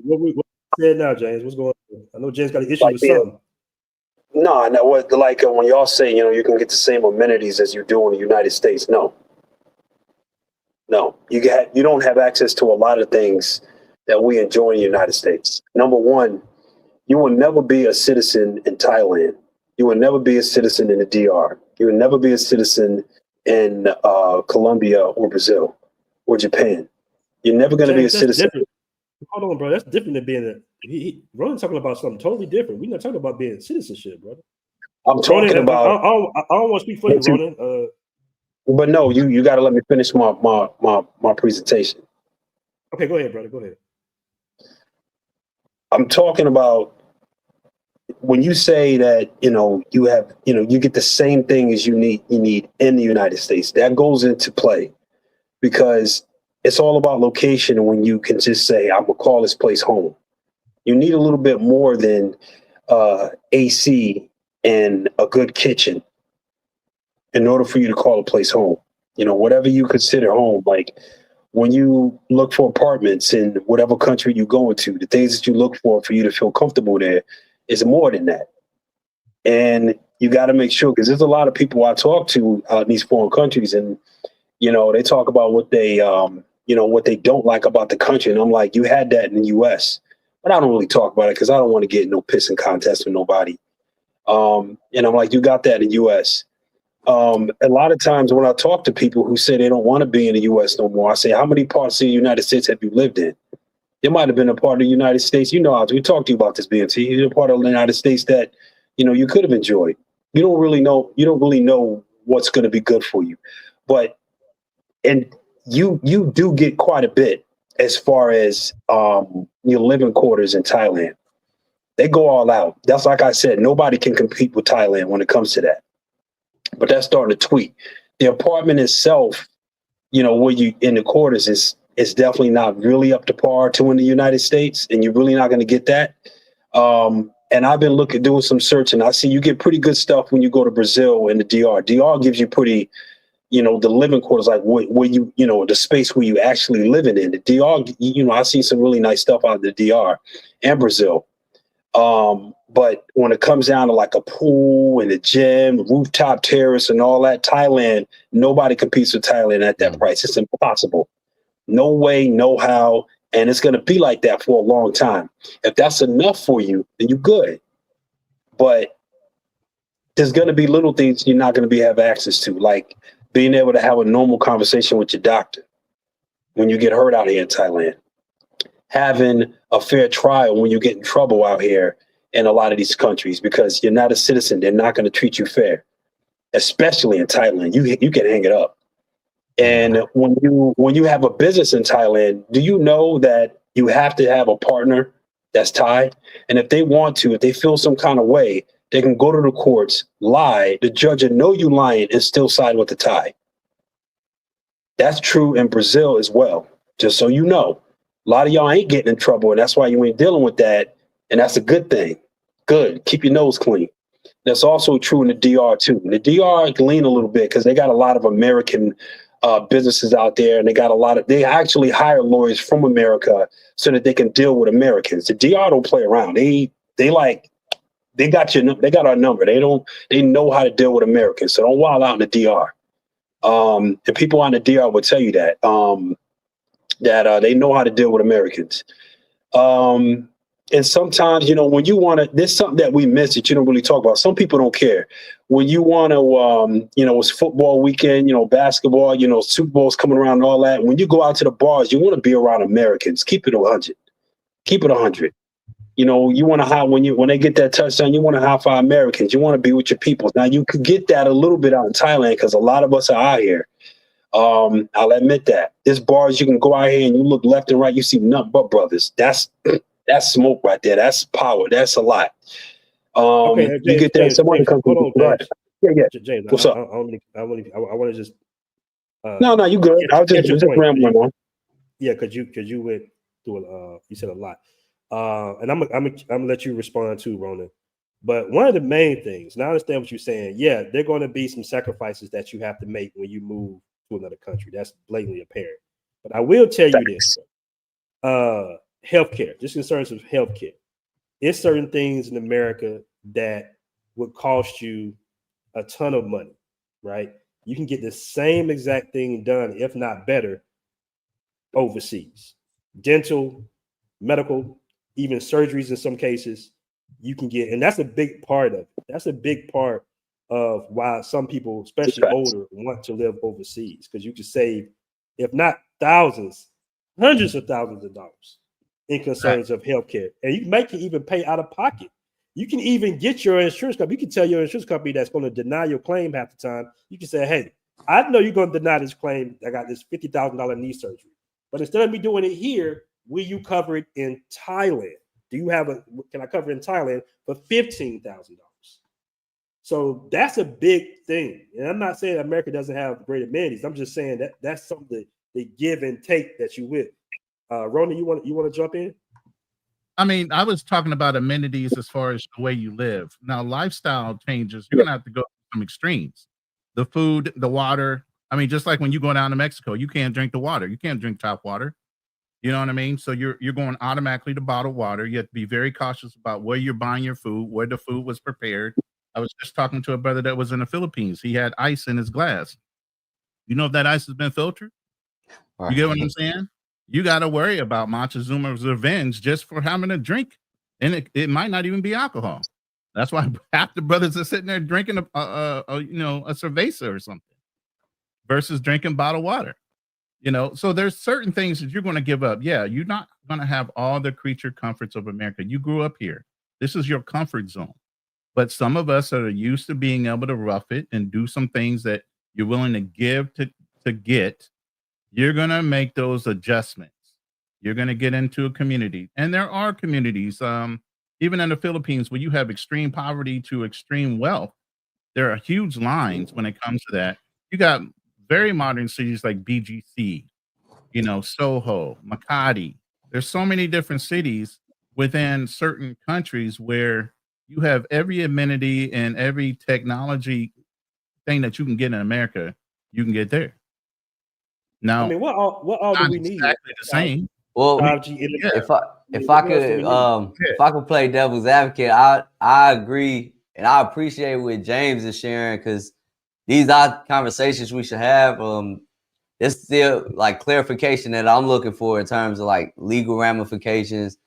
What we said now, James? What's going on? I know James got an issue with something. No, what like when y'all say, you know, you can get the same amenities as you do in the United States. No, you don't have access to a lot of things that we enjoy in the United States. Number one, you will never be a citizen in Thailand. You will never be a citizen in the DR. You will never be a citizen in Colombia or Brazil or Japan. You're never going to be a citizen. Different. Hold on, bro. That's different than being Ron's talking about something totally different. We're not talking about being citizenship, brother. I'm talking about. I don't want to speak for you, Ronan. But no, you got to let me finish my presentation. Okay, go ahead, brother. Go ahead. I'm talking about when you say that, you know, you get the same thing as you need in the United States. That goes into play because it's all about location. And when you can just say, I'm gonna call this place home, you need a little bit more than AC and a good kitchen in order for you to call a place home. You know, whatever you consider home, like when you look for apartments in whatever country you go into, the things that you look for you to feel comfortable there is more than that. And you got to make sure, because there's a lot of people I talk to out in these foreign countries, and, you know, they talk about what they, what they don't like about the country. And I'm like, you had that in the US, but I don't really talk about it because I don't want to get in no pissing contest with nobody. And I'm like, you got that in the US. A lot of times when I talk to people who say they don't want to be in the US no more, I say, how many parts of the United States have you lived in? There might have been a part of the United States, you know, we talked to you about this, BNT. You're a part of the United States that, you know, you could have enjoyed. You don't really know what's going to be good for you. But, and you do get quite a bit as far as your living quarters in Thailand. They go all out. That's like I said, nobody can compete with Thailand when it comes to that. But that's starting to tweak. The apartment itself, you know, where you in the quarters is definitely not really up to par to in the United States, and you're really not going to get that. And I've been doing some searching. I see you get pretty good stuff when you go to Brazil and the DR. DR gives you pretty, you know, the living quarters, like where you know, the space where you actually living in. The DR, you know, I see some really nice stuff out of the DR and Brazil. But when it comes down to like a pool and a gym, rooftop terrace and all that, Thailand, nobody competes with Thailand at that price. It's impossible. No way, no how. And it's going to be like that for a long time. If that's enough for you, then you're good. But there's going to be little things you're not going to have access to, like being able to have a normal conversation with your doctor when you get hurt out here in Thailand. Having a fair trial when you get in trouble out here in a lot of these countries, because you're not a citizen. They're not going to treat you fair, especially in Thailand. You can hang it up. And when you have a business in Thailand, do you know that you have to have a partner that's Thai? And if they want to, if they feel some kind of way, they can go to the courts, lie, the judge will know you lying and still side with the Thai. That's true in Brazil as well. Just so you know, a lot of y'all ain't getting in trouble, and that's why you ain't dealing with that. And that's a good thing. Good. Keep your nose clean. That's also true in the DR too. The DR can lean a little bit because they got a lot of American businesses out there, and they actually hire lawyers from America so that they can deal with Americans. The DR don't play around. They got our number. They know how to deal with Americans. So don't wild out in the DR. The people on the DR will tell you that they know how to deal with Americans. And sometimes, when you want to, there's something that we miss that you don't really talk about. Some people don't care. When you want to, it's football weekend, basketball, Super Bowl's coming around and all that. When you go out to the bars, you want to be around Americans. Keep it 100. Keep it 100. You want to when they get that touchdown, you want to high five Americans. You want to be with your people. Now you could get that a little bit out in Thailand because a lot of us are out here. I'll admit that. There's bars you can go out here and you look left and right, you see nothing but brothers. That's smoke right there. That's power. That's a lot. Okay, James, you get there, someone comes. Hold on, James. Yeah. James, What's up? I want to just. No, you good. I was just rambling on. Yeah, because you went through you said a lot, and I'm gonna let you respond too, Ronan. But one of the main things, and I understand what you're saying. Yeah, there are going to be some sacrifices that you have to make when you move to another country. That's blatantly apparent. But I will tell you this: healthcare, just in terms of healthcare, it's certain things in America that would cost you a ton of money, right? You can get the same exact thing done, if not better, overseas. Dental, medical, even surgeries in some cases, you can get, and that's a big part of it. That's a big part of why some people, especially older, want to live overseas, because you can save, if not thousands, hundreds of thousands of dollars in concerns of healthcare. And you can even pay out of pocket. You can even get your insurance company. You can tell your insurance company that's going to deny your claim half the time. You can say, hey, I know you're going to deny this claim. I got this $50,000 knee surgery. But instead of me doing it here, will you cover it in Thailand? Can I cover it in Thailand for $15,000? So that's a big thing. And I'm not saying America doesn't have great amenities. I'm just saying that's something the give and take that you with. Ronan, you want to jump in? I mean, I was talking about amenities as far as the way you live. Now, lifestyle changes, you're going to have to go to some extremes. The food, the water. I mean, just like when you go down to Mexico, you can't drink the water. You can't drink tap water. You know what I mean? So you're going automatically to bottled water. You have to be very cautious about where you're buying your food, where the food was prepared. I was just talking to a brother that was in the Philippines. He had ice in his glass. You know if that ice has been filtered? You get what I'm saying? You got to worry about Montezuma's revenge just for having a drink. And it might not even be alcohol. That's why half the brothers are sitting there drinking a cerveza or something versus drinking bottled water. So there's certain things that you're going to give up. Yeah, you're not going to have all the creature comforts of America. You grew up here. This is your comfort zone. But some of us are used to being able to rough it and do some things that you're willing to give to get. You're going to make those adjustments. You're going to get into a community. And there are communities, even in the Philippines, where you have extreme poverty to extreme wealth. There are huge lines when it comes to that. You got very modern cities like BGC, Soho, Makati. There's so many different cities within certain countries where you have every amenity and every technology thing that you can get in America, you can get there. Now, I mean, what all do we need? Exactly the same. Well, 5G if I could play devil's advocate, I agree and I appreciate what James is sharing, because these are conversations we should have. It's still like clarification that I'm looking for in terms of like legal ramifications,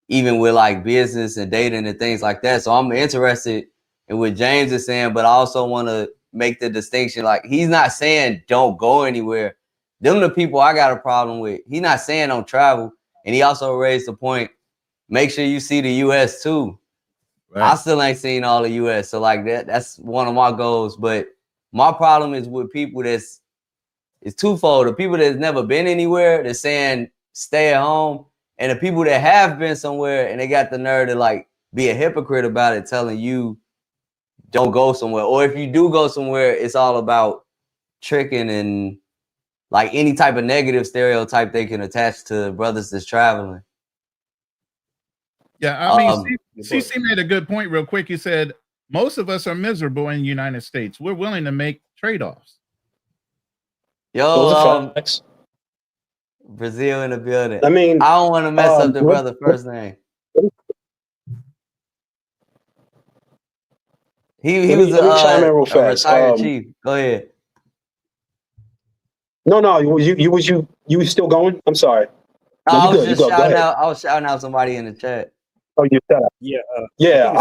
even with like business and dating and things like that. So I'm interested in what James is saying, but I also want to make the distinction. Like, he's not saying don't go anywhere. Them the people I got a problem with. He's not saying don't travel. And he also raised the point, make sure you see the US too. Right. I still ain't seen all the US. So like that's one of my goals. But my problem is with people that's It's twofold. The people that's never been anywhere, they're saying stay at home. And the people that have been somewhere and they got the nerve to like be a hypocrite about it, telling you don't go somewhere. Or if you do go somewhere, it's all about tricking and like any type of negative stereotype they can attach to brothers that's traveling. Yeah, I mean, CC made a good point real quick. He said, most of us are miserable in the United States. We're willing to make trade-offs. Yo, Brazil in the building. I mean, I don't want to mess up the brother first name. He was a retired chief. Go ahead. No, you was still going? I'm sorry. No, I was just shouting out. I was shouting out somebody in the chat. Oh, you said that. Yeah.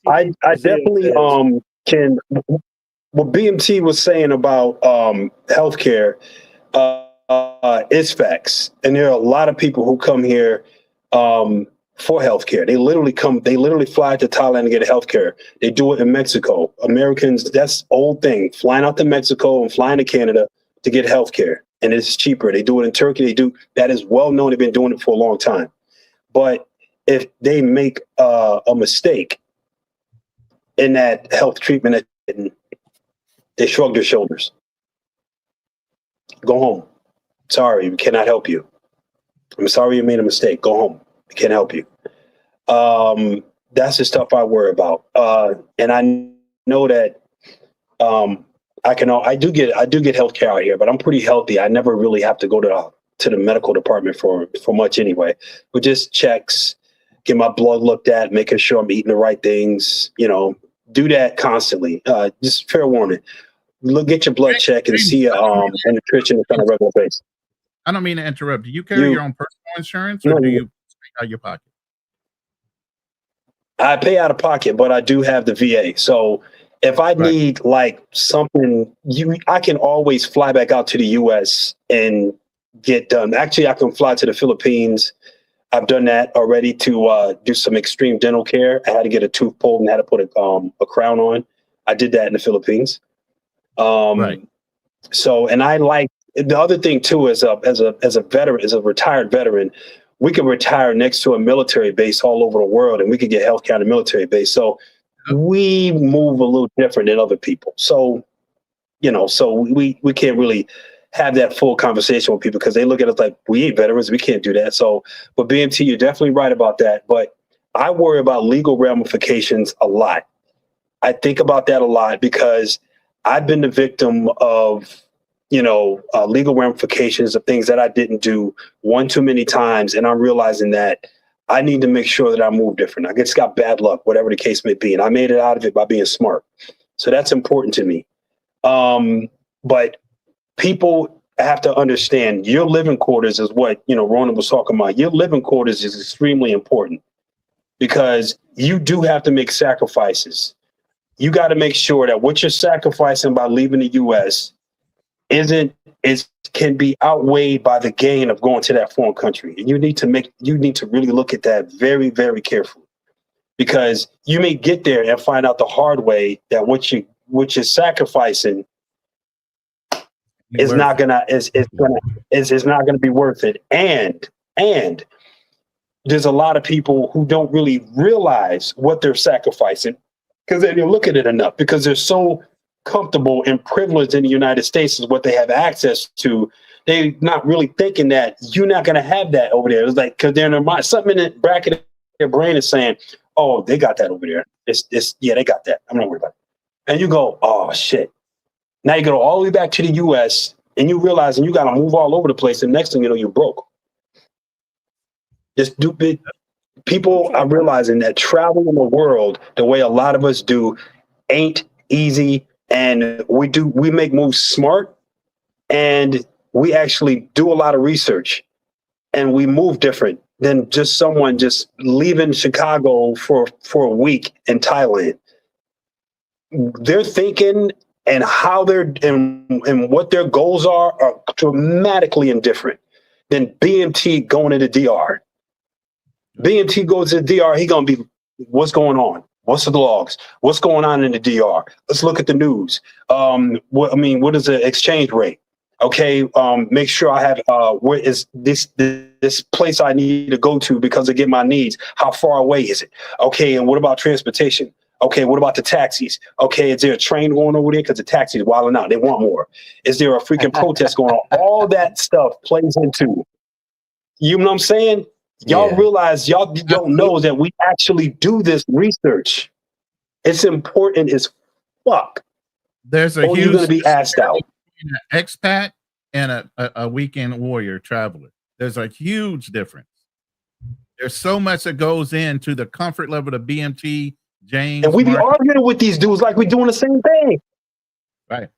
I definitely can. What BMT was saying about healthcare is facts, and there are a lot of people who come here for healthcare. They literally fly to Thailand to get healthcare. They do it in Mexico. Americans, that's old thing, flying out to Mexico and flying to Canada to get healthcare, and it's cheaper. They do it in Turkey. That is well known. They've been doing it for a long time. But if they make a mistake in that health treatment, they shrug their shoulders. Go home. Sorry, we cannot help you. I'm sorry you made a mistake. Go home. We can't help you. That's the stuff I worry about. And I know that I do get healthcare out here, but I'm pretty healthy. I never really have to go to the medical department for much anyway. But just checks, get my blood looked at, making sure I'm eating the right things. Do that constantly. Just fair warning. Get your blood check and see a nutritionist on a regular basis. I don't mean to interrupt. Do you carry your own personal insurance, or do you pay out of your pocket? I pay out of pocket, but I do have the VA. So if I need like something, I can always fly back out to the U.S. and get done. Actually, I can fly to the Philippines. I've done that already to do some extreme dental care. I had to get a tooth pulled and had to put a crown on. I did that in the Philippines. So, and I like the other thing too, as a veteran, as a retired veteran, we can retire next to a military base all over the world, and we could get healthcare on a military base. So we move a little different than other people. So, so we can't really have that full conversation with people because they look at us like we ain't veterans. We can't do that. So, but BMT, you're definitely right about that. But I worry about legal ramifications a lot. I think about that a lot because I've been the victim of, legal ramifications of things that I didn't do one too many times. And I'm realizing that I need to make sure that I move different. I just got bad luck, whatever the case may be. And I made it out of it by being smart. So that's important to me. But people have to understand your living quarters is what, Ronan was talking about. Your living quarters is extremely important because you do have to make sacrifices. You got to make sure that what you're sacrificing by leaving the U.S. can be outweighed by the gain of going to that foreign country. And you need to really look at that very, very carefully, because you may get there and find out the hard way that what you're sacrificing is not gonna be worth it. And there's a lot of people who don't really realize what they're sacrificing because they don't look at it enough, because they're so comfortable and privileged in the United States is what they have access to. They're not really thinking that you're not going to have that over there. It's like, because they're in their mind, something in the bracket of their brain is saying, oh, they got that over there. Yeah, they got that. I'm not worried about it. And you go, oh shit. Now you go all the way back to the US and you realize and you got to move all over the place. And next thing you know, you're broke. Just stupid. People are realizing that travel in the world the way a lot of us do ain't easy, and we make moves smart, and we actually do a lot of research, and we move different than just someone just leaving Chicago for a week in Thailand. Their thinking and how and what their goals are dramatically indifferent than BMT going to the DR. BMT goes to the DR, he gonna be, what's going on? What's the logs? What's going on in the DR? Let's look at the news. What is the exchange rate? Okay, make sure I have where is this place I need to go to because I get my needs. How far away is it? Okay, and what about transportation? Okay, what about the taxis? Okay, is there a train going over there? Because the taxis wilding out. They want more. Is there a freaking protest going on? All that stuff plays into. You know what I'm saying? Y'all realize y'all don't know that we actually do this research. It's important as fuck. There's a or huge you're going to be asked out. An expat and a weekend warrior traveler. There's a huge difference. There's so much that goes into the comfort level of BMT, James. And we be Marquett. arguing with these dudes like we're doing the same thing. Right.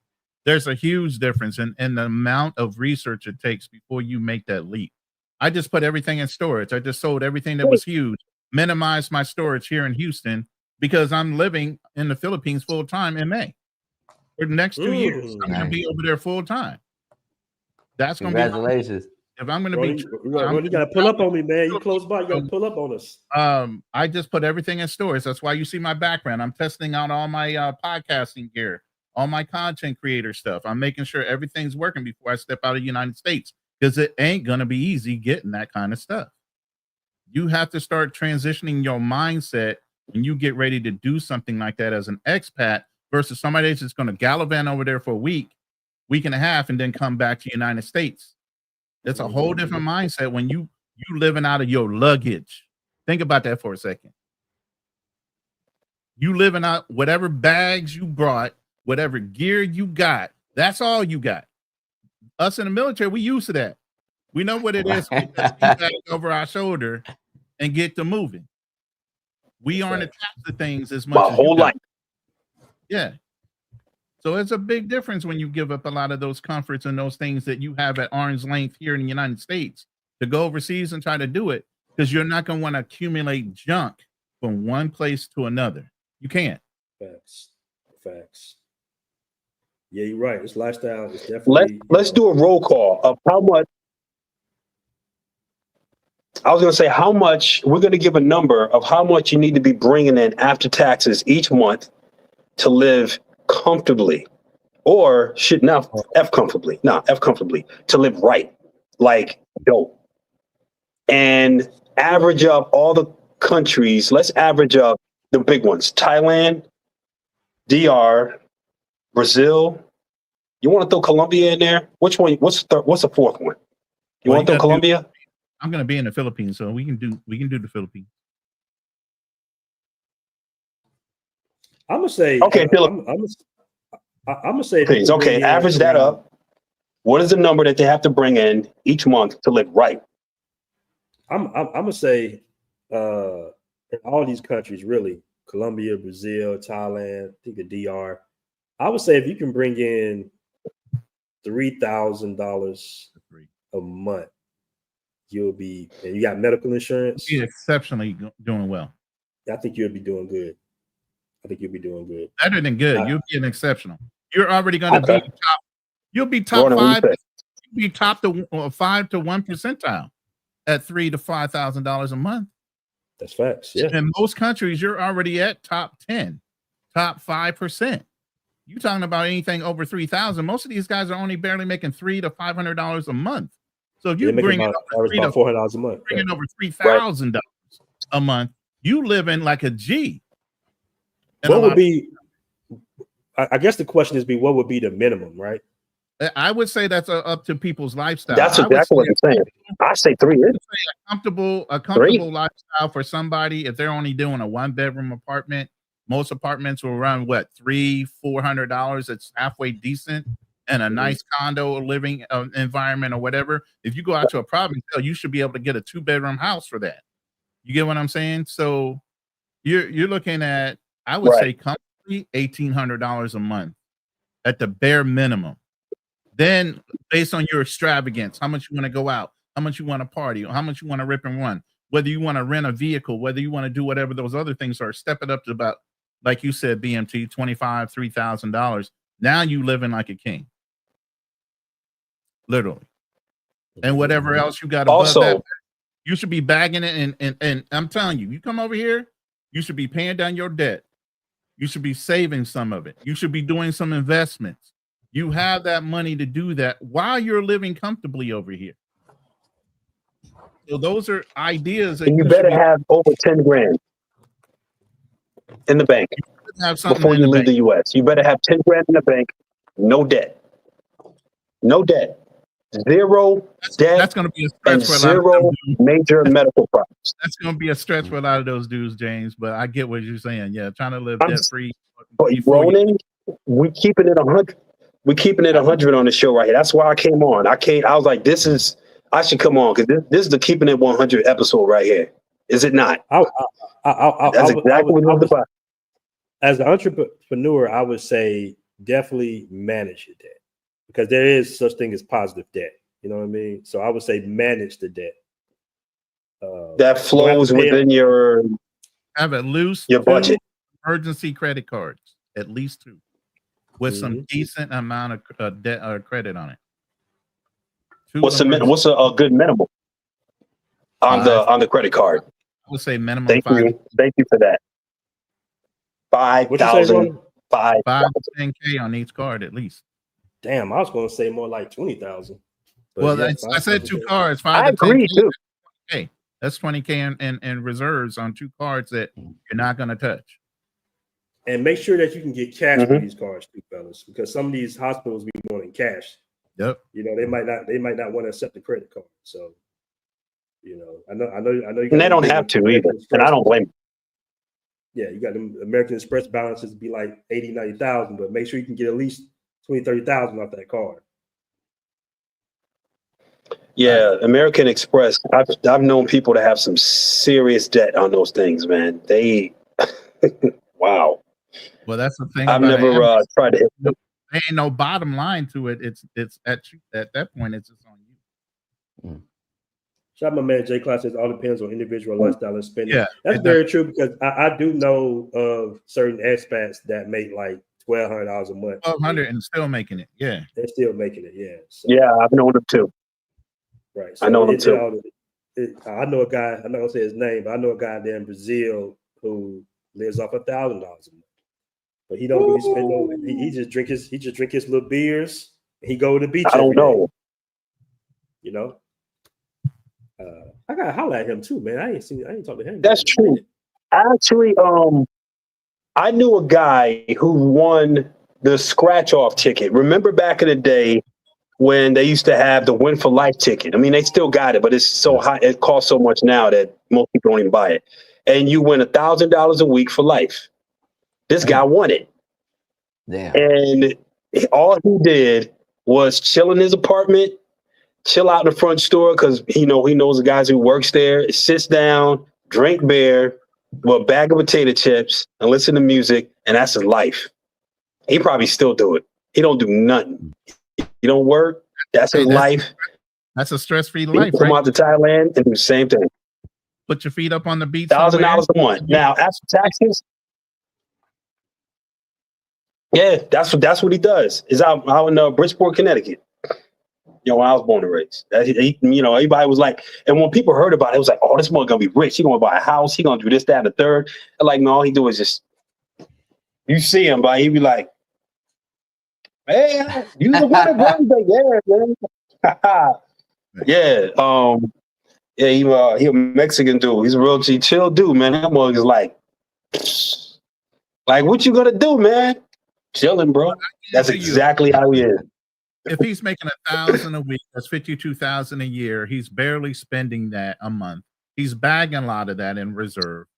There's a huge difference in the amount of research it takes before you make that leap. I just put everything in storage. I just sold everything that was huge, minimized my storage here in Houston because I'm living in the Philippines full time in May. For the next 2 years, I'm going to be over there full time. That's going to be congratulations. If I'm going to be, you got to pull up on me, man. You close by, you got to pull up on us. I just put everything in storage. That's why you see my background. I'm testing out all my podcasting gear, all my content creator stuff. I'm making sure everything's working before I step out of the United States because it ain't going to be easy getting that kind of stuff. You have to start transitioning your mindset when you get ready to do something like that as an expat versus somebody that's just going to gallivant over there for a week and a half, and then come back to the United States. It's a whole different mindset when you living out of your luggage. Think about that for a second. You living out whatever bags you brought, whatever gear you got. That's all you got. Us in the military, we used to that. We know what it is to put that bag over our shoulder and get to moving. We aren't attached to things as much. My whole life. Yeah. So it's a big difference when you give up a lot of those comforts and those things that you have at arm's length here in the United States to go overseas and try to do it because you're not going to want to accumulate junk from one place to another. You can't. Facts. Yeah, you're right. This lifestyle is definitely. Let's do a roll call of how much. I was going to say how much. We're going to give a number of how much you need to be bringing in after taxes each month to live comfortably, or should not F comfortably to live right, like dope, and average up all the countries. Let's average up the big ones: Thailand, DR, Brazil. You want to throw Colombia in there? Which one? What's the fourth one? You want to throw Colombia? I'm going to be in the Philippines, so we can do the Philippines. I'm gonna say okay. I'm gonna say okay. Average that up. What is the number that they have to bring in each month to live right? I'm gonna say in all these countries, really, Colombia, Brazil, Thailand, I think the DR. I would say if you can bring in $3,000 a month, you'll be, and you got medical insurance. You'll be exceptionally doing well. I think you'll be doing good. Better than good. You'll be an exceptional. You're already going to be top. You'll be top five. You'll be top to 5 to 1 percentile at $3,000 to $5,000 a month. That's facts. Yeah. In most countries, you're already at top 10, top 5%. You talking about anything over 3,000? Most of these guys are only barely making $300 to $500 a month. So if you bring in about $400 a month, bringing over $3,000 a month, you living like a G. And what would be? I guess the question is, what would be the minimum, right? I would say that's up to people's lifestyle. That's exactly what I'm saying. I say 3 years. A comfortable lifestyle for somebody. If they're only doing a 1-bedroom apartment, most apartments will run what $300-400. It's halfway decent, and a nice condo living environment or whatever. If you go out to a province, you should be able to get a 2-bedroom house for that. You get what I'm saying? So you're looking at, I would say, comfortably $1,800 a month at the bare minimum. Then, based on your extravagance, how much you want to go out, how much you want to party, or how much you want to rip and run, whether you want to rent a vehicle, whether you want to do whatever those other things are, step it up to about, like you said, BMT, $2,500, $3,000. Now you living like a king, literally. And whatever else you got above that, you should be bagging it. And I'm telling you, you come over here, you should be paying down your debt. You should be saving some of it. You should be doing some investments. You have that money to do that while you're living comfortably over here. So those are ideas that And you better have over 10 grand in the bank before you leave the U.S. You better have 10 grand in the bank, no debt. No debt. Zero debt. That's going to be a stretch and for a lot of zero them dudes. major medical problems. That's going to be a stretch for a lot of those dudes, James. But I get what you're saying. Yeah, trying to live debt free. Ronan, we keeping it 100. We keeping it 100 on the show right here. That's why I came on. I was like, I should come on because this is the keeping it 100 episode right here. Is it not? That's exactly what it's about. As an entrepreneur, I would say definitely manage your debt because there is such thing as positive debt. You know what I mean? So I would say manage the debt. That flows within your have at least your budget. Emergency credit cards, at least 2, with some decent amount of debt or credit on it. What's a good minimum on the credit card? I would say minimum. Thank you for that. 5,000, 5 to 10K on each card at least. Damn, I was going to say more like 20,000. Well, I said 2 cards. 5 I to agree 10K, too. Hey, that's 20K in reserves on 2 cards that you're not going to touch. And make sure that you can get cash for these cards too, fellas, because some of these hospitals be wanting cash. Yep. You know, they might not want to accept the credit card. So, you know, I know. You and they don't have to either, and I don't blame them. Yeah, you got them American Express balances be like 80, 90,000, but make sure you can get at least 20, 30,000 off that card. Yeah, American Express. I've known people to have some serious debt on those things, man. They, wow. Well, that's the thing. I've never tried to hit them. There ain't no bottom line to it. It's at that point. It's just on you. Shout out my man Jay Class says all depends on individual lifestyle and spending. Yeah, that's very true because I do know of certain expats that make like $1,200 a month. $1,200 and still making it. Yeah, they're still making it. Yeah. So, yeah, I've known them too. Right. So I know them too. I know a guy. I'm not gonna say his name, but I know a guy there in Brazil who lives off $1,000 a month. But he don't really spend no. He just drink his little beers. And he go to the beach. I don't know. You know. I gotta holler at him too, man. I ain't talked to him. That's true. Actually, I knew a guy who won the scratch off ticket. Remember back in the day when they used to have the Win for Life ticket? I mean, they still got it, but it's so high. It costs so much now that most people don't even buy it. And you win $1,000 a week for life. This guy won it. Damn. And all he did was chill in his apartment, chill out in the front store because he knows the guys who works there, sits down, drink beer with a bag of potato chips and listen to music, and that's his life. He probably still do it. He don't do nothing. He don't work. That's his life. That's a stress-free life, Come out to Thailand and do the same thing. Put your feet up on the beach. $1,000 a month. Now, after taxes, yeah, that's what he does. Is out in Bridgeport, Connecticut. When I was born and raised, everybody was like, and when people heard about it, it was like, oh, this boy gonna be rich. He gonna buy a house. He gonna do this, that, and the third. And like, no, all he do is just, you see him, but he be like, hey, you the one, bro? Like, yeah, man. Yeah, he a Mexican dude. He's a real chill dude, man. That boy is like, what you gonna do, man? Chilling, bro. That's exactly how he is. If he's making $1,000 a week, that's $52,000 a year. He's barely spending that a month. He's bagging a lot of that in reserve.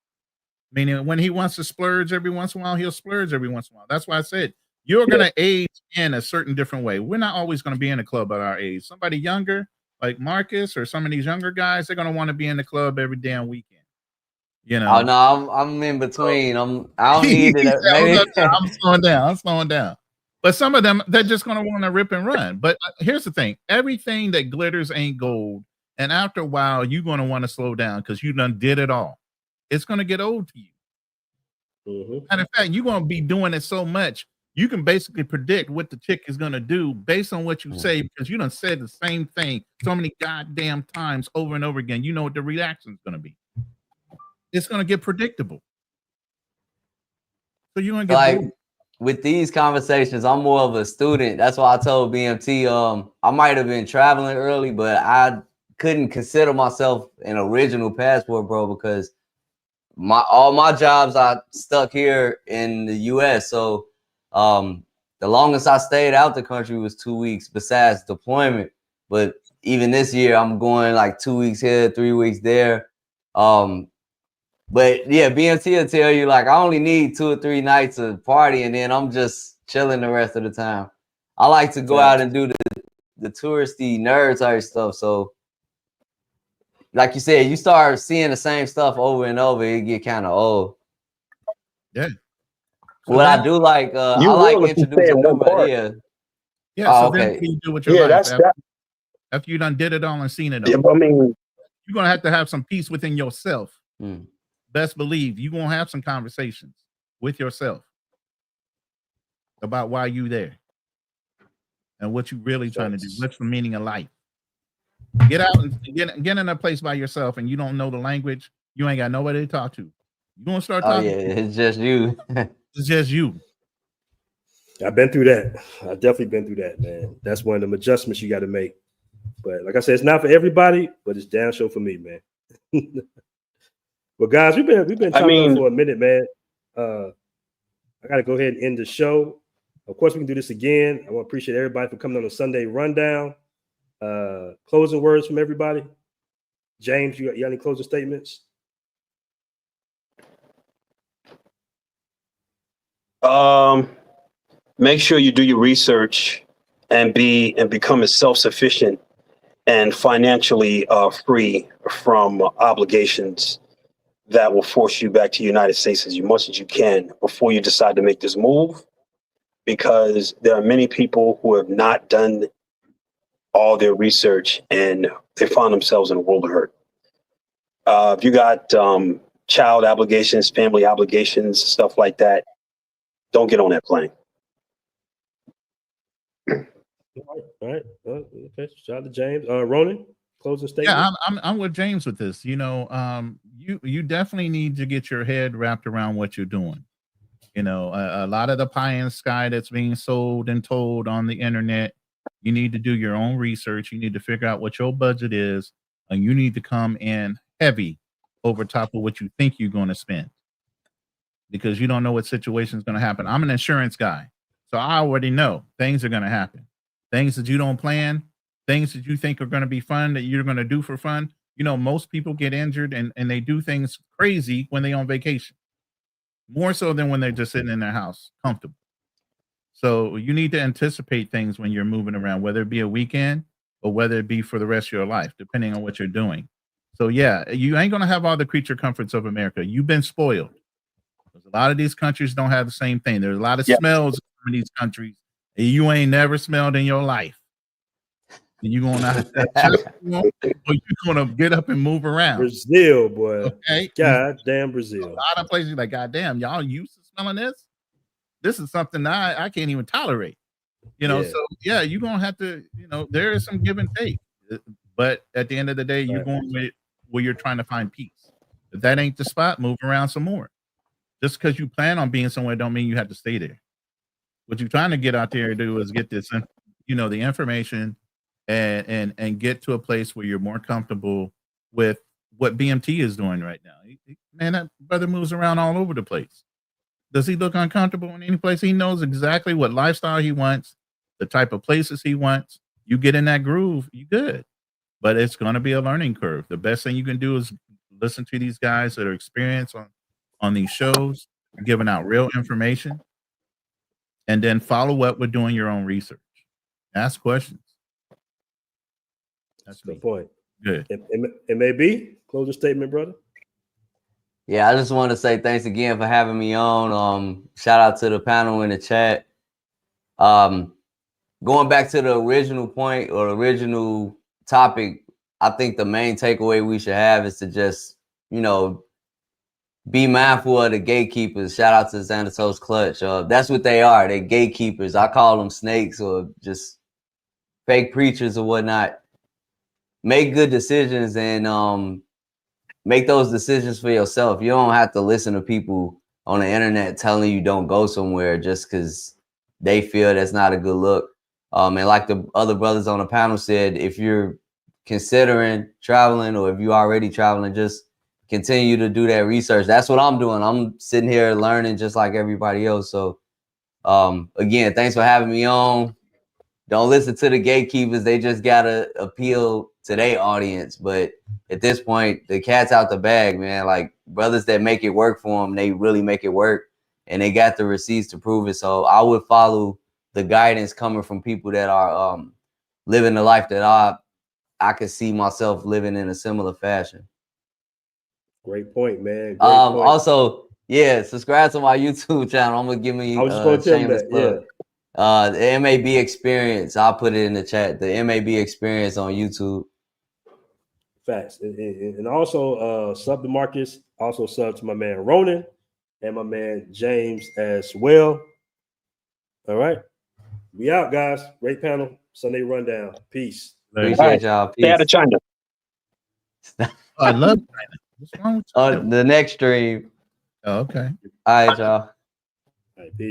Meaning, when he wants to splurge every once in a while, he'll splurge every once in a while. That's why I said you're going to age in a certain different way. We're not always going to be in a club at our age. Somebody younger, like Marcus or some of these younger guys, they're going to want to be in the club every damn weekend. Oh no, I'm in between. I don't need it. I'm slowing down. But some of them, they're just going to want to rip and run. But here's the thing. Everything that glitters ain't gold. And after a while, you're going to want to slow down because you done did it all. It's going to get old to you. And in fact, you're going to be doing it so much, you can basically predict what the chick is going to do based on what you say because you done said the same thing so many goddamn times over and over again. You know what the reaction is going to be. It's going to get predictable. So you're going to get bored. with these conversations, I'm more of a student. That's why I told BMT I might have been traveling early, but I couldn't consider myself an original passport bro because all my jobs I stuck here in the US. So the longest I stayed out the country was 2 weeks besides deployment. But even this year I'm going like 2 weeks here, 3 weeks there. But yeah, BMT will tell you like I only need 2 or 3 nights of party and then I'm just chilling the rest of the time. I like to go out and do the touristy nerd type stuff. So like you said, you start seeing the same stuff over and over, it get kind of old. Yeah. So what I do like, I like introducing new ideas. Yeah. So then what do you do with your life after you done did it all and seen it all? Yeah, I mean, you're gonna have to have some peace within yourself. Best believe you're gonna have some conversations with yourself about why you there and what you really trying to do. What's the meaning of life? Get out and get in a place by yourself and you don't know the language, you ain't got nobody to talk to. You're gonna start talking. Oh, yeah, it's just you. It's just you. I've been through that. I've definitely been through that, man. That's one of them adjustments you got to make. But like I said, it's not for everybody, but it's damn sure for me, man. Well, guys, we've been talking for a minute, man. I got to go ahead and end the show. Of course, we can do this again. I want to appreciate everybody for coming on the Sunday rundown. Closing words from everybody. James, you got any closing statements? Make sure you do your research and become as self-sufficient and financially free from obligations that will force you back to the United States as much as you can before you decide to make this move, because there are many people who have not done all their research and they find themselves in a world of hurt. If you got child obligations, family obligations, stuff like that, don't get on that plane. All right. Okay. Shout out to James. Ronan, closing statement. Yeah, I'm with James with this. You know, you definitely need to get your head wrapped around what you're doing. You know, a lot of the pie in the sky that's being sold and told on the internet. You need to do your own research. You need to figure out what your budget is, and you need to come in heavy over top of what you think you're going to spend, because you don't know what situation is going to happen. I'm an insurance guy, so I already know things are going to happen. Things that you don't plan, things that you think are going to be fun, that you're going to do for fun. You know, most people get injured and they do things crazy when they're on vacation, more so than when they're just sitting in their house comfortable. So you need to anticipate things when you're moving around, whether it be a weekend or whether it be for the rest of your life, depending on what you're doing. So yeah, you ain't going to have all the creature comforts of America. You've been spoiled. Because a lot of these countries don't have the same thing. There's a lot of smells in these countries that you ain't never smelled in your life. And you're going to or you're going to get up and move around. Brazil, boy. Okay. God damn Brazil. A lot of places like, God damn, y'all used to smelling this? This is something that I can't even tolerate. You know, so yeah, you're going to have to, you know, there is some give and take. But at the end of the day, you're going with where you're trying to find peace. If that ain't the spot, move around some more. Just because you plan on being somewhere don't mean you have to stay there. What you're trying to get out there to do is get this, you know, the information and get to a place where you're more comfortable with what BMT is doing right now. Man, that brother moves around all over the place. Does he look uncomfortable in any place? He knows exactly what lifestyle he wants, the type of places he wants. You get in that groove, you good. But it's going to be a learning curve. The best thing you can do is listen to these guys that are experienced on these shows, giving out real information, and then follow up with doing your own research. Ask questions. That's the point. Good. It may be closing statement, brother. Yeah, I just want to say thanks again for having me on. Shout out to the panel in the chat. Going back to the original point or original topic, I think the main takeaway we should have is to just, you know, be mindful of the gatekeepers. Shout out to Xanatos Clutch. That's what they are. They're gatekeepers. I call them snakes or just fake preachers or whatnot. Make good decisions and make those decisions for yourself. You don't have to listen to people on the internet telling you don't go somewhere just because they feel that's not a good look. And like the other brothers on the panel said, if you're considering traveling or if you're already traveling, just continue to do that research. That's what I'm doing. I'm sitting here learning just like everybody else. So again, thanks for having me on. Don't listen to the gatekeepers. They just gotta appeal to their audience. But at this point, the cat's out the bag, man. Like brothers that make it work for them, they really make it work, and they got the receipts to prove it. So I would follow the guidance coming from people that are living the life that I could see myself living in a similar fashion. Great point, man. Great point. Also, yeah, subscribe to my YouTube channel. I'm gonna give me shameless plug. The MAB experience. I'll put it in the chat. The MAB experience on YouTube. Facts. And also sub to Marcus, also sub to my man Ronan and my man James as well. All right. We out, guys. Great panel. Sunday rundown. Peace. Appreciate y'all. Peace. Stay out of China. I love China. What's wrong with the next stream. Oh, okay. All right, y'all. All right, peace.